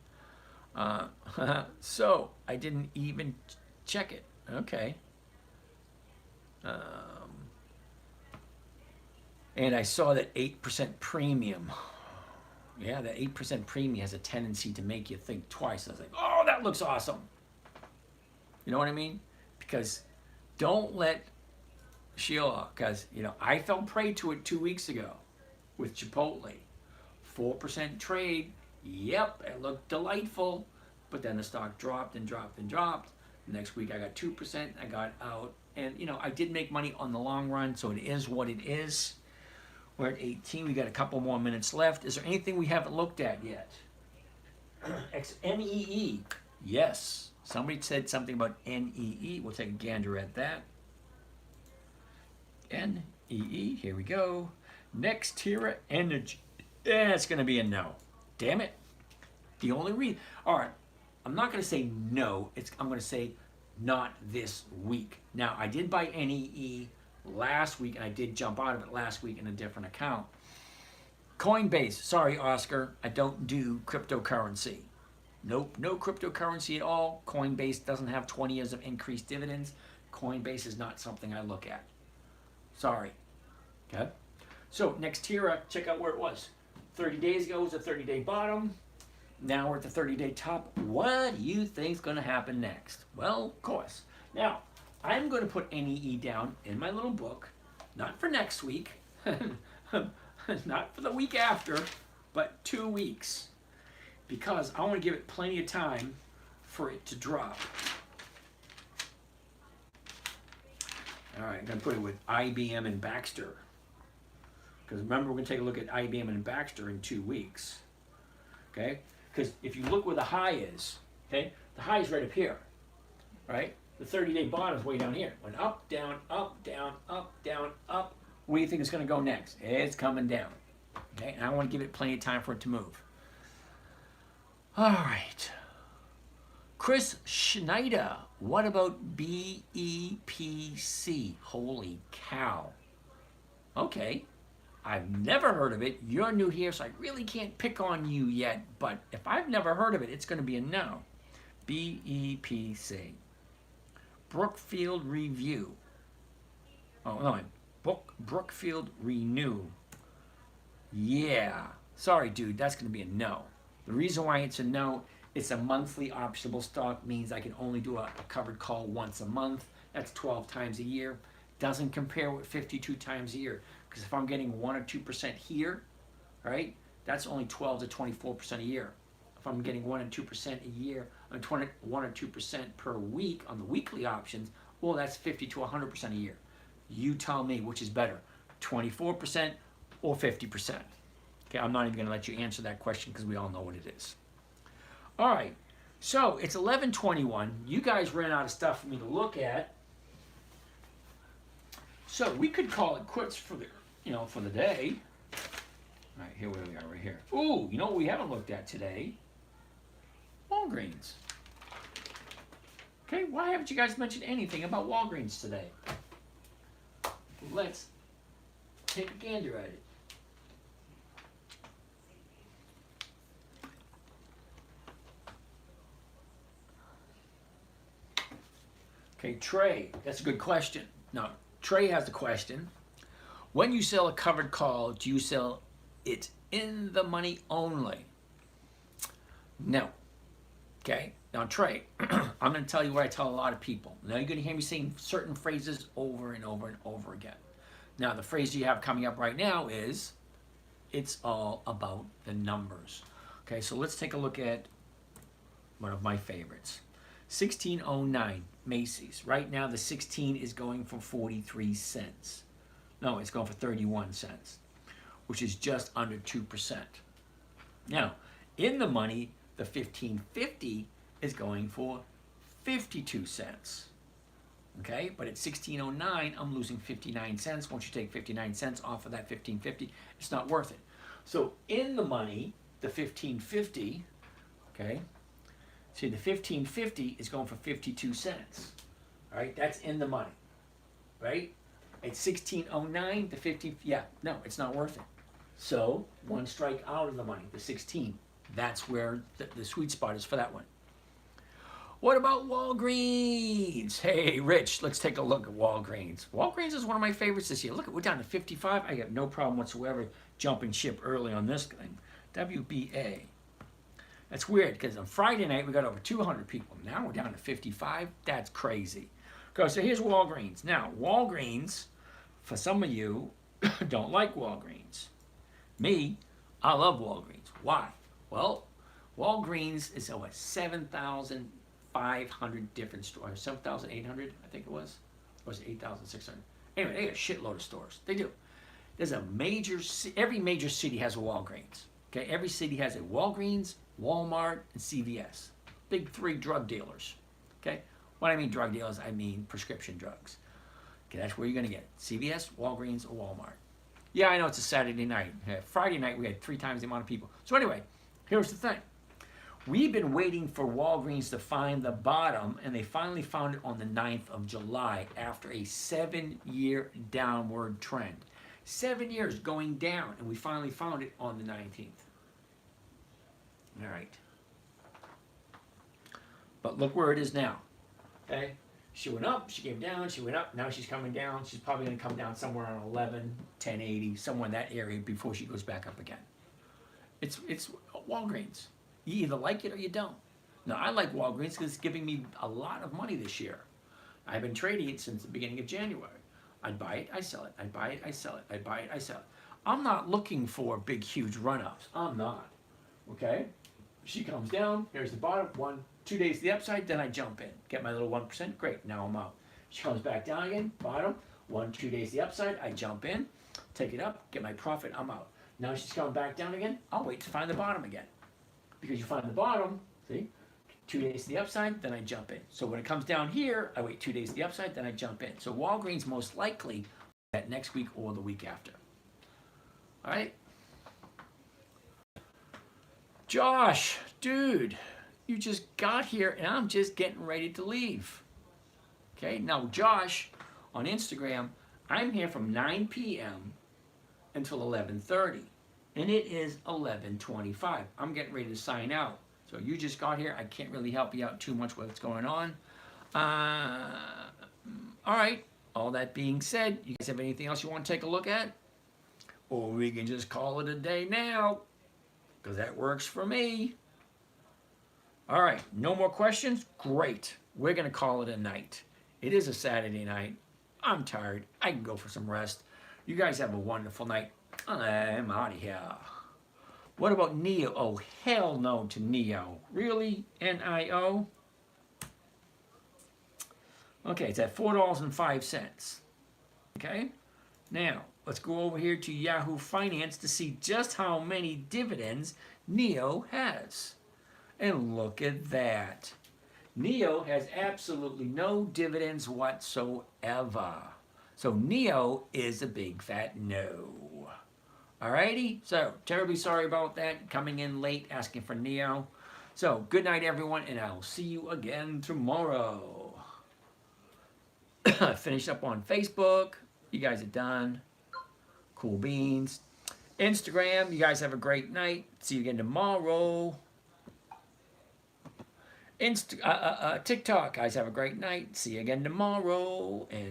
So I didn't even check it. Okay. And I saw that 8% premium. Yeah, that 8% premium has a tendency to make you think twice. I was like, oh, that looks awesome. You know what I mean? Because don't let Sheila, because, I fell prey to it 2 weeks ago with Chipotle. 4% trade. Yep, it looked delightful. But then the stock dropped and dropped and dropped. Next week I got 2%. I got out. And, I did make money on the long run, so it is what it is. We're at 18. We got a couple more minutes left. Is there anything we haven't looked at yet? NEE. Yes. Somebody said something about NEE. We'll take a gander at that. NEE. Here we go. Nextera Energy. Yeah, it's going to be a no. Damn it. The only reason. All right. I'm not going to say no. I'm going to say not this week. Now, I did buy NEE last week, and I did jump out of it last week in a different account. Coinbase. Sorry, Oscar. I don't do cryptocurrency. Nope, no cryptocurrency at all. Coinbase doesn't have 20 years of increased dividends. Coinbase is not something I look at. Sorry. Okay. So, Nextera, check out where it was. 30 days ago was a 30-day bottom. Now we're at the 30-day top. What do you think is going to happen next? Well, of course. Now, I'm going to put NEE down in my little book, not for next week, not for the week after, but 2 weeks, because I want to give it plenty of time for it to drop. All right, I'm going to put it with IBM and Baxter, because remember, we're going to take a look at IBM and Baxter in 2 weeks, okay? Because if you look where the high is, okay, the high is right up here, right? The 30-day bottom is way down here. Went up, down, up, down, up, down, up. Where do you think it's going to go next? It's coming down. Okay, and I want to give it plenty of time for it to move. All right. Chris Schneider, what about BEPC? Holy cow. Okay. I've never heard of it. You're new here, so I really can't pick on you yet. But if I've never heard of it, it's going to be a no. BEPC. Brookfield Review. Oh, no. Brookfield Renew. Yeah. Sorry, dude. That's going to be a no. The reason why it's a no, it's a monthly optionable stock, means I can only do a covered call once a month. That's 12 times a year. Doesn't compare with 52 times a year. Because if I'm getting 1 or 2% here, right, that's only 12 to 24% a year. If I'm getting 1 or 2% a year, 1 or 2% per week on the weekly options, well, that's 50 to 100% a year. You tell me which is better, 24% or 50%. Okay, I'm not even going to let you answer that question because we all know what it is. All right, so it's 11:21. You guys ran out of stuff for me to look at, so we could call it quits for the day. All right, here we are, right here. Ooh, you know what we haven't looked at today? Walgreens. Okay, why haven't you guys mentioned anything about Walgreens today? Let's take a gander at it. Okay, Trey, that's a good question. Now, Trey has the question. When you sell a covered call, do you sell it in the money only? No. Okay, now Trey, I'm going to tell you what I tell a lot of people. Now you're going to hear me saying certain phrases over and over and over again. Now the phrase you have coming up right now is, it's all about the numbers. Okay, so let's take a look at one of my favorites. 1609 Macy's. Right now the 16 is going for 43 cents. No, it's going for 31 cents, which is just under 2%. Now, in the money, the 1550 is going for 52 cents. Okay, but at 1609, I'm losing 59 cents. Once you take 59 cents off of that 1550, it's not worth it. So in the money, the 1550, okay, see the 1550 is going for 52 cents. All right, that's in the money, right? At 1609, the 50, yeah, no, it's not worth it. So one strike out of the money, the 16. That's where the sweet spot is for that one. What about Walgreens? Hey, Rich, let's take a look at Walgreens. Walgreens is one of my favorites this year. Look, we're down to 55. I got no problem whatsoever jumping ship early on this thing. WBA. That's weird because on Friday night we got over 200 people. Now we're down to 55. That's crazy. Okay, so here's Walgreens. Now, Walgreens, for some of you, don't like Walgreens. Me, I love Walgreens. Why? Well, Walgreens is over 7,500 different stores. 7,800, I think it was. Or was it 8,600? Anyway, they got a shitload of stores. They do. There's a every major city has a Walgreens. Okay, every city has a Walgreens, Walmart, and CVS. Big three drug dealers. Okay, when I mean drug dealers, I mean prescription drugs. Okay, that's where you're gonna get CVS, Walgreens, or Walmart. Yeah, I know it's a Saturday night. Friday night we had 3 times the amount of people. So anyway, here's the thing. We've been waiting for Walgreens to find the bottom, and they finally found it on the 9th of July after a 7-year downward trend. 7 years going down, and we finally found it on the 19th. All right. But look where it is now. Okay? She went up, she came down, she went up, now she's coming down. She's probably going to come down somewhere around 11, 1080, somewhere in that area before she goes back up again. It's Walgreens. You either like it or you don't. Now, I like Walgreens because it's giving me a lot of money this year. I've been trading it since the beginning of January. I'd buy it, I sell it. I'd buy it, I sell it. I'd buy it, I sell it. I'm not looking for big, huge run-ups. I'm not. Okay? She comes down, here's the bottom, 1, 2 days to the upside, then I jump in. Get my little 1%, great, now I'm out. She comes back down again, bottom, 1, 2 days to the upside, I jump in, take it up, get my profit, I'm out. Now she's coming back down again, I'll wait to find the bottom again. Because you find the bottom, see, 2 days to the upside, then I jump in. So when it comes down here, I wait 2 days to the upside, then I jump in. So Walgreens most likely that next week or the week after. All right? Josh, dude, you just got here and I'm just getting ready to leave. Okay, now Josh, on Instagram, I'm here from 9 p.m. until 11:30. And it is 11:25. I'm getting ready to sign out. So you just got here. I can't really help you out too much with what's going on. All right. all that being said, you guys have anything else you want to take a look at? Or we can just call it a day now, because that works for me. All right, no more questions? Great. We're going to call it a night. It is a Saturday night. I'm tired. I can go for some rest. You guys have a wonderful night. I'm out of here. What about Neo? Oh, hell no to Neo. Really? N-I-O? Okay, it's at $4.05. Okay? Now, let's go over here to Yahoo Finance to see just how many dividends Neo has. And look at that. Neo has absolutely no dividends whatsoever. So Neo is a big fat no. Alrighty, so terribly sorry about that, coming in late asking for Neo. So good night everyone, and I'll see you again tomorrow. Finish up on Facebook. You guys are done. Cool beans. Instagram, you guys have a great night. See you again tomorrow. TikTok, guys have a great night. See you again tomorrow. And